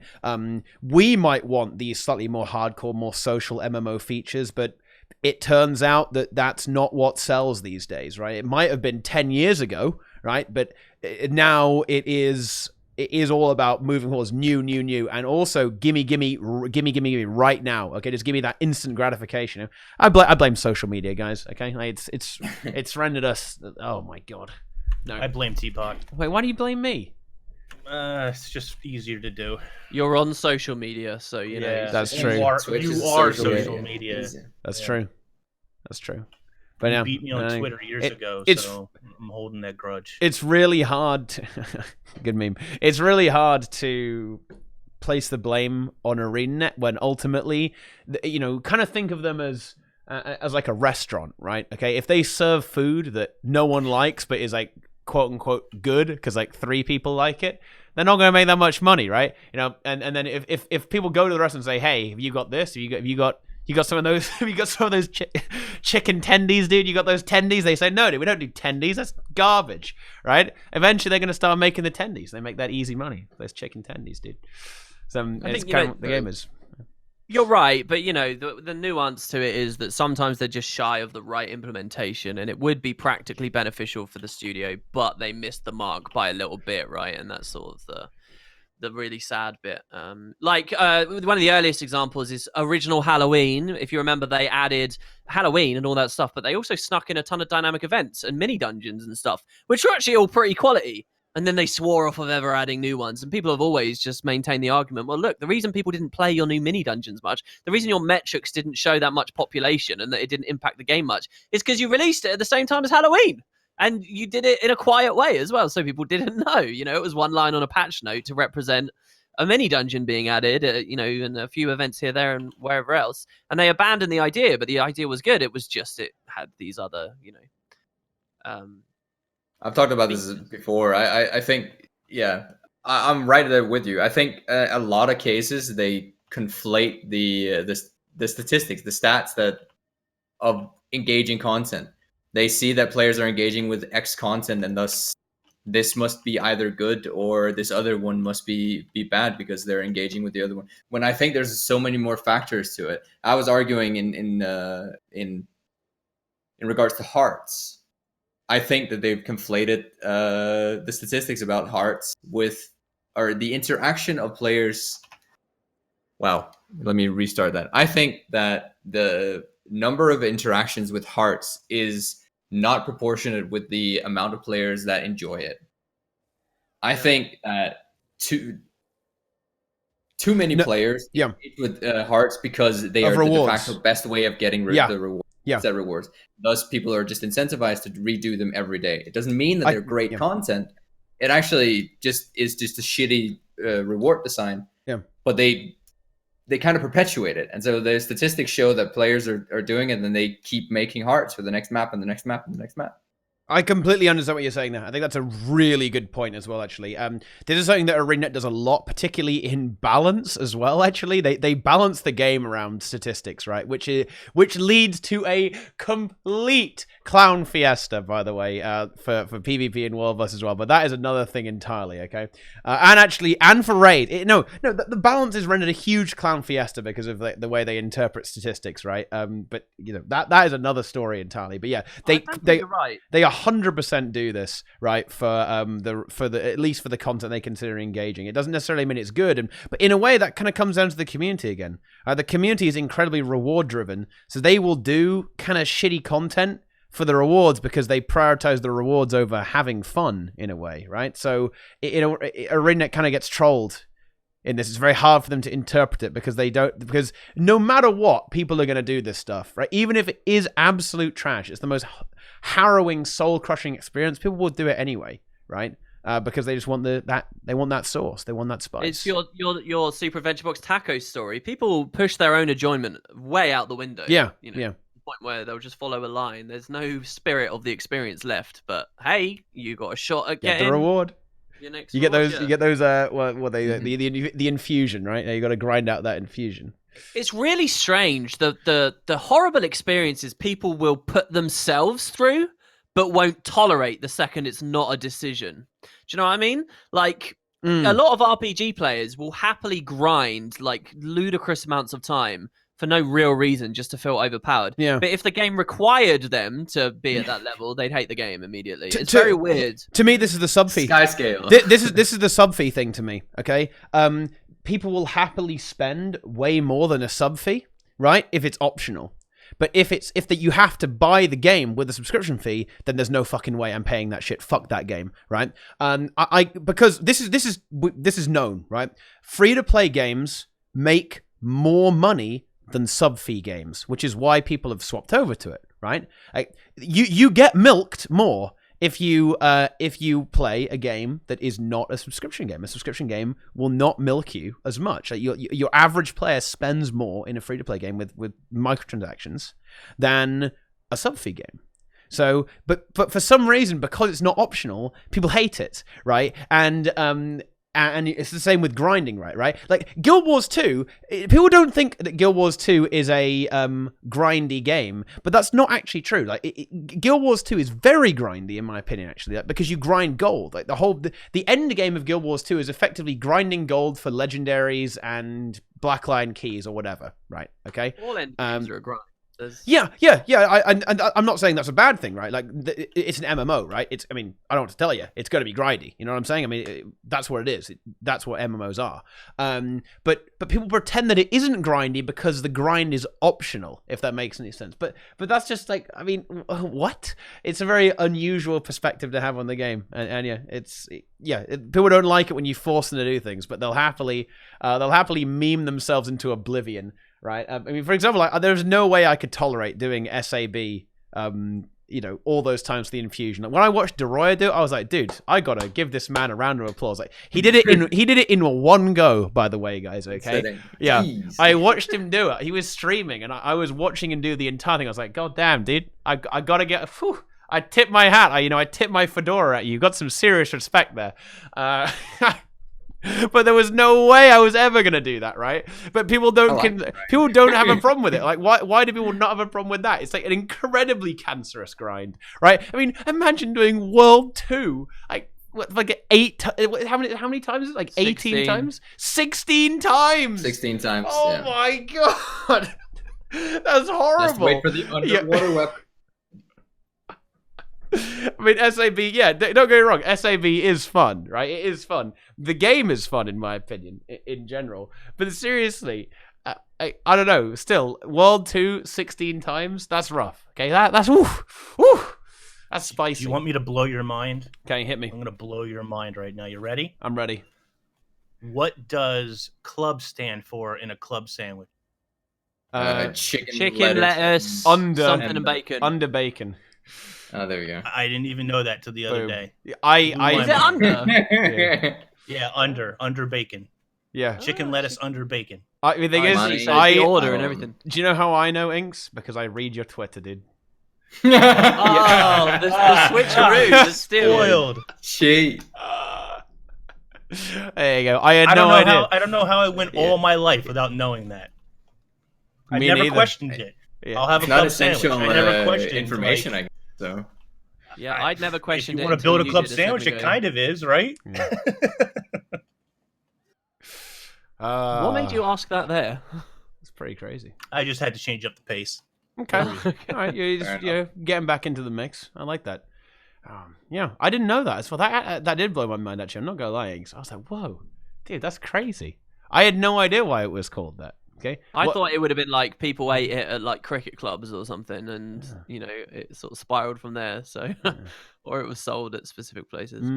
We might want these slightly more hardcore, more social MMO features, but it turns out that that's not what sells these days, right? It might have been 10 years ago, right? But now it is all about moving towards new, and also gimme right now. Okay, just give me that instant gratification. I blame social media, guys. Okay, it's rendered us. Oh my god, no. I blame Teapot. Wait, why do you blame me? It's just easier to do. You're on social media, so you know. That's true. You are social media. That's true. That's true. But you beat me on Twitter years ago, so I'm holding that grudge. It's really hard. Good meme. It's really hard to place the blame on ArenaNet when ultimately, kind of think of them as like a restaurant, right? Okay, if they serve food that no one likes but is like quote unquote good because like 3 people like it, they're not going to make that much money, right? And then if people go to the restaurant and say, hey, have you got this? Have you got some of those? Have you got some of those chicken tendies, dude? You got those tendies? They say, no, dude, we don't do tendies. That's garbage, right? Eventually, they're going to start making the tendies. They make that easy money. Those chicken tendies, dude. So it's kind of what the game is. You're right, but the nuance to it is that sometimes they're just shy of the right implementation, and it would be practically beneficial for the studio, but they missed the mark by a little bit, right? And that's sort of the really sad bit. One of the earliest examples is original Halloween. If you remember, they added Halloween and all that stuff, but they also snuck in a ton of dynamic events and mini dungeons and stuff, which are actually all pretty quality. And then they swore off of ever adding new ones. And people have always just maintained the argument, well, look, the reason people didn't play your new mini dungeons much, the reason your metrics didn't show that much population and that it didn't impact the game much, is because you released it at the same time as Halloween. And you did it in a quiet way as well, so people didn't know. It was one line on a patch note to represent a mini dungeon being added, and a few events here, there, and wherever else. And they abandoned the idea, but the idea was good. It was just it had these other, I've talked about this before. I think, I'm right there with you. I think a lot of cases they conflate the statistics, the stats of engaging content. They see that players are engaging with X content, and thus this must be either good or this other one must be bad because they're engaging with the other one. When I think there's so many more factors to it. I was arguing in regards to hearts. I think that they've conflated the statistics about hearts or the interaction of players. Wow, let me restart that. I think that the number of interactions with hearts is not proportionate with the amount of players that enjoy it. I think that too many players engage with hearts because they are the de facto best way of getting the rewards. Set rewards. Thus, people are just incentivized to redo them every day. It doesn't mean that they're great content. It actually is just a shitty reward design. Yeah. But they kind of perpetuate it. And so the statistics show that players are doing it, and then they keep making hearts for the next map and the next map and the next map. I completely understand what you're saying there. I think that's a really good point as well, actually. This is something that ArenaNet does a lot, particularly in balance as well, actually. They balance the game around statistics, right? Which leads to a complete clown fiesta, by the way, for PvP and World as well. But that is another thing entirely, okay? And for Raid. The balance is rendered a huge clown fiesta because of the way they interpret statistics, right? But, that is another story entirely. But yeah, you're right. They 100% do this, right, for at least for the content they consider engaging. It doesn't necessarily mean it's good, but in a way that kind of comes down to the community again. The community is incredibly reward driven, so they will do kind of shitty content for the rewards because they prioritize the rewards over having fun in a way, right? So ArenaNet kind of gets trolled in this. It's very hard for them to interpret it because no matter what, people are going to do this stuff, right? Even if it is absolute trash, it's the most harrowing, soul-crushing experience. People will do it anyway, right? Because they just want they want that sauce, they want that spice. It's your Super Adventure Box taco story. People push their own enjoyment way out the window. Yeah, yeah. The point where they'll just follow a line. There's no spirit of the experience left. But hey, you got a shot at getting the reward. You get those. The infusion, right? You got to grind out that infusion. It's really strange the horrible experiences people will put themselves through, but won't tolerate the second it's not a decision. Do you know what I mean? Like a lot of RPG players will happily grind like ludicrous amounts of time for no real reason, just to feel overpowered. Yeah. But if the game required them to be at that level, they'd hate the game immediately. It's very weird. To me, this is the sub fee. Skyscale. This is the sub fee thing to me. Okay. People will happily spend way more than a sub fee, right? If it's optional. But if you have to buy the game with a subscription fee, then there's no fucking way I'm paying that shit. Fuck that game, right? Because this is known, right? Free to play games make more money than sub fee games, which is why people have swapped over to it, right? Like, you get milked more if you play a game that is not a subscription game. A subscription game will not milk you as much. Like your average player spends more in a free to play game with microtransactions than a sub fee game. So, but for some reason, because it's not optional, people hate it, right? And it's the same with grinding, right? Like Guild Wars 2, people don't think that Guild Wars 2 is a grindy game, but that's not actually true. Like Guild Wars 2 is very grindy, in my opinion, actually, because you grind gold. Like the end game of Guild Wars 2 is effectively grinding gold for legendaries and blackline keys or whatever, right? Okay. All end games are a grind. Yeah. I'm not saying that's a bad thing, right? Like, it's an MMO, right? I don't know what to tell you. It's going to be grindy. You know what I'm saying? I mean, that's what it is. That's what MMOs are. But people pretend that it isn't grindy because the grind is optional, if that makes any sense. But that's just like, I mean, what? It's a very unusual perspective to have on the game. And people don't like it when you force them to do things, but they'll happily meme themselves into oblivion. Right. I mean, for example, there's no way I could tolerate doing SAB, all those times for the infusion. Like, when I watched Deroir do it, I was like, dude, I gotta give this man a round of applause. Like, he did it in one go, by the way, guys. Okay. Yeah. Jeez. I watched him do it. He was streaming, and I was watching him do the entire thing. I was like, God damn, dude, I gotta get. Whew, I tip my hat. I tip my fedora at you. You got some serious respect there. But there was no way I was ever gonna do that, right? But people don't have a problem with it. Like, why do people not have a problem with that? It's like an incredibly cancerous grind, right? I mean, imagine doing World 2, like 8. How many times is it? Like 18 16. times? 16 times. 16 times. Oh my god, that's horrible. Just wait for the underwater weapon. I mean, SAB, don't get me wrong, SAB is fun, right? It is fun. The game is fun, in my opinion, in general. But seriously, I don't know, still, World 2, 16 times, that's rough, okay? That's, that's spicy. You want me to blow your mind? Okay, hit me. I'm going to blow your mind right now. You ready? I'm ready. What does club stand for in a club sandwich? Chicken, lettuce, under something and bacon. Under bacon. Oh, there we go. I didn't even know that till the other day. Is it under? Yeah, under bacon. Yeah. Chicken lettuce under bacon. The thing is, the order and everything. Do you know how I know, Inks? Because I read your Twitter, dude. Oh, the switcheroo, the steal. Spoiled. Cheat. There you go. I had no idea. I don't know how I went all my life without knowing that. I Me never neither. questioned it. Yeah. I'll have a It's not club sandwich. essential I never questioned information, like, I guess. So Yeah, I'd never if questioned you it. want to until build a you club did sandwich, second it ago. kind of is, right? What made you ask that there? It's pretty crazy. I just had to change up the pace. Okay. All right. You're just getting back into the mix. I like that. Yeah, I didn't know that. So that did blow my mind. Actually, I'm not gonna lie. I was like, whoa, dude, that's crazy. I had no idea why it was called that. Okay. I thought it would have been like people ate it at like cricket clubs or something, and it sort of spiraled from there. So, or it was sold at specific places.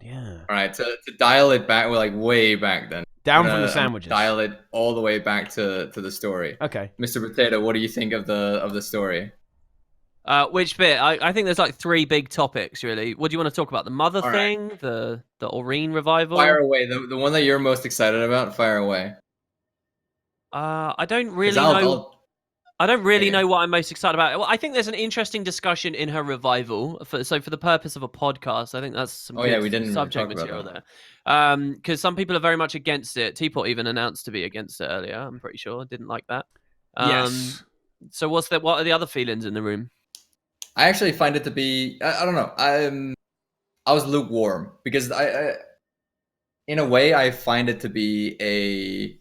Yeah. all right, to dial it back, like way back then. Down I'm from the gonna sandwiches. Dial it all the way back to the story. Okay. Mr. Potato, what do you think of the story? Which bit? I think there's like 3 big topics really. What do you want to talk about? The mother All thing, the Aurene revival. Fire away. The one that you're most excited about. Fire away. I don't 'Cause really know. I don't really know what I'm most excited about. Well, I think there's an interesting discussion in her revival. So for the purpose of a podcast, I think that's some Oh, good yeah, we didn't subject talk about material that. there. Because some people are very much against it. Teapot even announced to be against it earlier. I'm pretty sure didn't like that. Yes. So what are the other feelings in the room? I actually find it to be. I don't know. I was lukewarm because I in a way, I find it to be a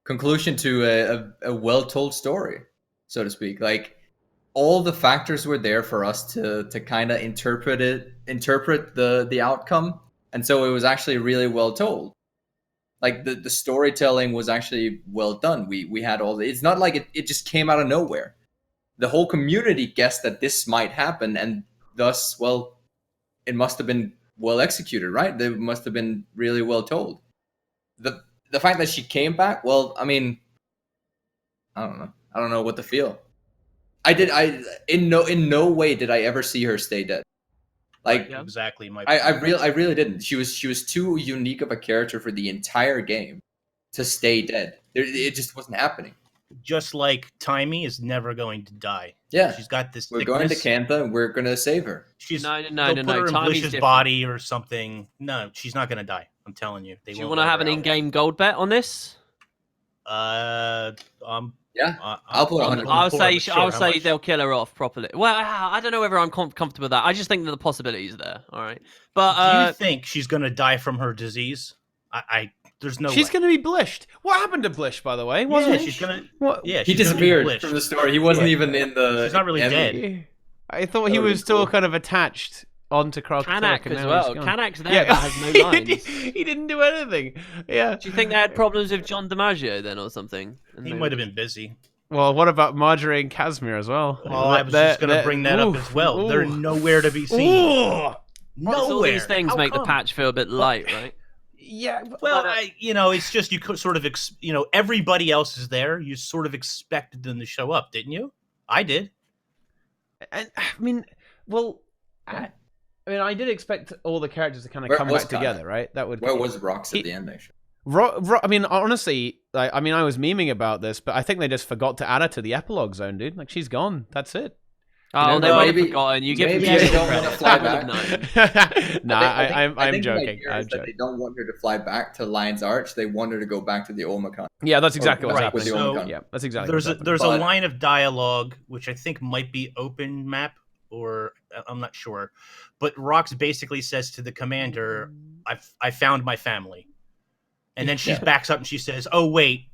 conclusion to a well-told story, so to speak. Like all the factors were there for us to kind of interpret the outcome, and so it was actually really well told. Like the storytelling was actually well done. We had all the. It's not like it just came out of nowhere. The whole community guessed that this might happen, and thus, well, it must have been well executed, right? It must have been really well told. The fact that she came back, well, I mean, I don't know. I don't know what to feel. In no way did I ever see her stay dead. Like Exactly. I really didn't. She was too unique of a character for the entire game to stay dead. It just wasn't happening. Just like Timey is never going to die. Yeah, she's got this. We're going to Kantha, and we're going to save her. She's no. Put her in Blish's body or something. No, she's not going to die. I'm telling you. Do you want to have an in-game gold bet on this? Yeah, I'll put 100. I'll say they'll kill her off properly. Well, I don't know whether I'm comfortable with that. I just think that the possibility is there. All right, but do you think she's going to die from her disease? There's no. She's way. going to be blished. What happened to Blish, by the way? Wasn't she's gonna. What? Yeah, he disappeared from the story. He wasn't even in the. She's not really dead. I thought he was still kind of attached onto Kanak as well. Kanak's there, but has no lines. he didn't do anything. Yeah. Do you think they had problems with John DiMaggio then, or something? He might have been busy. Well, what about Marjorie and Casimir as well? Oh, I was just going to bring that up as well. They're nowhere to be seen. Nowhere. All these things make the patch feel a bit light, right? Yeah. Well, it's just you could sort of, everybody else is there. You sort of expected them to show up, didn't you? I did. And I mean, I did expect all the characters to kind of come back together, right? That would. Where was Rox at the end, actually? I mean, honestly, I was memeing about this, but I think they just forgot to add her to the epilogue zone, dude. Like, she's gone. That's it. Oh, they might have forgotten. You give them they don't want to fly back. I'm joking. I'm joking. They don't want her to fly back to Lion's Arch. They want her to go back to the Omicron. Yeah, that's exactly what's happening. So, yeah, that's exactly. There's a line of dialogue which I think might be open map, or I'm not sure, but Rox basically says to the commander, "I found my family," and then she backs up and she says, "Oh wait,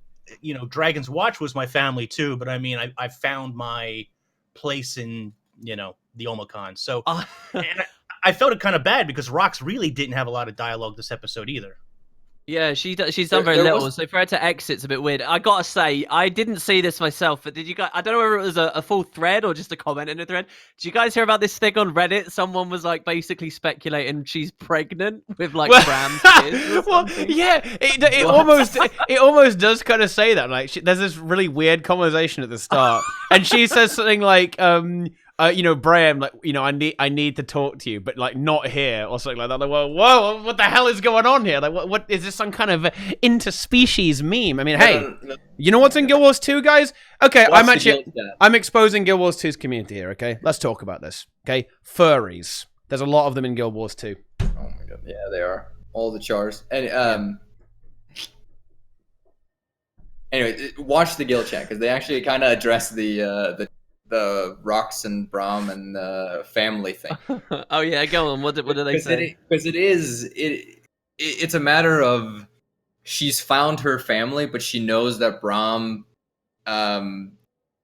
Dragon's Watch was my family too, but I mean, I found my place in the Omicron." So and I felt it kind of bad because Rox really didn't have a lot of dialogue this episode either. Yeah, she's done very little, so for her to exit's a bit weird. I gotta say, I didn't see this myself, but did you guys? I don't know whether it was a full thread or just a comment in a thread. Did you guys hear about this thing on Reddit? Someone was like basically speculating she's pregnant with like Bram's kids. Well, yeah, it almost does kind of say that. Like, there's this really weird conversation at the start, and she says something like, Braham, like, I need to talk to you, but like not here, or something like that. Like, whoa, what the hell is going on here? Like, what is this, some kind of interspecies meme? I mean, hey, you know what's in Guild Wars 2, guys? Okay, I'm exposing Guild Wars 2's community here. Okay, let's talk about this. Okay, furries. There's a lot of them in Guild Wars 2. Oh my god, yeah, they are all the chars. And anyway, watch the guild chat because they actually kind of address the Rox and Braum and the family thing. Oh yeah, go on. What do they say? Because it's a matter of she's found her family, but she knows that Braum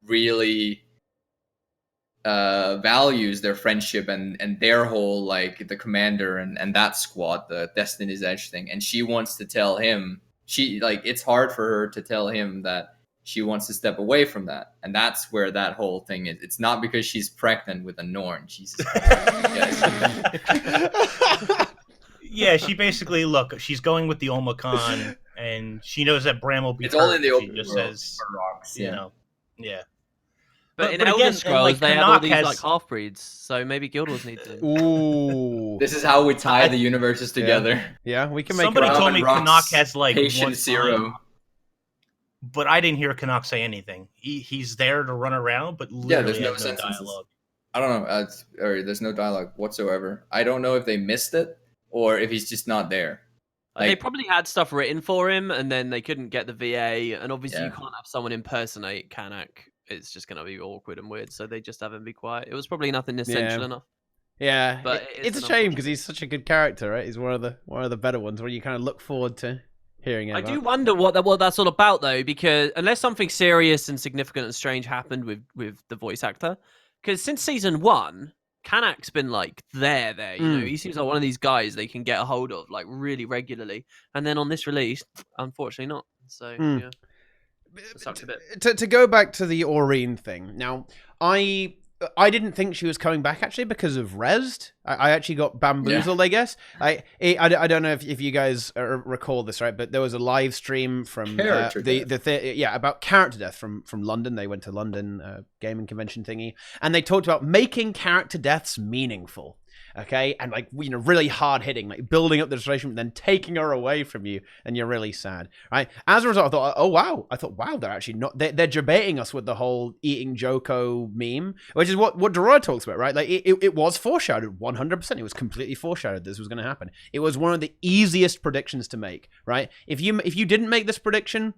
really values their friendship and their whole, like, the commander and that squad, the Destiny's Edge thing, and she wants to tell him, it's hard for her to tell him that she wants to step away from that, and that's where that whole thing is. It's not because she's pregnant with a Norn. Jesus. Yeah, she basically, she's going with the Olmacon, and she knows that Bram will be. It's all in the open just world. says, Yeah. Yeah. But in Elder Scrolls, they have all these like half-breeds, so maybe Guild Wars need to. Ooh. This is how we tie the universes together. Yeah, we can make. Somebody told me Canuck has patient 0. But I didn't hear Canuck say anything. He's there to run around, but literally there's no dialogue. I don't know. There's no dialogue whatsoever. I don't know if they missed it or if he's just not there. They probably had stuff written for him, and then they couldn't get the VA. And obviously, you can't have someone impersonate Canuck. It's just going to be awkward and weird. So they just have him be quiet. It was probably nothing essential enough. Yeah, but it's a shame because he's such a good character, right? He's one of the better ones where you kind of look forward to hearing about. I do wonder what that's all about, though, because unless something serious and significant and strange happened with the voice actor, because since season 1, Canuck's been like there. You know, he seems like one of these guys they can get a hold of like really regularly, and then on this release, unfortunately not. So yeah. Sucks a bit. To go back to the Aurene thing, now I didn't think she was coming back actually because of Rezzed. I actually got bamboozled, I guess. I don't know if you guys recall this, right? But there was a live stream from about character death from London. They went to London gaming convention thingy, and they talked about making character deaths meaningful. Okay, and like, you know, really hard hitting, like building up the situation, then taking her away from you, and you're really sad, right? As a result, I thought, wow, they're actually not, they're debating us with the whole eating Joko meme, which is what Deroir talks about, right? Like it was foreshadowed 100%. It was completely foreshadowed this was going to happen. It was one of the easiest predictions to make, right? If you didn't make this prediction,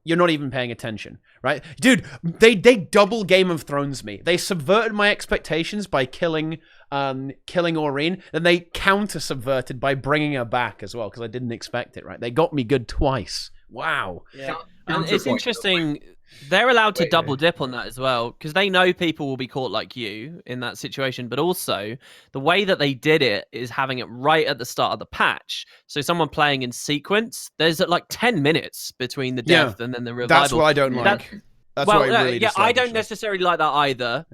you're not even paying attention, right? Dude, they double Game of Thrones me. They subverted my expectations by killing Aurene, then they counter-subverted by bringing her back as well, because I didn't expect it, right? They got me good twice. Wow. Yeah. And it's interesting, they're allowed to double dip on that as well, because they know people will be caught like you in that situation, but also the way that they did it is having it right at the start of the patch. So someone playing in sequence, there's like 10 minutes between the death and then the revival. That's what I don't like. That's what I really dislike, I don't necessarily like that either,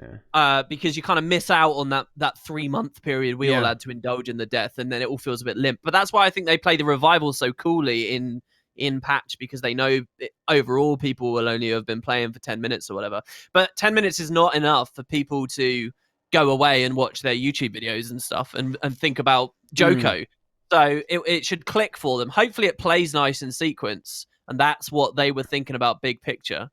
because you kind of miss out on that 3-month period we all had to indulge in the death, and then it all feels a bit limp. But that's why I think they play the revival so coolly in patch, because they know overall people will only have been playing for 10 minutes or whatever. But 10 minutes is not enough for people to go away and watch their YouTube videos and stuff and think about Joko. So it should click for them. Hopefully it plays nice in sequence, and that's what they were thinking about big picture.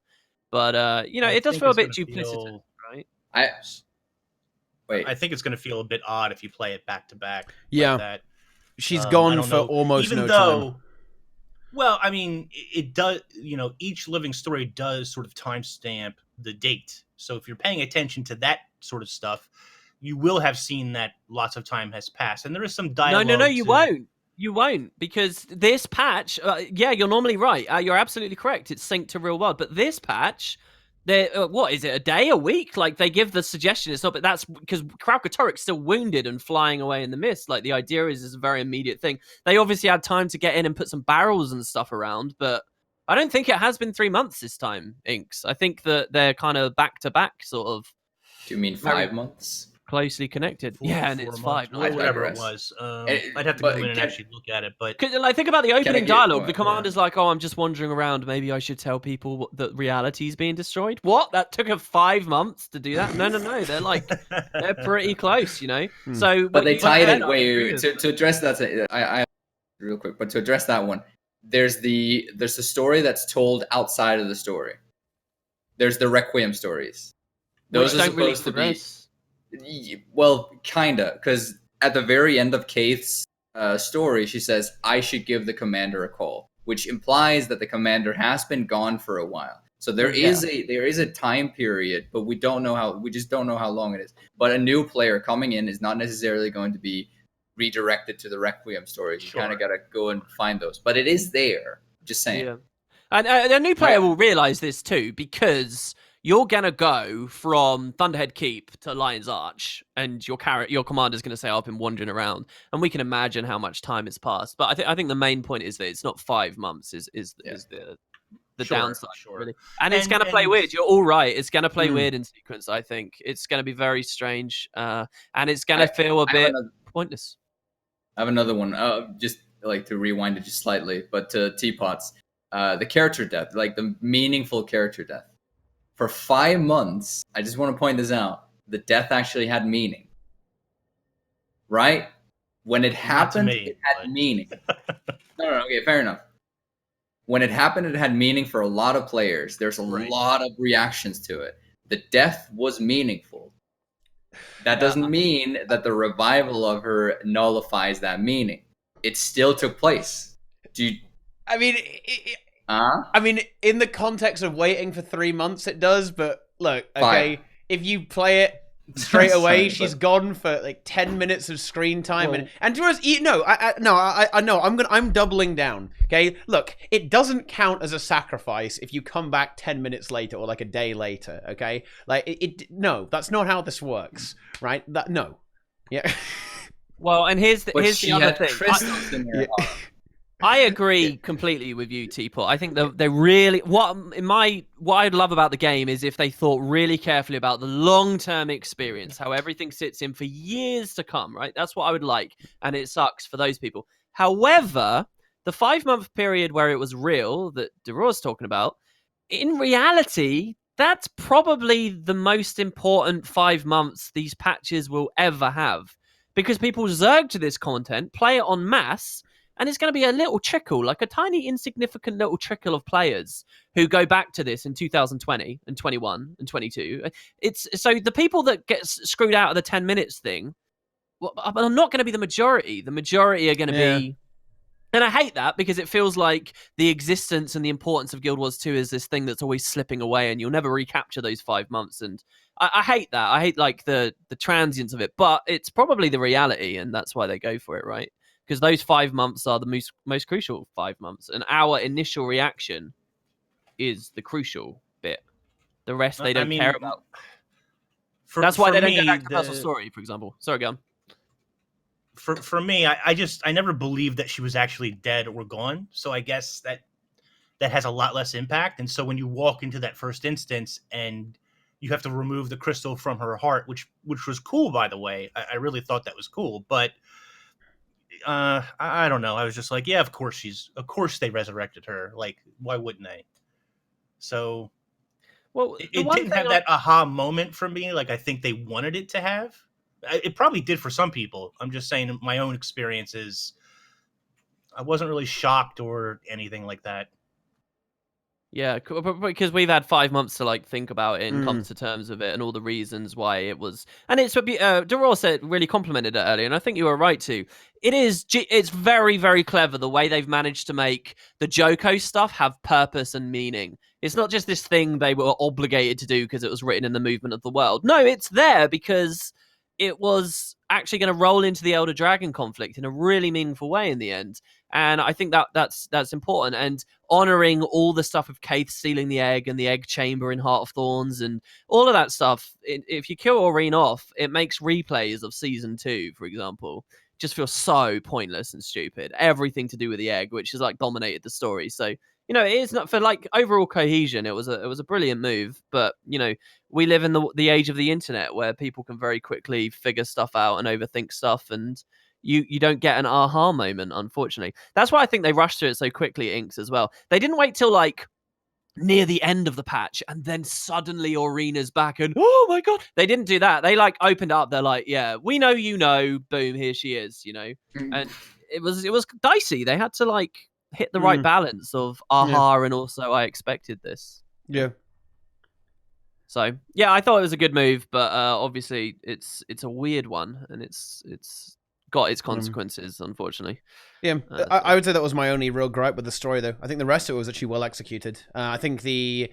But it does feel a bit duplicitous, right? I think it's going to feel a bit odd if you play it back to back. Yeah, like that. She's gone for almost no time. Well, I mean, it does. You know, each living story does sort of timestamp the date. So if you're paying attention to that sort of stuff, you will have seen that lots of time has passed, and there is some dialogue. No, you won't. You won't, because this patch, you're normally right. You're absolutely correct. It's synced to real world. But this patch, what is it, a day, a week? Like, they give the suggestion. It's not, but that's because Kralkatorik's still wounded and flying away in the mist. Like, the idea is a very immediate thing. They obviously had time to get in and put some barrels and stuff around, but I don't think it has been 3 months this time, Inks. I think that they're kind of back-to-back, sort of. Do you mean 5 months? closely connected. Yeah, and it's 5 months, months. whatever it digress. was. I'd have to go in and actually look at it, but Like, think about the opening get- dialogue. oh, The commander's like, "Oh, I'm just wandering around. Maybe I should tell people that reality's being destroyed." What? That took her 5 months to do that? No. They're pretty close, you know. So, But they tied it. I agree with. To address that, I real quick. But to address that one, there's the story that's told outside of the story. There's the Requiem stories. Those Which are don't really supposed to progress. be, well, kinda, because at the very end of Kate's story, she says, "I should give the commander a call," which implies that the commander has been gone for a while. So there is a time period, but we just don't know how long it is. But a new player coming in is not necessarily going to be redirected to the Requiem stories. You kind of got to go and find those, but it is there. Just saying. Yeah, and a new player will realize this too, because you're gonna go from Thunderhead Keep to Lion's Arch, and your commander's gonna say, "I've been wandering around," and we can imagine how much time has passed. But I think the main point is that it's not 5 months. Is the downside, really. And it's going to play weird. You're all right. It's going to play weird in sequence, I think. It's going to be very strange. And it's going to feel a bit pointless. I have another one. Just like to rewind it just slightly, but to Teapots. The character death, like the meaningful character death. For 5 months, I just want to point this out. The death actually had meaning. Right? When it happened, it had meaning. No, okay, fair enough. When it happened, it had meaning for a lot of players. There's a lot of reactions to it. The death was meaningful. That doesn't mean that the revival of her nullifies that meaning. It still took place. I mean, in the context of waiting for 3 months, it does. But look, okay, if you play it straight away, she's gone for like 10 minutes of screen time, and to us, I'm doubling down. Okay, look, it doesn't count as a sacrifice if you come back 10 minutes later or like a day later. Okay, like no, that's not how this works, right? Yeah. Well, and here's the other thing. Crystals in her heart. I agree completely with you, Teapot. I think they really what I'd love about the game is if they thought really carefully about the long-term experience, how everything sits in for years to come, right? That's what I would like, and it sucks for those people. However, the 5-month period where it was real that Deroir's talking about, in reality, that's probably the most important 5 months these patches will ever have, because people zerg to this content, play it en masse. And it's going to be a little trickle, like a tiny, insignificant little trickle of players who go back to this in 2020 and 21 and 22. It's so the people that get screwed out of the 10 minutes thing, are not going to be the majority. The majority are going to be, and I hate that because it feels like the existence and the importance of Guild Wars 2 is this thing that's always slipping away, and you'll never recapture those 5 months. And I hate that. I hate like the transience of it, but it's probably the reality, and that's why they go for it, right? Because those 5 months are the most crucial 5 months. And our initial reaction is the crucial bit. The rest they don't care about. That's why they don't get back to Puzzle Story, for example. Sorry, go on. For me, I never believed that she was actually dead or gone. So I guess that has a lot less impact. And so when you walk into that first instance and you have to remove the crystal from her heart, which was cool, by the way. I really thought that was cool. But I don't know. I was just like, yeah, of course they resurrected her. Like, why wouldn't they? So, well, it didn't have that aha moment for me. Like, I think they wanted it to have. It probably did for some people. I'm just saying, my own experiences, I wasn't really shocked or anything like that. Yeah, because we've had 5 months to like think about it and come to terms with it and all the reasons why it was. And it's Deroir said really complimented it earlier, and I think you were right too. It's very, very clever the way they've managed to make the Joko stuff have purpose and meaning. It's not just this thing they were obligated to do because it was written in the movement of the world. No, it's there because it was actually going to roll into the Elder Dragon conflict in a really meaningful way in the end. And I think that's important. And honoring all the stuff of Kaith stealing the egg and the egg chamber in Heart of Thorns and all of that stuff. If you kill Aurene off, it makes replays of Season 2, for example, just feel so pointless and stupid. Everything to do with the egg, which has like dominated the story. So It is not for like overall cohesion. It was a brilliant move, but we live in the age of the internet where people can very quickly figure stuff out and overthink stuff, and you don't get an aha moment, unfortunately. That's why I think they rushed through it so quickly at Inks as well. They didn't wait till like near the end of the patch and then suddenly Arena's back and oh my god, they didn't do that. They like opened up, they're like, yeah, we know, boom, here she is, and it was dicey. They had to like hit the right balance of aha and also I expected this. Yeah. So yeah, I thought it was a good move, but obviously it's a weird one and it's got its consequences, unfortunately. Yeah, I would say that was my only real gripe with the story, though. I think the rest of it was actually well executed. I think the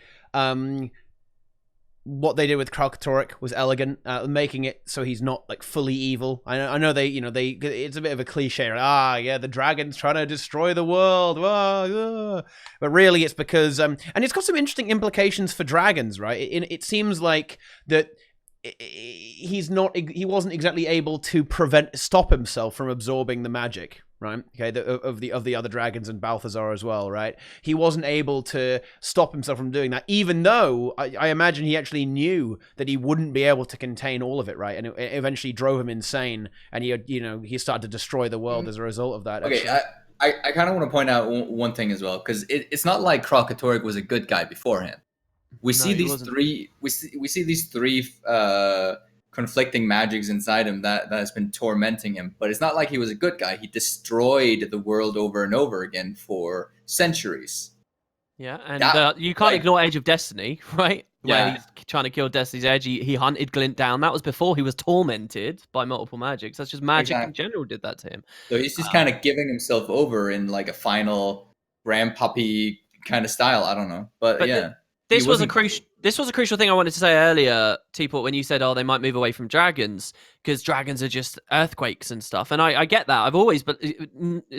what they did with Kralkatorrik was elegant, making it so he's not like fully evil. I know they it's a bit of a cliche. Yeah, the dragon's trying to destroy the world. But really, it's because and it's got some interesting implications for dragons, right? It seems like that. He wasn't exactly able to stop himself from absorbing the magic, right? Okay, of the other dragons and Balthazar as well, right? He wasn't able to stop himself from doing that, even though I imagine he actually knew that he wouldn't be able to contain all of it, right? And it eventually drove him insane, and he started to destroy the world as a result of that. Okay, I kind of want to point out one thing as well, because it's not like Kralkatorrik was a good guy beforehand. We see these three conflicting magics inside him that has been tormenting him, but it's not like he was a good guy. He destroyed the world over and over again for centuries. Yeah, and you can't ignore Age of Destiny, right? Yeah. Where he's trying to kill Destiny's Edge. He hunted Glint down. That was before he was tormented by multiple magics. That's just magic in general did that to him. So he's just kind of giving himself over in like a final grandpuppy kind of style. I don't know, but yeah. This was a crucial thing I wanted to say earlier, Teapot, when you said, they might move away from dragons because dragons are just earthquakes and stuff. And I get that. I've always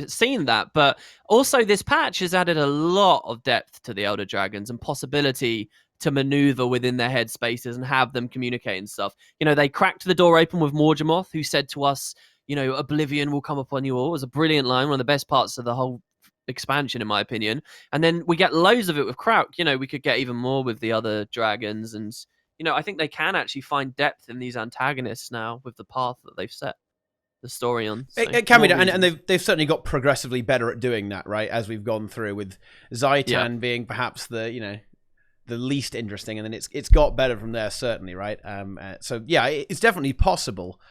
seen that. But also this patch has added a lot of depth to the Elder Dragons and possibility to maneuver within their head spaces and have them communicate and stuff. They cracked the door open with Morgemoth, who said to us, oblivion will come upon you all. It was a brilliant line, one of the best parts of the whole expansion in my opinion. And then we get loads of it with Krauk. We could get even more with the other dragons, and I think they can actually find depth in these antagonists now with the path that they've set the story on. So it can be done, and they've certainly got progressively better at doing that, right, as we've gone through, with Zaitan being perhaps the least interesting, and then it's got better from there, certainly, right? So yeah, it's definitely possible.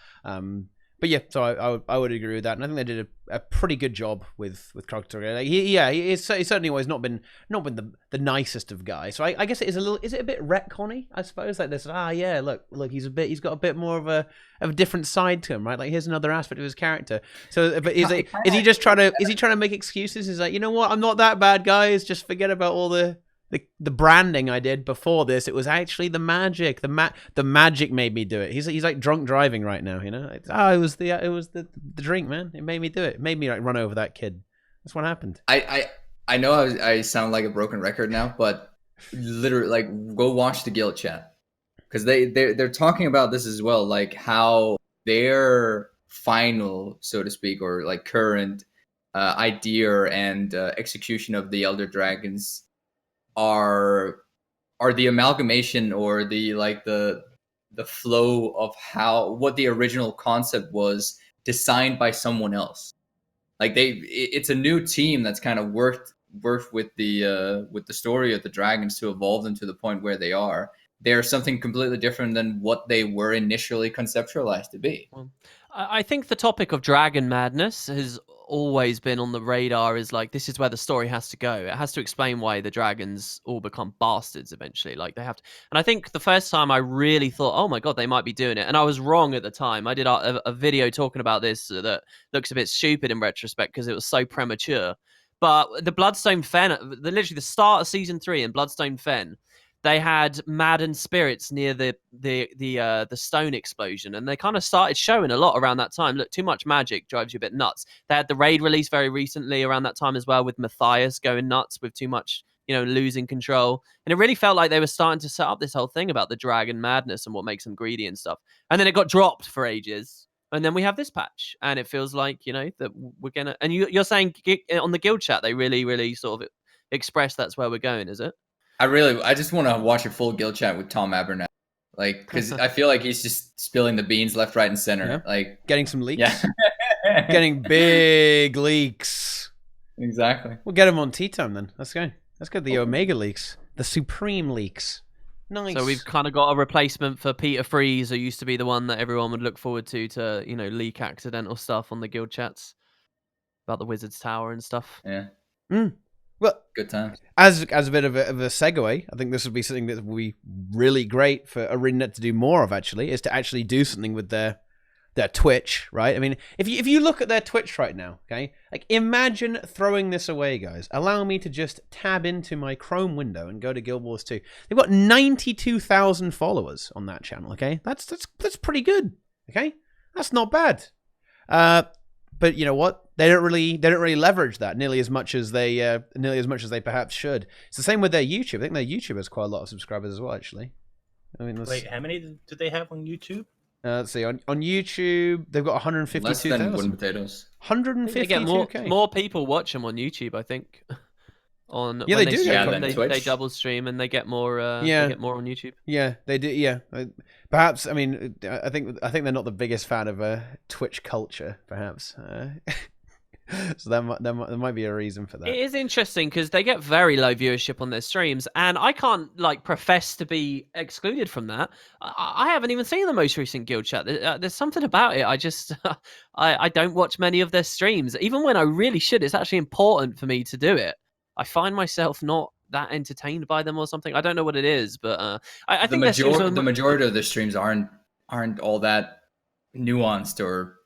But yeah, so I would agree with that, and I think they did a pretty good job with Kralkatorrik. Like, he's certainly always not been the nicest of guys. So I guess it is a bit retconny, I suppose. Like this, look, he's got a bit more of a different side to him, right? Like here's another aspect of his character. So, but is he trying to make excuses? He's like, you know what, I'm not that bad, guys. Just forget about all the branding I did before this. It was actually the magic. The magic made me do it. He's like drunk driving right now, it was the drink, man. It made me do it. It made me like run over that kid. That's what happened. I know I sound like a broken record now, but literally, like, go watch the guild chat, because they're talking about this as well, like how their final, so to speak, or like current idea and execution of the Elder Dragons are the amalgamation or the flow of what the original concept was, designed by someone else. Like it's a new team that's kind of worked with the story of the dragons to evolve them to the point where they are. They're something completely different than what they were initially conceptualized to be. Well, I think the topic of dragon madness has always been on the radar, is like, this is where the story has to go. It has to explain why the dragons all become bastards eventually. Like they have to. And I think the first time I really thought, oh my God, they might be doing it. And I was wrong at the time. I did a video talking about this that looks a bit stupid in retrospect because it was so premature. But the Bloodstone Fen, literally the start of season 3 in Bloodstone Fen, they had maddened spirits near the stone explosion, and they kind of started showing a lot around that time. Look, too much magic drives you a bit nuts. They had the raid release very recently around that time as well, with Matthias going nuts with too much, losing control. And it really felt like they were starting to set up this whole thing about the dragon madness and what makes them greedy and stuff. And then it got dropped for ages. And then we have this patch, and it feels like, that we're gonna. And you're saying on the guild chat, they really, really sort of express that's where we're going, is it? I just want to watch a full guild chat with Tom Abernathy. Like, because I feel like he's just spilling the beans left, right, and center. Yeah. Like, Getting some leaks. yeah. Getting big leaks. Exactly. We'll get him on TeaTime then. Let's go. Let's go the Omega leaks. The Supreme leaks. Nice. So we've kind of got a replacement for Peter Freeze, who used to be the one that everyone would look forward to, you know, leak accidental stuff on the guild chats about the Wizard's Tower and stuff. Yeah. Well, good time. As a bit of a segue, I think this would be something that would be really great for ArenaNet to do more of. Actually, is to actually do something with their Twitch, right? I mean, if you look at their Twitch right now, okay, like imagine throwing this away, guys. Allow me to just tab into my Chrome window and go to Guild Wars 2. They've got 92,000 followers on that channel. Okay, that's pretty good. Okay, that's not bad. But you know what? They don't really leverage that nearly as much as they perhaps should. It's the same with their YouTube. I think their YouTube has quite a lot of subscribers as well. Actually, I mean, wait, how many do they have on YouTube? Let's see. On YouTube, they've got 152,000. Less than WoodenPotatoes. 152K. They get more people watch them on YouTube, I think. On yeah, when they do. They double stream and they get more. They get more on YouTube. Yeah, they do. Yeah, perhaps. I mean, I think they're not the biggest fan of Twitch culture, perhaps. So there might be a reason for that. It is interesting because they get very low viewership on their streams, and I can't like profess to be excluded from that. I haven't even seen the most recent guild chat. There's something about it. I just I don't watch many of their streams, even when I really should. It's actually important for me to do it. I find myself not that entertained by them or something. I don't know what it is, but I think the majority of the streams aren't all that nuanced, or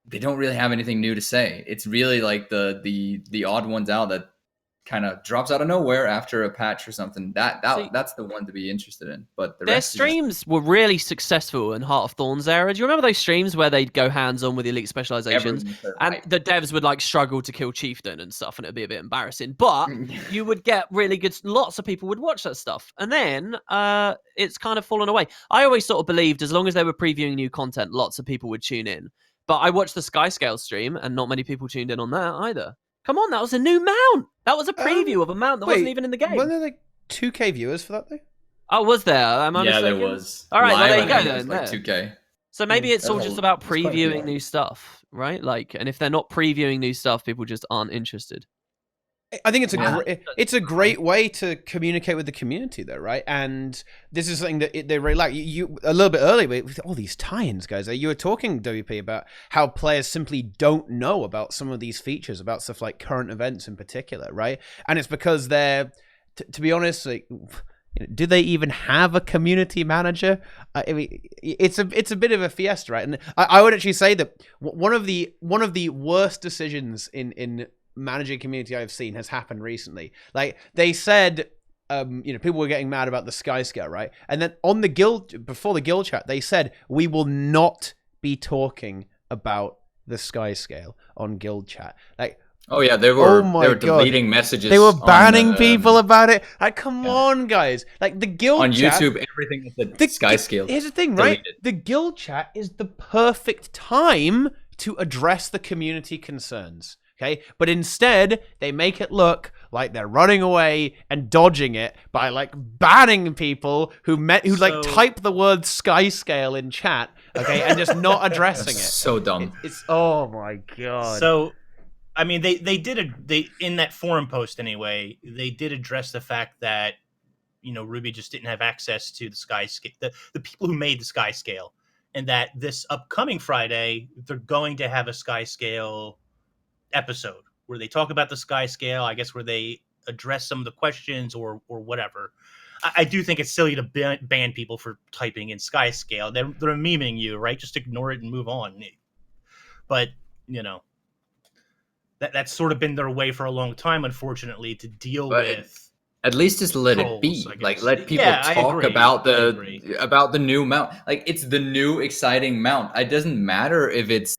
they don't really have anything new to say. It's really like the odd ones out that kind of drops out of nowhere after a patch or something. That's the one to be interested in. But their streams were really successful in Heart of Thorns era. Do you remember those streams where they'd go hands-on with elite specializations and the devs would like struggle to kill Chieftain and stuff, and it'd be a bit embarrassing, but you would get really good, lots of people would watch that stuff, and then it's kind of fallen away. I always sort of believed as long as they were previewing new content, lots of people would tune in. But I watched the Skyscale stream, and not many people tuned in on that either. Come on, that was a new mount. That was a preview of a mount that wasn't even in the game. Weren't there like 2K viewers for that though? Oh, was there? Yeah, there was. All right, well, there you go then. Like 2K. So maybe it's all just about previewing new stuff, right? Like, and if they're not previewing new stuff, people just aren't interested. I think it's a great way to communicate with the community, though, right? And this is something that they really like. You a little bit earlier with all these tie-ins, guys. You were talking, WP, about how players simply don't know about some of these features, about stuff like current events in particular, right? And it's because they're, to be honest, like, do they even have a community manager? I mean, it's a bit of a fiesta, right? And I would actually say that one of the worst decisions in managing community I've seen has happened recently. Like they said, people were getting mad about the Skyscale, right? And then on the guild, before the guild chat, they said we will not be talking about the Skyscale on guild chat. Like, oh yeah, they were deleting messages. They were banning people about it. Like, come on, guys! Like the guild on chat, YouTube, everything is the Skyscale. Here's the thing, right? The guild chat is the perfect time to address the community concerns. Okay, but instead they make it look like they're running away and dodging it by like banning people who like type the word Skyscale in chat, okay, and just not addressing it. So dumb. It's oh my god. So, I mean, they in that forum post anyway, they did address the fact that Ruby just didn't have access to the Skyscale, the people who made the Skyscale, and that this upcoming Friday they're going to have a Skyscale episode where they talk about the Skyscale, I guess, where they address some of the questions or whatever. I do think it's silly to ban people for typing in Skyscale. They're memeing you, right? Just ignore it and move on. But that's sort of been their way for a long time, unfortunately, to deal with. At least just let it be. Like, let people talk about the new mount. Like, it's the new exciting mount. It doesn't matter if it's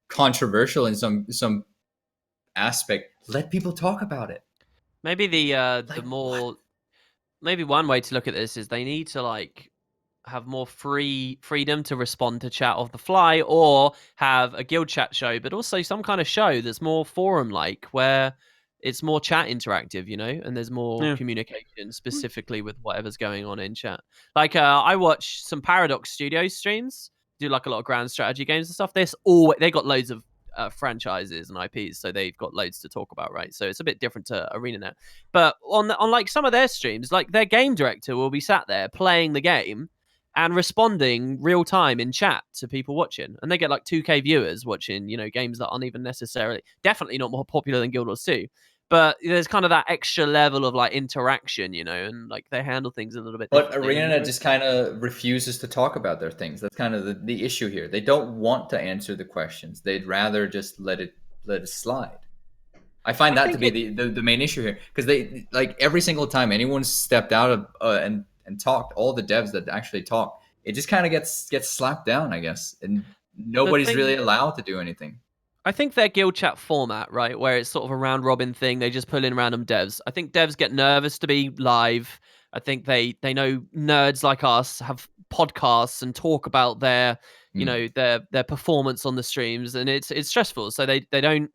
controversial in some aspect. Let people talk about it. Maybe maybe one way to look at this is they need to like have more freedom to respond to chat off the fly, or have a guild chat show, but also some kind of show that's more forum like, where it's more chat interactive, and there's more Yeah. communication specifically with whatever's going on in chat. Like I watch some Paradox Studios streams, do like a lot of grand strategy games and stuff. They got loads of franchises and IPs, so they've got loads to talk about, right? So it's a bit different to ArenaNet. But on like some of their streams, like their game director will be sat there playing the game and responding real time in chat to people watching, and they get like 2K viewers watching, games that aren't even definitely not more popular than Guild Wars 2. But there's kind of that extra level of like interaction, and like they handle things a little bit But differently. ArenaNet just kind of refuses to talk about their things. That's kind of the issue here. They don't want to answer the questions. They'd rather just let it slide. I find that to be the main issue here, because they, like, every single time anyone stepped out of and talked, all the devs that actually talk, it just kind of gets slapped down, I guess, and nobody's really allowed to do anything. I think their guild chat format, right, where it's sort of a round robin thing, they just pull in random devs. I think devs get nervous to be live. I think they know nerds like us have podcasts and talk about their their performance on the streams, and it's stressful. So they don't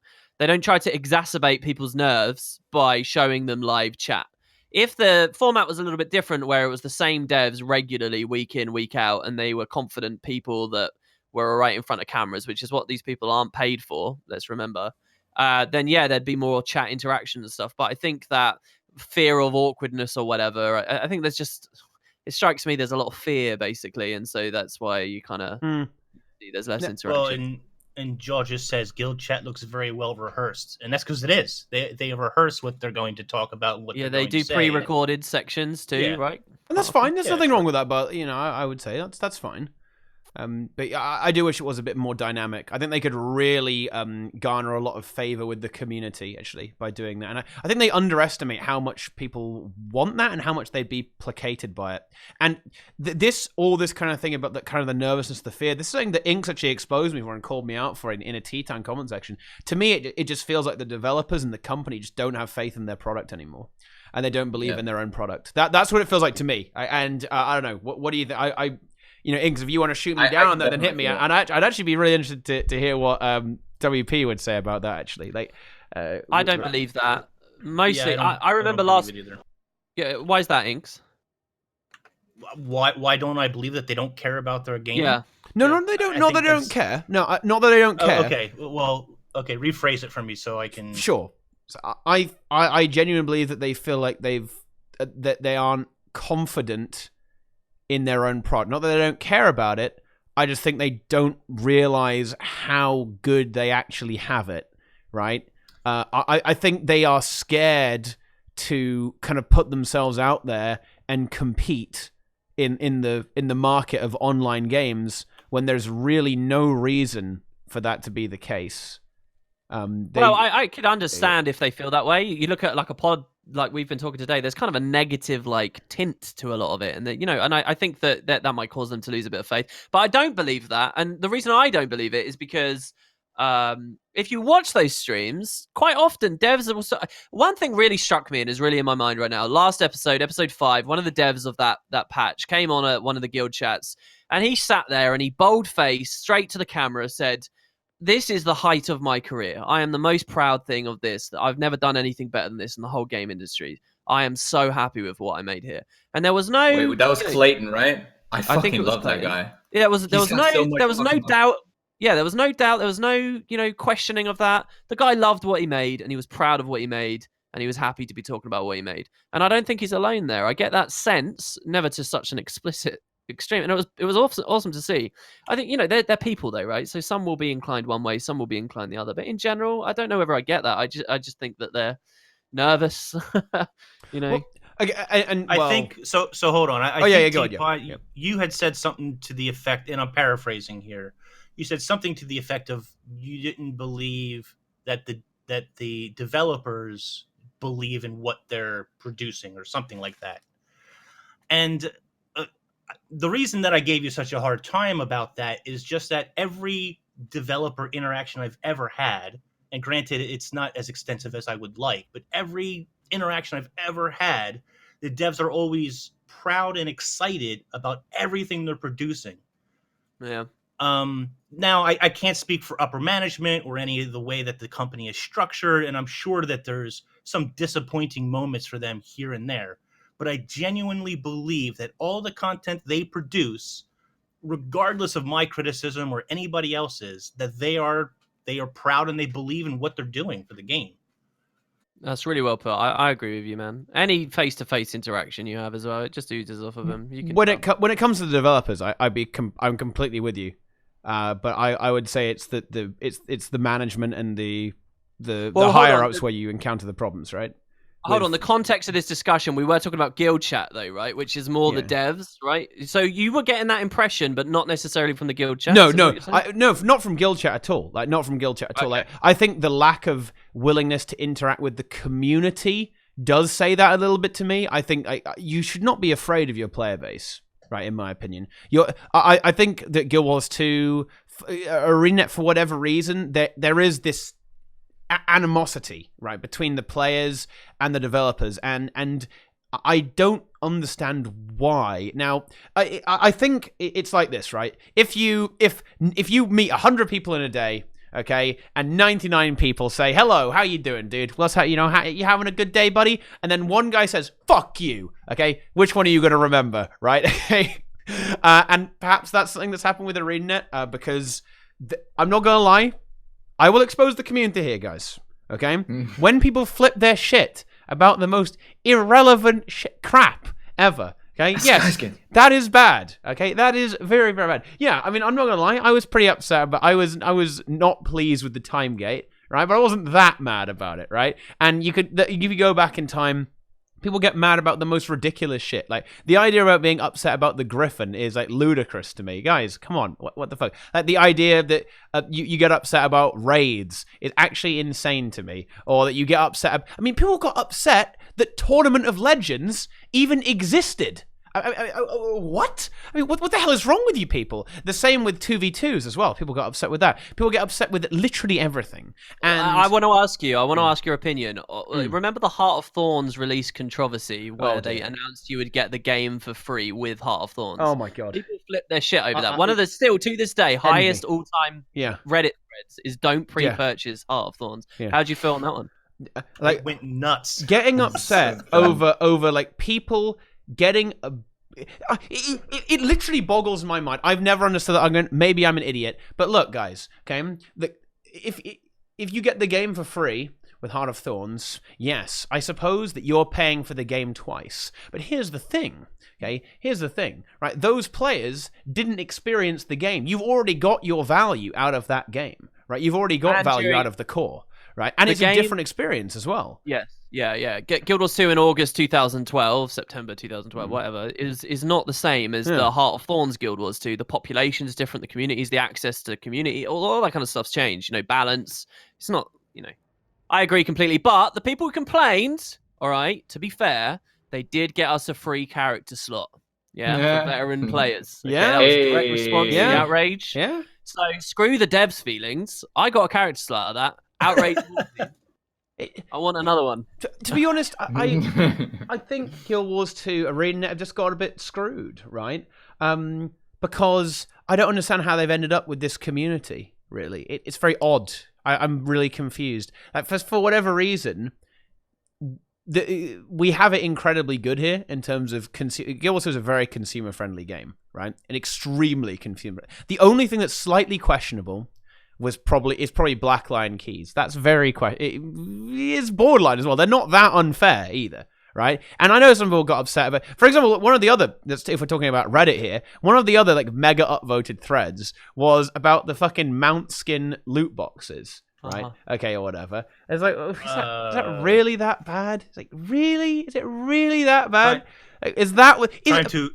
try to exacerbate people's nerves by showing them live chat. If the format was a little bit different, where it was the same devs regularly week in, week out, and they were confident people that were right in front of cameras, which is what these people aren't paid for, let's remember, then yeah, there'd be more chat interaction and stuff. But I think that fear of awkwardness or whatever, I think it strikes me there's a lot of fear, basically, and so that's why you kind of see there's less interaction. Well, and George just says guild chat looks very well rehearsed, and that's because it is. They rehearse what they're going to talk about. They do pre-recorded sections too, right? And that's fine. There's nothing wrong with that, but I would say that's fine. But I do wish it was a bit more dynamic. I think they could really garner a lot of favor with the community, actually, by doing that. And I think they underestimate how much people want that and how much they'd be placated by it. And all this kind of thing about the kind of the nervousness, the fear, this is something that Inks actually exposed me for and called me out for in a TeaTime comment section. To me, it just feels like the developers and the company just don't have faith in their product anymore. And they don't believe in their own product. That's what it feels like to me. I don't know. What do you think? Inks, if you want to shoot me down on that, then hit me. Yeah. And I'd actually be really interested to hear what WP would say about that, actually. Like, I don't believe that. Mostly, I remember last... Yeah, why is that, Inks? Why don't I believe that they don't care about their game? Yeah. No, they don't. Not that they don't care. No, not that they don't care. Okay, well, rephrase it for me so I can... Sure. So I genuinely believe that they feel like that they aren't confident in their own product. Not that they don't care about it. I just think they don't realize how good they actually have it, right? I think they are scared to kind of put themselves out there and compete in the market of online games when there's really no reason for that to be the case. I could understand if they feel that way. You look at like a pod like we've been talking today, there's kind of a negative like tint to a lot of it, and and I think that might cause them to lose a bit of faith. But I don't believe that, and the reason I don't believe it is because if you watch those streams, quite often devs are also... One thing really struck me and is really in my mind right now. Last episode 5, one of the devs of that patch came on at one of the guild chats, and he sat there and he bold-faced straight to the camera said, "This is the height of my career. I am the most proud thing of this. I've never done anything better than this in the whole game industry. I am so happy with what I made here." And there was no... Wait, that was Clayton, right? I fucking love that guy. Yeah, there was no doubt. Yeah, there was no doubt. There was no, questioning of that. The guy loved what he made, and he was proud of what he made, and he was happy to be talking about what he made. And I don't think he's alone there. I get that sense, never to such an explicit extreme, and it was awesome to see. I think they're people though, right? So some will be inclined one way, some will be inclined the other. But in general, I don't know whether I get that. I just think that they're nervous. Well, I think so. Hold on. Go ahead. Yeah. You had said something to the effect, and I'm paraphrasing here. You said something to the effect of you didn't believe that the developers believe in what they're producing, or something like that. And the reason that I gave you such a hard time about that is just that every developer interaction I've ever had, and granted, it's not as extensive as I would like, but every interaction I've ever had, the devs are always proud and excited about everything they're producing. Yeah. Now, I can't speak for upper management or any of the way that the company is structured, and I'm sure that there's some disappointing moments for them here and there. But I genuinely believe that all the content they produce, regardless of my criticism or anybody else's, that they are proud and they believe in what they're doing for the game. That's really well put. I agree with you, man. Any face-to-face interaction you have as well, it just oozes off of them. You can when it comes to the developers, I'm completely with you. But I would say it's the management and the higher ups where you encounter the problems, right? Hold on, the context of this discussion, we were talking about guild chat though, right? Which is more the devs, right? So you were getting that impression, but not necessarily from the guild chat. No, not from guild chat at all. Like, not from guild chat at all. Like, I think the lack of willingness to interact with the community does say that a little bit to me. I think you should not be afraid of your player base, right? In my opinion, I think that Guild Wars 2, ArenaNet, for whatever reason, there is this animosity, right, between the players and the developers, and I don't understand why. Now, I think it's like this, right? If you meet 100 people in a day, okay, and 99 people say, "Hello, how you doing, dude? You having a good day, buddy?" And then one guy says, "Fuck you," okay, which one are you going to remember, right? Okay, and perhaps that's something that's happened with ArenaNet, because I'm not gonna lie, I will expose the community here, guys. Okay? When people flip their shit about the most irrelevant crap ever, okay? Yes, that is bad. Okay? That is very, very bad. Yeah, I mean, I'm not gonna lie, I was pretty upset, but I was not pleased with the time gate, right? But I wasn't that mad about it, right? And if you go back in time, people get mad about the most ridiculous shit. Like, the idea about being upset about the Griffin is, like, ludicrous to me. Guys, come on. What the fuck? Like, the idea that you get upset about raids is actually insane to me. Or that you get upset... I mean, people got upset that Tournament of Legends even existed. What? I mean, what the hell is wrong with you people? The same with 2v2s as well. People got upset with that. People get upset with literally everything. And I want to ask you. I want to ask your opinion. Remember the Heart of Thorns release controversy where they announced you would get the game for free with Heart of Thorns? Oh my god! People flip their shit over that. One of the still to this day highest all-time Reddit threads is "Don't pre-purchase Heart of Thorns." How do you feel on that one? Like, it went nuts. Getting upset over like people getting it literally boggles my mind. I've never understood that. Maybe I'm an idiot, but look, guys, okay, if you get the game for free with Heart of Thorns, yes, I suppose that you're paying for the game twice. But here's the thing, okay? Here's the thing, right? Those players didn't experience the game. You've already got your value out of that game, right? You've already got value out of the core, right? And it's a different experience as well. Yes. Yeah. Guild Wars 2 in August 2012, September 2012, whatever, is not the same as the Heart of Thorns Guild Wars 2. The population is different, the communities, the access to community, all that kind of stuff's changed. Balance. It's not, I agree completely. But the people who complained, all right, to be fair, they did get us a free character slot. For veteran players. Okay? That was a direct response to the outrage. Yeah. So screw the devs' feelings. I got a character slot of that. Outrage. I want another one. To be honest, I think Guild Wars 2 ArenaNet have just got a bit screwed, right? Because I don't understand how they've ended up with this community, really. It's very odd. I'm really confused. For whatever reason, we have it incredibly good here in terms of... Guild Wars 2 is a very consumer-friendly game, right? An extremely consumer... The only thing that's slightly questionable is probably Blackline keys. That's very it is borderline as well. They're not that unfair either, right? And I know some people got upset about, for example, one of the other, if we're talking about Reddit here, one of the other like mega upvoted threads was about the fucking mount skin loot boxes, right? Okay, or whatever. It's like, is that really that bad? It's like, really? Is it really that bad? Is that what? Trying to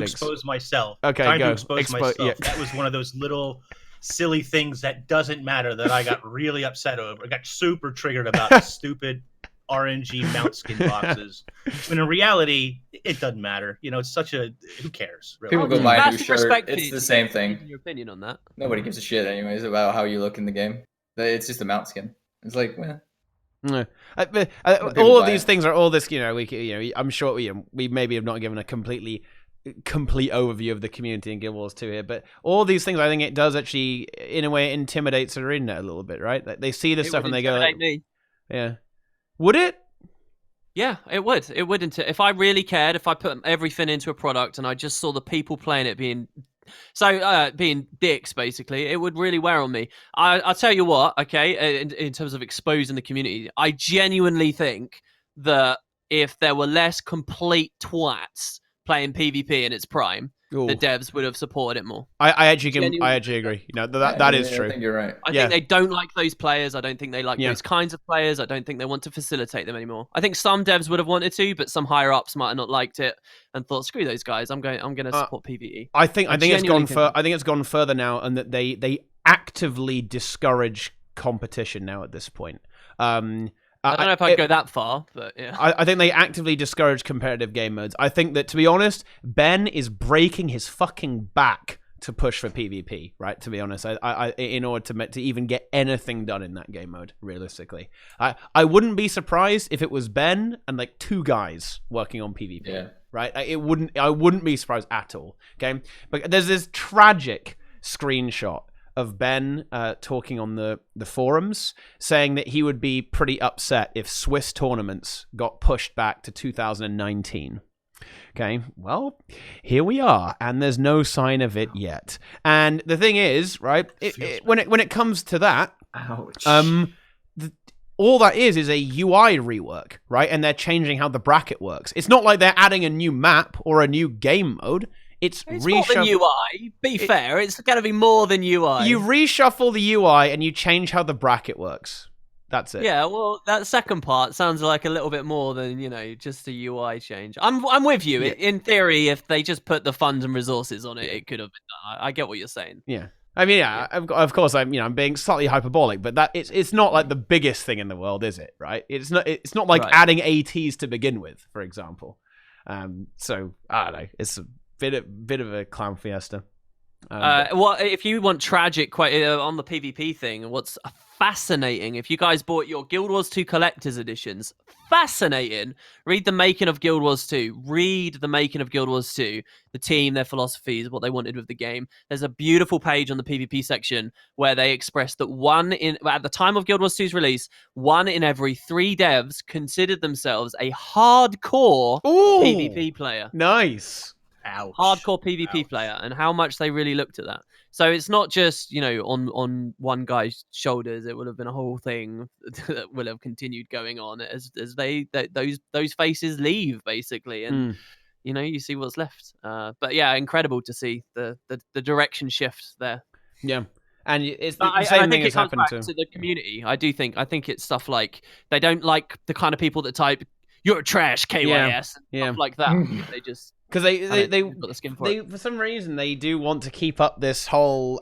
expose myself. Okay, trying to expose myself. Yeah. That was one of those little silly things that doesn't matter that I got really upset over. I got super triggered about stupid RNG mount skin boxes. When in reality, it doesn't matter. It's such a who cares? Really? People go buy a new shirt. It's the same thing. Your opinion on that? Nobody gives a shit, anyways, about how you look in the game. It's just a mount skin. It's like, well. No. All of these things are all this. I'm sure we maybe have not given a complete overview of the community in Guild Wars 2 here, but all these things, I think it does actually, in a way, intimidates ArenaNet a little bit, right? They see this stuff and they go, like, Yeah. Would it? Yeah, it would. It would. If I really cared, if I put everything into a product and I just saw the people playing it being being dicks, basically, it would really wear on me. I'll tell you what, okay, in terms of exposing the community, I genuinely think that if there were less complete twats playing PvP in its prime, the devs would have supported it more. I actually agree. You know, that is true. I think you're right. I think they don't like those players. I don't think they like those kinds of players. I don't think they want to facilitate them anymore. I think some devs would have wanted to, but some higher ups might have not liked it and thought, "Screw those guys. I'm going to support PvE." I think it's gone further now, and that they actively discourage competition now at this point. I don't know if I'd go that far, but yeah. I think they actively discourage competitive game modes. I think that, to be honest, Ben is breaking his fucking back to push for PvP, right? To be honest, I in order to even get anything done in that game mode, realistically. I wouldn't be surprised if it was Ben and like 2 guys working on PvP. Yeah. Right? I wouldn't be surprised at all. Okay? But there's this tragic screenshot of Ben talking on the forums, saying that he would be pretty upset if Swiss tournaments got pushed back to 2019. Okay, well, here we are, and there's no sign of it yet. And the thing is, right, when it comes to that, ouch. All that is a UI rework, right? And they're changing how the bracket works. It's not like they're adding a new map or a new game mode. It's more than UI. Be fair, it's going to be more than UI. You reshuffle the UI and you change how the bracket works. That's it. Yeah, well, that second part sounds like a little bit more than, just a UI change. I'm with you. Yeah. In theory, if they just put the funds and resources on it, it could have been done. I get what you're saying. Yeah. I mean, of course, I'm being slightly hyperbolic, but it's not like the biggest thing in the world, is it? Right? It's not like adding ATs to begin with, for example. So I don't know. It's a bit of a clown fiesta. If you want tragic, quite on the PvP thing, what's fascinating? If you guys bought your Guild Wars 2 collector's editions, fascinating. Read the making of Guild Wars 2. Read the making of Guild Wars 2. The team, their philosophies, what they wanted with the game. There's a beautiful page on the PvP section where they express that at the time of Guild Wars 2's release, 1 in every 3 devs considered themselves a hardcore PvP player. Nice. Ouch. Hardcore PvP player, and how much they really looked at that. So it's not just on one guy's shoulders. It would have been a whole thing that will have continued going on as those faces leave, basically, and you see what's left. But yeah, incredible to see the direction shift there. Yeah. And it's the same thing has happened to the community. I think it's stuff like they don't like the kind of people that type "you're trash" KYS and stuff like that. They just because they for some reason they do want to keep up this whole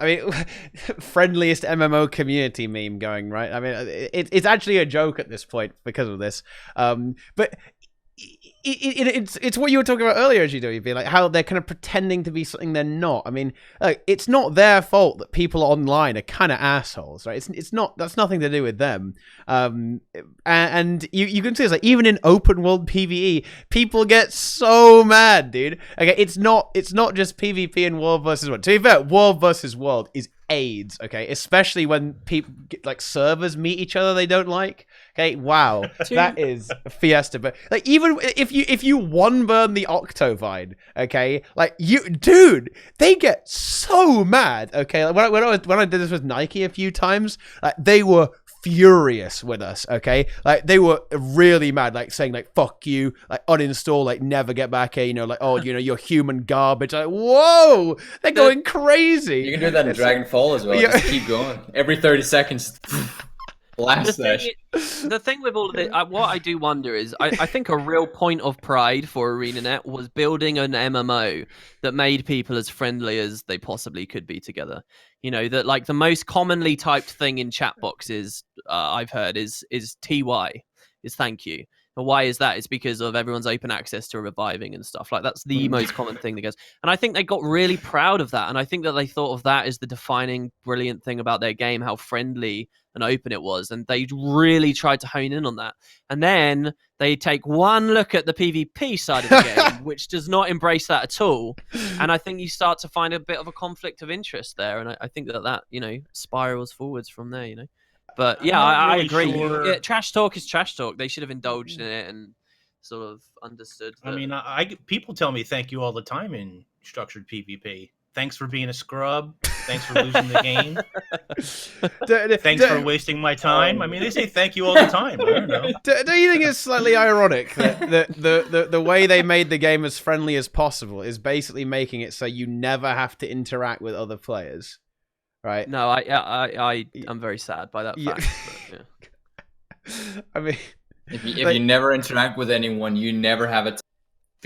friendliest MMO community meme going, right? I mean, it's actually a joke at this point because of this, but. It's what you were talking about earlier, GWB, like how they're kind of pretending to be something they're not. I mean, it's not their fault that people online are kind of assholes, right? It's not. That's nothing to do with them. And you can see it's like even in open world PvE, people get so mad, dude. Okay, it's not just PvP and world versus world. To be fair, world versus world is AIDS, okay? Especially when people like servers meet each other they don't like. Okay, wow, that is a fiesta. But like, even if you one burn the Octovine, okay, like dude, they get so mad. Okay, like when I did this with Nike a few times, like they were furious with us. Okay, like they were really mad, like saying like "fuck you," like uninstall, like never get back here. Like you're human garbage. Like whoa, they're going crazy. You can do that in Dragonfall as well. Yeah. Just keep going every 30 seconds. The thing with all of it, what I do wonder is, I think a real point of pride for ArenaNet was building an MMO that made people as friendly as they possibly could be together. That like the most commonly typed thing in chat boxes I've heard is TY, is thank you. And why is that? It's because of everyone's open access to reviving and stuff. Like that's the most common thing that goes. And I think they got really proud of that. And I think that they thought of that as the defining brilliant thing about their game, how friendly and open it was. And they really tried to hone in on that. And then they take one look at the PvP side of the game, which does not embrace that at all. And I think you start to find a bit of a conflict of interest there. And I think that spirals forwards from there, But I'm yeah, not I really agree. sure. Yeah, trash talk is trash talk. They should have indulged in it and sort of understood. I That. mean, people tell me thank you all the time in structured PvP. Thanks for being a scrub. Thanks for losing the game. Thanks for wasting my time. I mean, they say thank you all the time. I don't know. Do you think it's slightly ironic that the way they made the game as friendly as possible is basically making it so you never have to interact with other players, right? No, I'm very sad by that fact. But, yeah. I mean, if you never interact with anyone, you never have a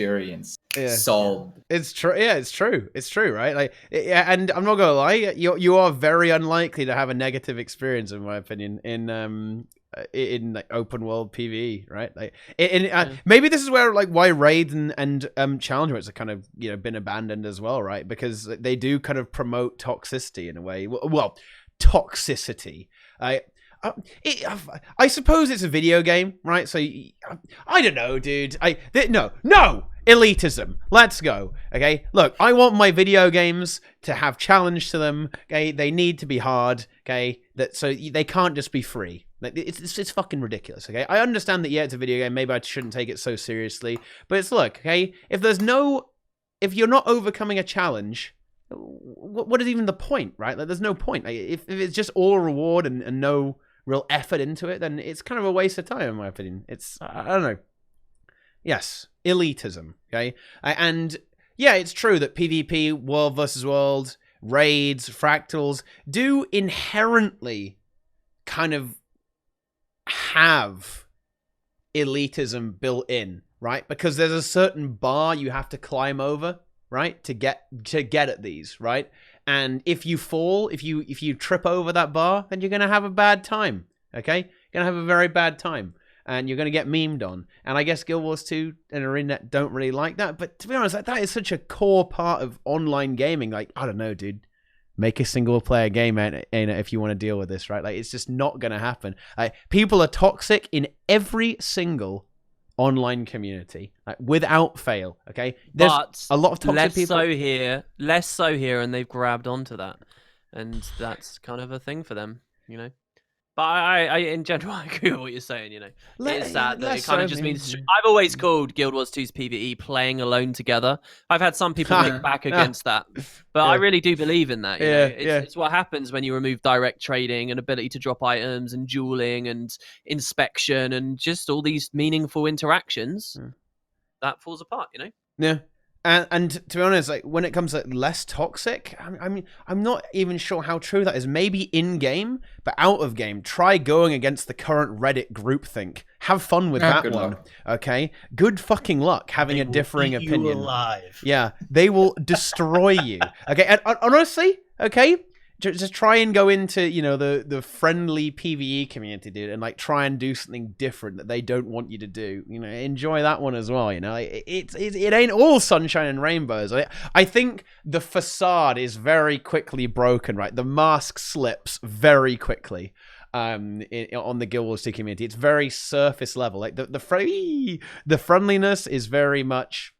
experience. Yeah. Solved. It's true. Yeah, it's true. It's true, right? Like, and I'm not gonna lie, you are very unlikely to have a negative experience, in my opinion, in like open world PvE, right? Like, maybe this is where like why raid and challenge modes are kind of been abandoned as well, right? Because they do kind of promote toxicity in a way. Well, toxicity. I suppose it's a video game, right? So I don't know, dude. No elitism. Let's go. Okay, look, I want my video games to have challenge to them. Okay, they need to be hard. Okay, so they can't just be free. Like, it's fucking ridiculous. Okay, I understand that. Yeah, it's a video game. Maybe I shouldn't take it so seriously. But it's look. Okay, if you're not overcoming a challenge, what is even the point, right? Like, there's no point. Like, if it's just all reward and no real effort into it, then it's kind of a waste of time, in my opinion. I don't know. Yes, elitism, okay? And yeah, it's true that PvP, world versus world, raids, fractals do inherently kind of have elitism built in, right? Because there's a certain bar you have to climb over, right? To get at these, right? And if you fall, if you trip over that bar, then you're going to have a bad time, okay? You're going to have a very bad time. And you're going to get memed on. And I guess Guild Wars 2 and ArenaNet don't really like that. But to be honest, that is such a core part of online gaming. Like, I don't know, dude. Make a single-player game, if you want to deal with this, right? Like, it's just not going to happen. Like, people are toxic in every single online community, like, without fail, okay? There's a lot of toxic people. Less so here, and they've grabbed onto that. And that's kind of a thing for them, But I in general, I agree with what you're saying. It's sad that it kind of just means. I've always called Guild Wars 2's PvE playing alone together. I've had some people kick back against that, but I really do believe in that. It's what happens when you remove direct trading and ability to drop items and dueling and inspection and just all these meaningful interactions. That falls apart. Yeah. And to be honest, like, when it comes to less toxic, I mean, I'm not even sure how true that is. Maybe in game, but out of game, try going against the current Reddit groupthink. Have fun with that one, okay? Good fucking luck having a differing opinion. You alive. Yeah, they will destroy you. Okay, and honestly, okay, just try and go into the friendly PvE community, dude, and like try and do something different that they don't want you to do. Enjoy that one as well. It ain't all sunshine and rainbows. I think the facade is very quickly broken. Right, the mask slips very quickly. On the Guild Wars 2 community, it's very surface level. Like the friendliness is very much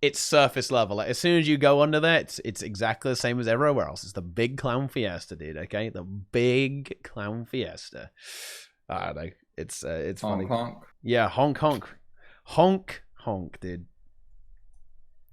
it's surface level. Like, as soon as you go under there, it's exactly the same as everywhere else. It's the big clown fiesta, dude. Okay, the big clown fiesta. I don't know. It's funny. Honk. Yeah, honk, dude.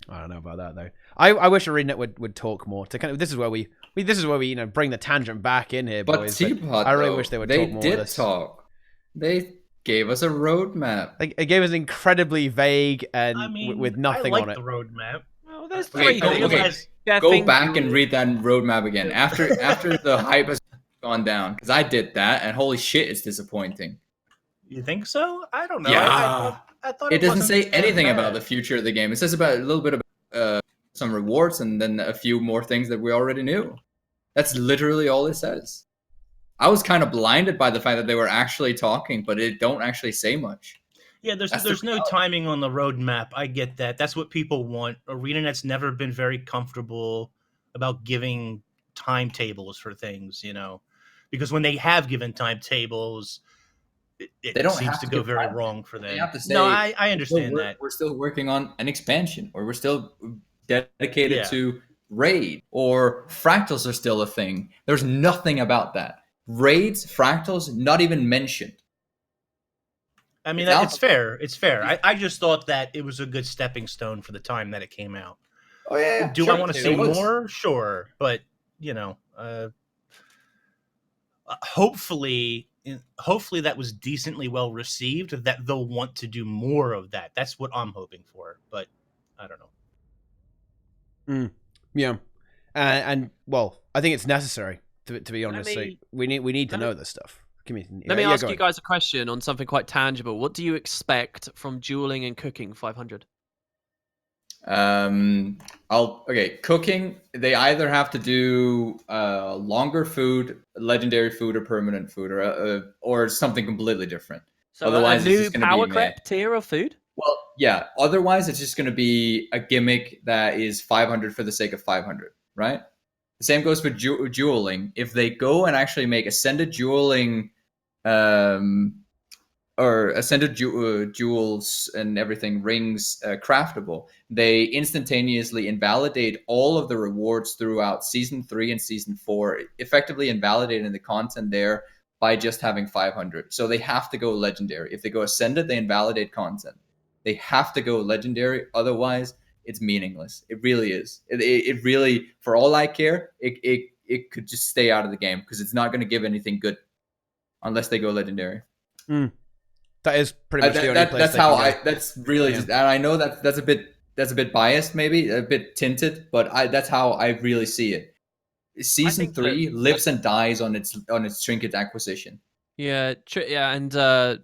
I don't know about that though. I wish ArenaNet would talk more. To kind of this is where we bring the tangent back in here, but boys. Teapot, I really wish they would talk more. They did talk. They gave us a roadmap. It gave us incredibly vague and with nothing on it. The roadmap. Well, there's three things. Okay. Go back and read that roadmap again after the hype has gone down, because I did that and holy shit, it's disappointing. You think so? I don't know. Yeah. I thought it doesn't say anything about the future of the game. It says about a little bit about some rewards and then a few more things that we already knew. That's literally all it says. I was kind of blinded by the fact that they were actually talking, but it don't actually say much. Yeah, there's no timing on the roadmap. I get that. That's what people want. ArenaNet's never been very comfortable about giving timetables for things, because when they have given timetables, it seems to go very wrong for them. They have to say, no, I understand that. We're still working on an expansion, or we're still dedicated to raid, or fractals are still a thing. There's nothing about that. raids, fractals, not even mentioned. I mean, It's it's fair. It's fair. I just thought that it was a good stepping stone for the time that it came out. Oh yeah. Do sure, I want to see more? Sure, but hopefully that was decently well received. That they'll want to do more of that. That's what I'm hoping for. But I don't know. Yeah, and well, I think it's necessary to be honest. We need to know this stuff. Let me ask you guys a question on something quite tangible. What do you expect from dueling and cooking 500? Cooking, they either have to do longer food, legendary food, or permanent food, or something completely different. So otherwise a new it's just power creep tier of food? Well, yeah. Otherwise it's just going to be a gimmick that is 500 for the sake of 500, right? The same goes for dueling. If they go and actually make ascended dueling or ascended jewels and everything, rings, craftable, they instantaneously invalidate all of the rewards throughout season 3 and season 4, effectively invalidating the content there by just having 500. So they have to go legendary. If they go ascended, they invalidate content. They have to go legendary, otherwise it's meaningless. It really is. It really, for all I care, it could just stay out of the game because it's not going to give anything good unless they go legendary. That is pretty much the only place. That's how That's really just. And I know that's a bit biased, maybe a bit tinted, but that's how I really see it. Season 3 lives and dies on its trinket acquisition. Yeah, and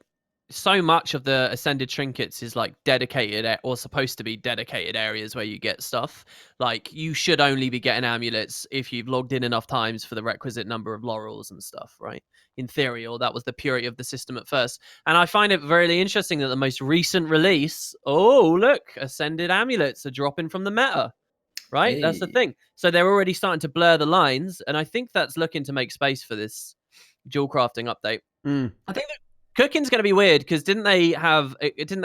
so much of the ascended trinkets is like dedicated or supposed to be dedicated areas where you get stuff. Like you should only be getting amulets if you've logged in enough times for the requisite number of laurels and stuff, right? In theory, or that was the purity of the system at first. And I find it really interesting that the most recent release, ascended amulets are dropping from the meta, right? Hey. That's the thing. So they're already starting to blur the lines, and I think that's looking to make space for this dual crafting update. I think that cooking's going to be weird because didn't they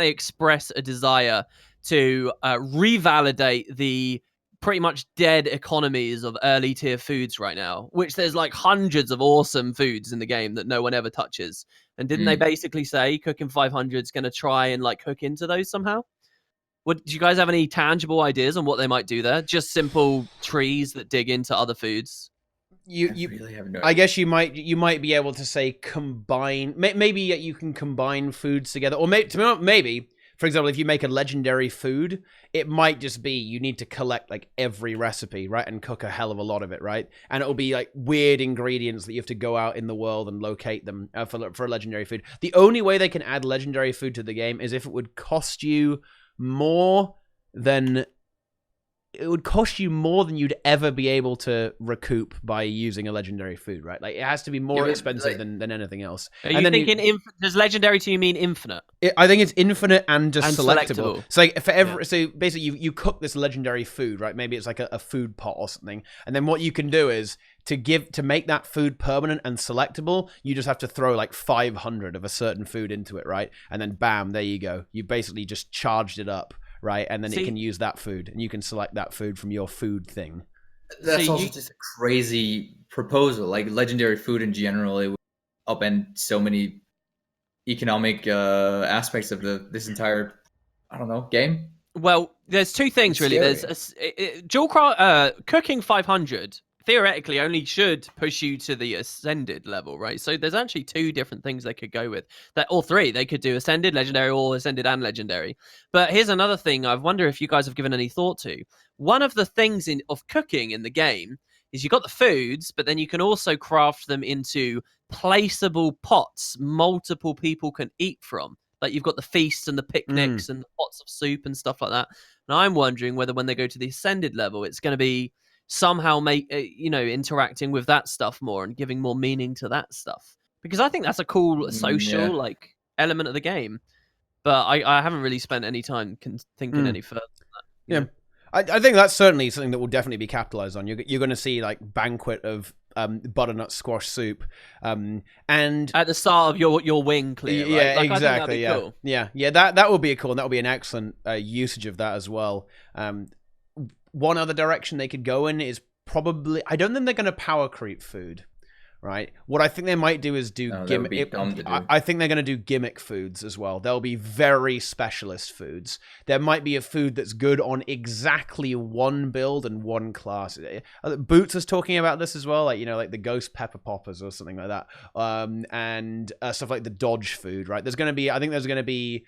express a desire to revalidate the pretty much dead economies of early tier foods right now, which there's like hundreds of awesome foods in the game that no one ever touches. And didn't they basically say Cooking 500 is going to try and like hook into those somehow? Do you guys have any tangible ideas on what they might do there? Just simple trees that dig into other foods? You really have no I guess you might be able to say combine. Maybe you can combine foods together, or maybe for example, if you make a legendary food, it might just be you need to collect like every recipe, right, and cook a hell of a lot of it, right? And it'll be like weird ingredients that you have to go out in the world and locate them for a legendary food. The only way they can add legendary food to the game is if it would cost you more than you'd ever be able to recoup by using a legendary food, right? Like it has to be more expensive than anything else. Are you thinking does legendary to you mean infinite? I think it's infinite and just selectable. So like so basically you cook this legendary food, right? Maybe it's like a food pot or something. And then what you can do is to make that food permanent and selectable, you just have to throw like 500 of a certain food into it, right? And then bam, there you go. You basically just charged it up. Right, and then it can use that food, and you can select that food from your food thing. That's also just a crazy proposal. Like legendary food in general, it would upend so many economic aspects of this entire, game. Well, there's two things really. There's Cooking 500 theoretically only should push you to the ascended level, right? So there's actually two different things they could go with. Or three. They could do ascended, legendary, or ascended and legendary. But here's another thing I wonder if you guys have given any thought to. One of the things of cooking in the game is you got the foods, but then you can also craft them into placeable pots multiple people can eat from. Like you've got the feasts and the picnics and the pots of soup and stuff like that. And I'm wondering whether when they go to the ascended level, it's going to be somehow interacting with that stuff more and giving more meaning to that stuff, because I think that's a cool social like element of the game, but I haven't really spent any time thinking any further than that. I think that's certainly something that will definitely be capitalized on. You're going to see like banquet of butternut squash soup, and at the start of your wing clear, right? Yeah, like, exactly. Cool. Yeah. That would be cool, and that would be an excellent usage of that as well. One other direction they could go in is probably, I don't think they're going to power creep food, right? What I think they might do is do No, that would gimmick. be dumb to do. I think they're going to do gimmick foods as well. There'll be very specialist foods. There might be a food that's good on exactly one build and one class. Boots is talking about this as well, like like the ghost pepper poppers or something like that, and stuff like the dodge food, right? I think there's going to be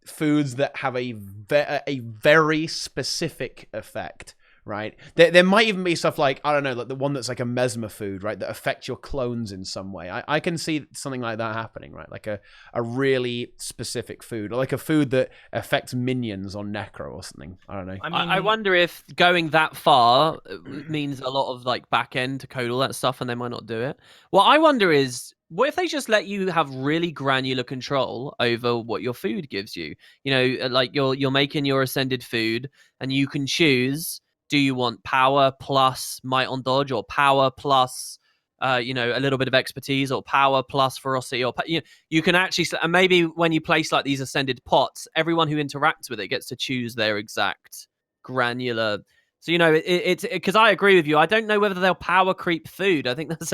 foods that have a very specific effect. Right, there might even be stuff like, I don't know, like the one that's like a mesmer food, right, that affects your clones in some way. I can see something like that happening, right, like a really specific food, or like a food that affects minions on Necro or something. I don't know. I mean, I wonder if going that far means a lot of like back end to code all that stuff, and they might not do it. What I wonder is, what if they just let you have really granular control over what your food gives you? Like you're making your ascended food, and you can choose. Do you want power plus might on dodge, or power plus, a little bit of expertise, or power plus ferocity, or you can actually, and maybe when you place like these ascended pots, everyone who interacts with it gets to choose their exact granular. So it's because I agree with you. I don't know whether they'll power creep food. I think that's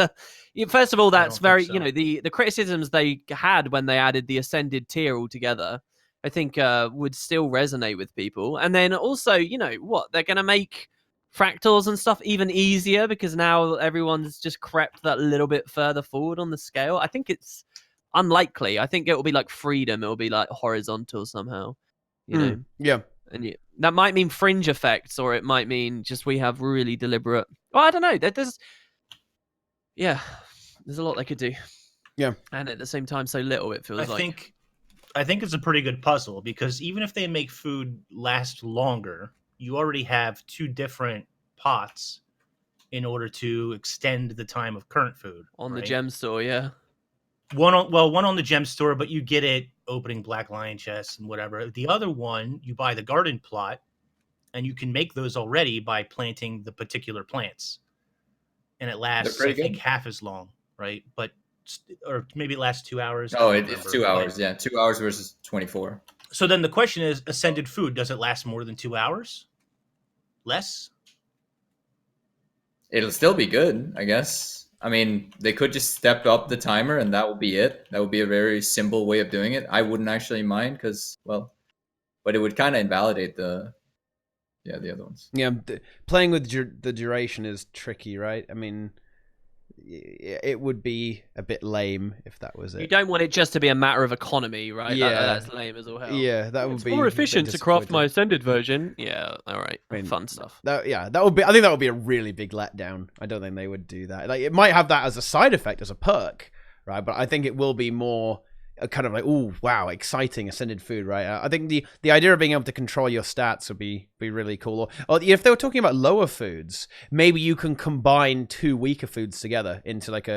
first of all, that's very so. the criticisms they had when they added the ascended tier altogether, I think would still resonate with people. And then also, what they're going to make fractals and stuff even easier, because now everyone's just crept that little bit further forward on the scale. I think it's unlikely. I think it will be like freedom. It will be like horizontal somehow, Yeah. And that might mean fringe effects, or it might mean just we have really deliberate. Well, I don't know. There's a lot they could do. Yeah. And at the same time, so little, it feels like. I think it's a pretty good puzzle, because even if they make food last longer, you already have two different pots in order to extend the time of current food On the gem store, yeah. One on the gem store, but you get it opening Black Lion chests and whatever. The other one, you buy the garden plot, and you can make those already by planting the particular plants, and it lasts, I think, half as long, right? Or maybe it lasts 2 hours. Oh, it's 2 hours. Yeah, 2 hours versus 24. So then the question is, ascended food, does it last more than 2 hours? Less? It'll still be good, I guess. I mean, they could just step up the timer and that will be it. That would be a very simple way of doing it. I wouldn't actually mind because, but it would kind of invalidate the other ones. Yeah, playing with the duration is tricky, right? I mean, it would be a bit lame if that was it. You don't want it just to be a matter of economy, right? Yeah, that's lame as all hell. Yeah, that would be more efficient to craft my ascended version. Yeah, all right, fun stuff. That would be. I think that would be a really big letdown. I don't think they would do that. Like, it might have that as a side effect, as a perk, right? But I think it will be more kind of like, oh wow, exciting ascended food, right? I think the idea of being able to control your stats would be really cool. Or if they were talking about lower foods, maybe you can combine two weaker foods together into like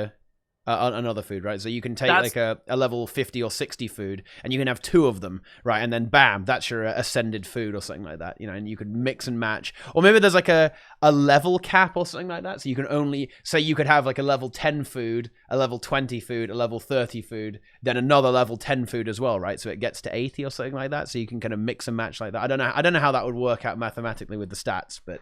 another food, right? So you can take like a level 50 or 60 food, and you can have two of them, right? And then bam, that's your ascended food or something like that, and you could mix and match. Or maybe there's like a level cap or something like that. So you can only say you could have like a level 10 food, a level 20 food, a level 30 food, then another level 10 food as well, right? So it gets to 80 or something like that. So you can kind of mix and match like that. I don't know how that would work out mathematically with the stats, but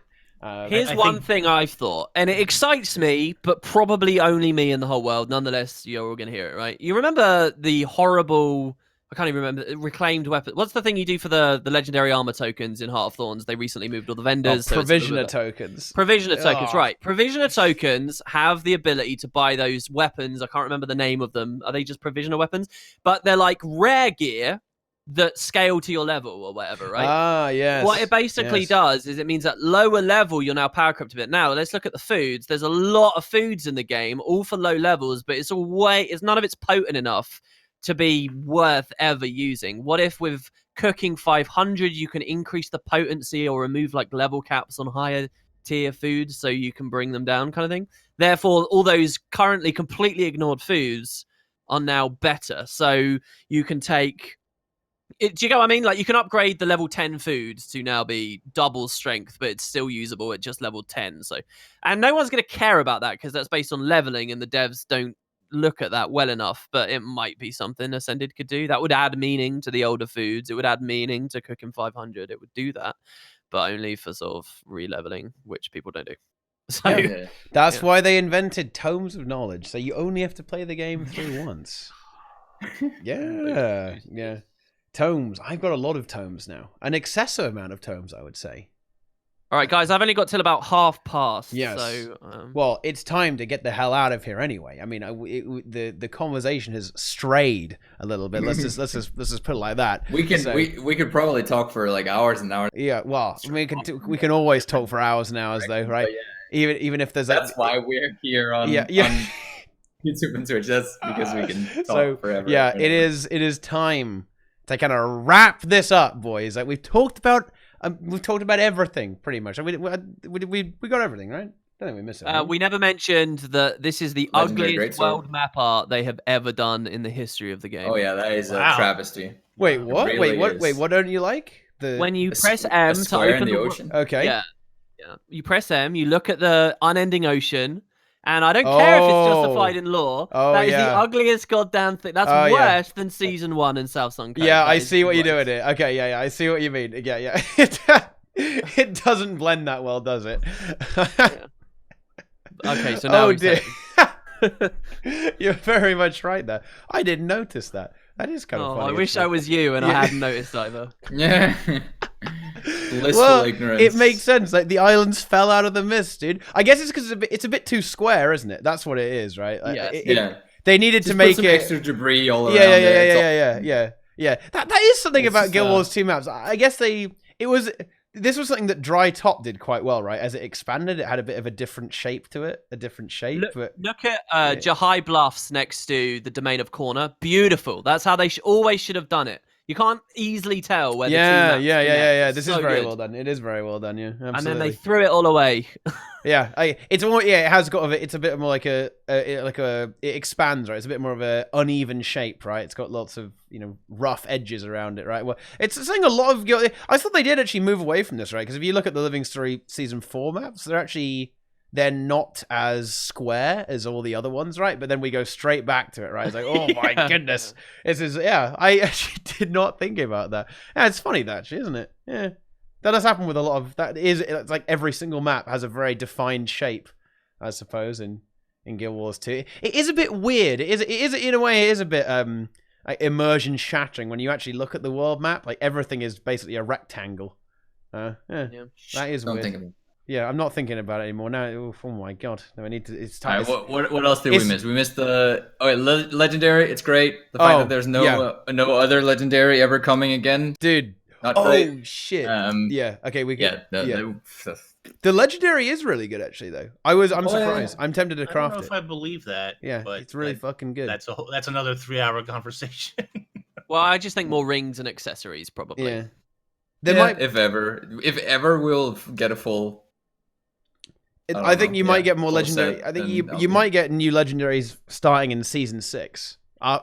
here's one thing I've thought, and it excites me, but probably only me in the whole world. Nonetheless, you're all going to hear it, right? You remember the horrible, I can't even remember, reclaimed weapon. What's the thing you do for the legendary armor tokens in Heart of Thorns? They recently moved all the vendors. Provisioner tokens. Provisioner tokens, right. Provisioner tokens have the ability to buy those weapons. I can't remember the name of them. Are they just provisioner weapons? But they're like rare gear that scale to your level or whatever, right? Ah, yes. What it basically does is it means at lower level, you're now power crept a bit. Now, let's look at the foods. There's a lot of foods in the game, all for low levels, but it's none of it's potent enough to be worth ever using. What if with cooking 500, you can increase the potency or remove like level caps on higher tier foods so you can bring them down, kind of thing? Therefore, all those currently completely ignored foods are now better. So you can take... do you get what I mean? Like, you can upgrade the level 10 foods to now be double strength, but it's still usable at just level 10. So, and no one's going to care about that because that's based on leveling, and the devs don't look at that well enough. But it might be something Ascended could do that would add meaning to the older foods. It would add meaning to cooking 500. It would do that, but only for sort of re-leveling, which people don't do. So Yeah. That's Yeah. why they invented tomes of knowledge. So you only have to play the game through once. Yeah, yeah. Tomes. I've got a lot of tomes now. An excessive amount of tomes, I would say. all right, guys, I've only got till about half past. Yes. So Well, it's time to get the hell out of here anyway. I mean, the conversation has strayed a little bit. Let's just put it like that. We can So- we could probably talk for like hours and hours. Yeah, well, we can always talk for hours and hours though, right? But yeah, Even if there's that's why we're here on, Yeah. on YouTube and Twitch. That's because we can talk So forever. yeah, and it ever. is time to kind of wrap this up, boys. Like we've talked about everything pretty much. We got everything, right? I don't think we missed it. we never mentioned that this is the Legendary ugliest Greatsword. world map art they have ever done in the history of the game. Oh yeah, that is Wow. a travesty. Wait, what? really Wait, what? is. Wait, what don't you like? When you A press s- M a to square open in the wo- ocean. Okay. Yeah. You press M, you look at the unending ocean, and I don't care if it's justified in lore. Oh, That is the yeah. ugliest goddamn thing. That's Oh, yeah. worse than season 1 in South Sun Cove. Yeah, That I is see what you're worse. doing here. Okay, yeah, I see what you mean. Yeah. It doesn't blend that well, does it? Okay, so now Oh we dear. say- You're very much right there. I didn't notice that. That is kind of Oh, funny. I wish actually. I was you and I Yeah. hadn't noticed either. Yeah. Blissful Well, ignorance. it makes sense. Like the islands fell out of the mist, dude. I guess it's because it's a bit too square, isn't it? That's what it is, right? Like, Yes. Yeah. They needed Just to put make some it. extra debris all around. Yeah. That is something It's about just, Guild Wars 2 maps. I guess this was something that Dry Top did quite well, right? As it expanded, it had a bit of a different shape to it, but Look at Jahai Bluffs next to the Domain of Corner. Beautiful. That's how they always should have done it. You can't easily tell where the two maps connect. It's This so is very good. well done. It is very well done. Yeah, absolutely. And then they threw it all away. It has got it's a bit more like it expands, right? It's a bit more of a uneven shape, right? It's got lots of rough edges around it, right? Well, it's saying a lot of. I thought they did actually move away from this, right? Because if you look at the Living Story season 4 maps, they're not as square as all the other ones, right? But then we go straight back to it, right? It's like, oh my goodness, I actually did not think about that. Yeah, it's funny that actually, isn't it? Yeah. That does happen with a lot of it's like every single map has a very defined shape, I suppose, in Guild Wars 2. It is a bit weird. It is in a way it is a bit like immersion shattering when you actually look at the world map. Like everything is basically a rectangle. That is Don't weird. think of it. Yeah, I'm not thinking about it anymore now. Oh my god, no, I need to. It's All time. right, what else did we it's- miss? We missed the legendary. It's great. The fact Oh, that there's no yeah. no other legendary ever coming again. Dude. Not Oh great. shit. Yeah. Okay, we Yeah. can. The legendary is really good, actually. Though I'm yeah. surprised. I'm tempted to I don't craft know it. if I believe that. Yeah, but it's really fucking good. that's another 3-hour conversation. Well, I just think more rings and accessories, probably. Yeah. There Yeah, might. if ever we'll get a full. I think you might get more full legendary. set, I think then you that'll might get new legendaries starting in season 6.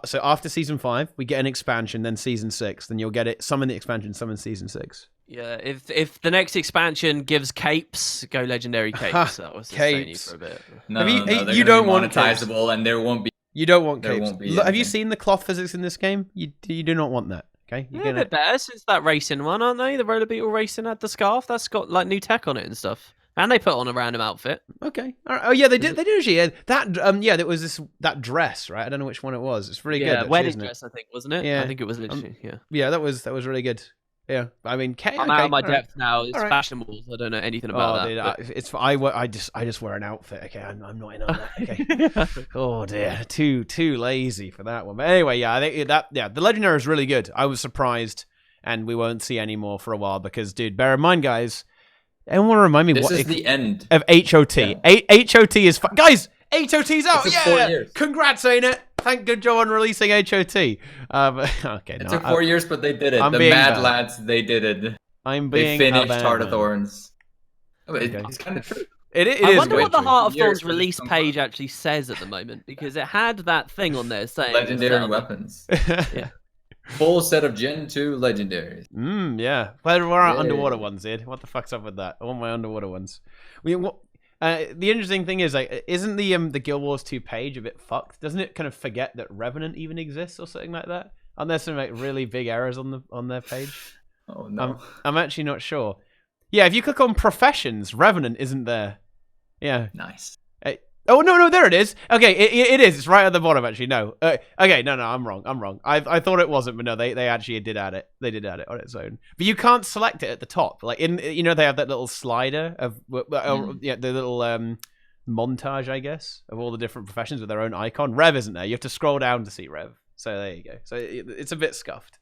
So after season 5, we get an expansion. Then season 6, then you'll get it. Some in the expansion, some in season 6. Yeah, if the next expansion gives capes, go legendary capes. That was sustaining Capes. for a bit. No, Have you- no, hey, they're you gonna don't be want capes. monetizable, and there won't be. You don't want There capes. won't be Look, have you anything. seen the cloth physics in this game? You do not want that. Okay, Yeah, a bit better since that racing one, aren't they? The roller beetle racing had the scarf. That's got like new tech on it and stuff. And they put on a random outfit. Okay. All right. Oh yeah, they did. They did actually. Yeah, there was that dress, right? I don't know which one it was. It's really good. Yeah, Actually, wedding isn't it? dress, I think, wasn't it? Yeah. I think it was literally. Yeah. Yeah, that was really good. Yeah, I mean, I'm out of my depth now. It's All right. fashion walls. I don't know anything about Dude, that. it's I just wear an outfit. Okay, I'm not in on that. Okay. Oh dear, too lazy for that one. But anyway, yeah, I think the legendary is really good. I was surprised, and we won't see any more for a while because, dude, bear in mind, guys. Anyone want to remind me This what is the end. of HOT? Yeah. HOT is guys. HOT's out. It took Yeah, 4 years. Congrats, ain't it? Thank good job on releasing HOT. Okay, It no, took 4 years, but they did it. I'm The being Mad bad. Lads, they did it. I'm They being finished a Heart of bad man. Thorns. Oh, Okay. It's kind of true. It I is wonder good, what the actually. Heart of Years Thorns for this release to come page actually says at the moment because it had that thing on there saying Legendary weapons. Yeah. Full set of Gen 2 legendaries. Yeah. Where are our Yay. underwater ones, Ed? What the fuck's up with that? I want my underwater ones. The interesting thing is, like, isn't the Guild Wars 2 page a bit fucked? Doesn't it kind of forget that Revenant even exists or something like that? Aren't there some like really big errors on their page? Oh no. I'm actually not sure. Yeah, if you click on professions, Revenant isn't there. Yeah. Nice. Oh no, there it is. Okay, it is. It's right at the bottom actually. No. Okay, no, I'm wrong. I thought it wasn't, but no, they actually did add it. They did add it on its own. But you can't select it at the top. Like they have that little slider of the little montage, I guess, of all the different professions with their own icon. Rev isn't there. You have to scroll down to see Rev. So there you go. So it's a bit scuffed.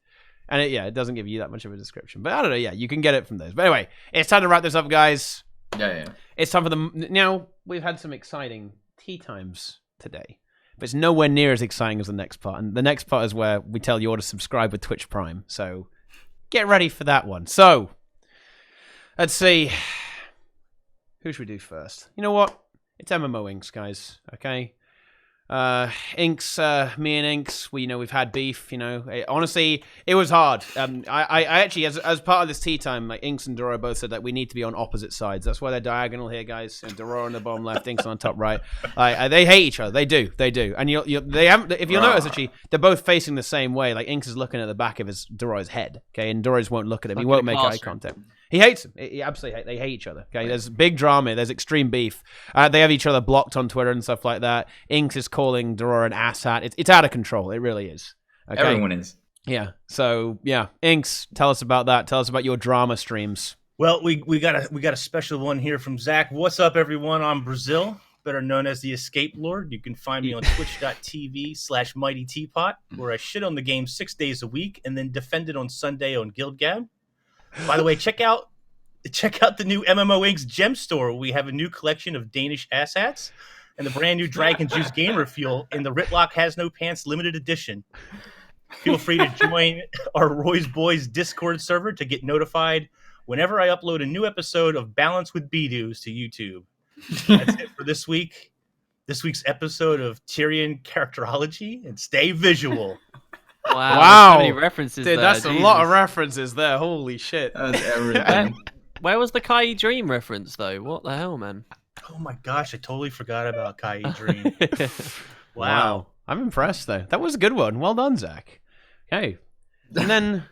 And it doesn't give you that much of a description. But I don't know, you can get it from those. But anyway, it's time to wrap this up, guys. Yeah. It's time for now, we've had some exciting tea times today. But it's nowhere near as exciting as the next part. And the next part is where we tell you all to subscribe with Twitch Prime. So get ready for that one. So, let's see. Who should we do first? You know what? It's MMO Inks, guys. Okay? Inks, me and Inks, we've had beef, honestly, it was hard. I actually, as part of this tea time, like Inks and Deroir both said that we need to be on opposite sides. That's why they're diagonal here, guys. Deroir on the bottom left, Inks on the top right. They hate each other. They do. And if you'll notice, actually, they're both facing the same way. Like Inks is looking at the back of Deroir's head, okay, and Deroir won't look at him. He won't make eye contact. He hates him. He absolutely they hate each other. Okay, there's big drama. There's extreme beef. They have each other blocked on Twitter and stuff like that. Inks is calling Deroir an asshat. It's out of control. It really is. Okay? Everyone is. Yeah. So Inks, tell us about that. Tell us about your drama streams. Well, we got a special one here from Zach. What's up, everyone? I'm Brazil, better known as the Escape Lord. You can find me on twitch.tv/MightyTeapot, where I shit on the game 6 days a week and then defend it on Sunday on GuildGab. By the way, check out the new MMO Inks gem store. We have a new collection of Danish asshats and the brand new Dragon Juice Gamer Fuel in the Ritlock Has No Pants limited edition. Feel free to join our Roy's Boys Discord server to get notified whenever I upload a new episode of Balance with Bedoos to YouTube. That's it for this week. This week's episode of Tyrion Characterology, and stay visual. Wow. So many references dude, there. That's Jesus. A lot of references there. Holy shit. That's everything. Where was the Kai Dream reference, though? What the hell, man? Oh my gosh, I totally forgot about Kai Dream. Wow. I'm impressed, though. That was a good one. Well done, Zach. Okay. And then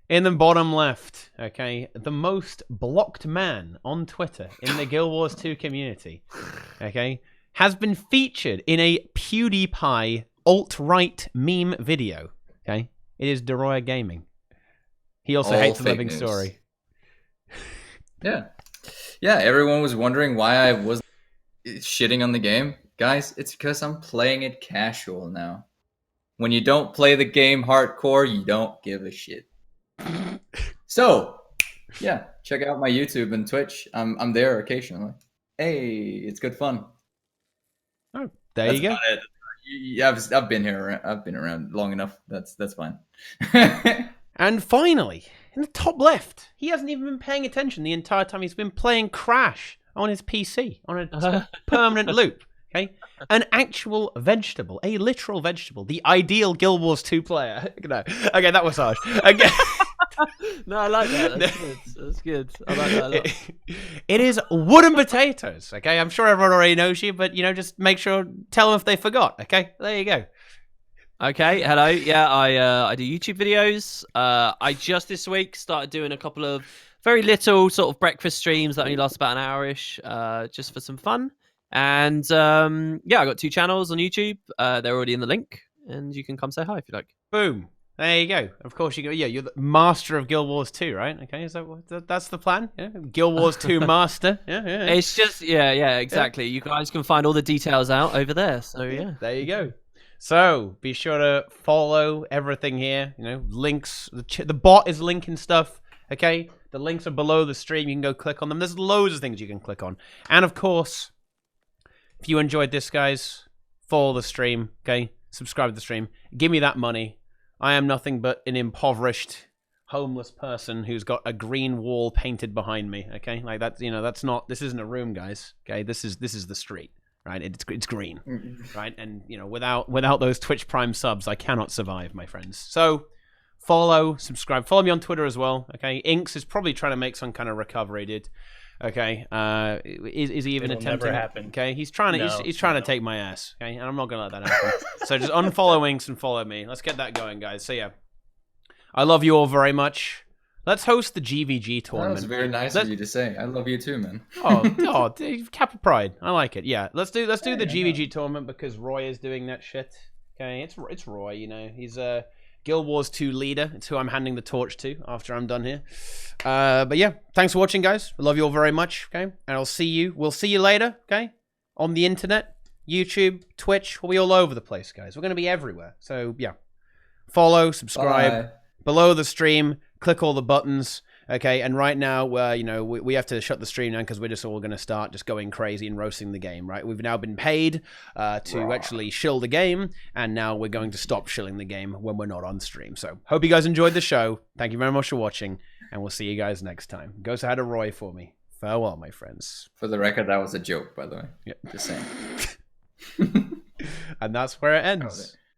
in the bottom left, okay, the most blocked man on Twitter in the Guild Wars 2 community, okay, has been featured in a PewDiePie alt-right meme video. Okay, it is Deroir Gaming. He also hates the living story. Yeah. Everyone was wondering why I was shitting on the game, guys. It's because I'm playing it casual now. When you don't play the game hardcore, you don't give a shit. So, check out my YouTube and Twitch. I'm there occasionally. Hey, it's good fun. Oh, there you go. Yeah, I've been here. I've been around long enough. That's fine. And finally, in the top left, he hasn't even been paying attention the entire time. He's been playing Crash on his PC on a permanent loop. Okay, an actual vegetable, a literal vegetable, the ideal Guild Wars 2 player. No, okay, that was harsh. Okay. No, I like that. That's good. I like that a lot. It is WoodenPotatoes. Okay, I'm sure everyone already knows you, but just make sure, tell them if they forgot. Okay, there you go. Okay, hello. Yeah, I do YouTube videos. I just this week started doing a couple of very little sort of breakfast streams that only last about an hour-ish, just for some fun. And I got 2 channels on YouTube. They're already in the link, and you can come say hi if you like. Boom. There you go. Of course you go. Yeah, you're the master of Guild Wars 2, right? Okay, is that's the plan? Yeah, Guild Wars 2 master. Yeah. It's just exactly. You guys can find all the details out over there. So yeah, there you go. So be sure to follow everything here. Links. The bot is linking stuff. Okay, the links are below the stream. You can go click on them. There's loads of things you can click on. And of course, if you enjoyed this, guys, follow the stream. Okay, subscribe to the stream. Give me that money. I am nothing but an impoverished, homeless person who's got a green wall painted behind me. Okay, like that's that's not. This isn't a room, guys. Okay, this is the street, right? It's green, right? And without those Twitch Prime subs, I cannot survive, my friends. So follow, subscribe, follow me on Twitter as well. Okay, Inks is probably trying to make some kind of recovery, dude. Okay, is he even attempting? Never happen. Okay, he's trying to take my ass. Okay, and I'm not gonna let that happen. So just unfollow Inks and follow me. Let's get that going, guys. So yeah, I love you all very much. Let's host the GVG That tournament. was very nice of you to say. I love you too, man. Cap of pride. I like it. Yeah, let's do the Hey, GVG tournament because Roy is doing that shit. Okay, it's Roy. You know, he's Guild Wars 2 leader. It's who I'm handing the torch to after I'm done here. But yeah, thanks for watching, guys. I love you all very much. Okay, and we'll see you later. Okay, on the internet, YouTube, Twitch. We'll be all over the place, guys. We're gonna be everywhere. So yeah, follow, subscribe. Bye. Below the stream, click all the buttons, okay? And right now, we have to shut the stream down because we're just all going to start just going crazy and roasting the game, right? We've now been paid to actually shill the game, and now we're going to stop shilling the game when we're not on stream. So, hope you guys enjoyed the show. Thank you very much for watching, and we'll see you guys next time. Go say hi to Roy for me. Farewell, my friends. For the record, that was a joke, by the way. Yep. Just saying. And that's where it ends.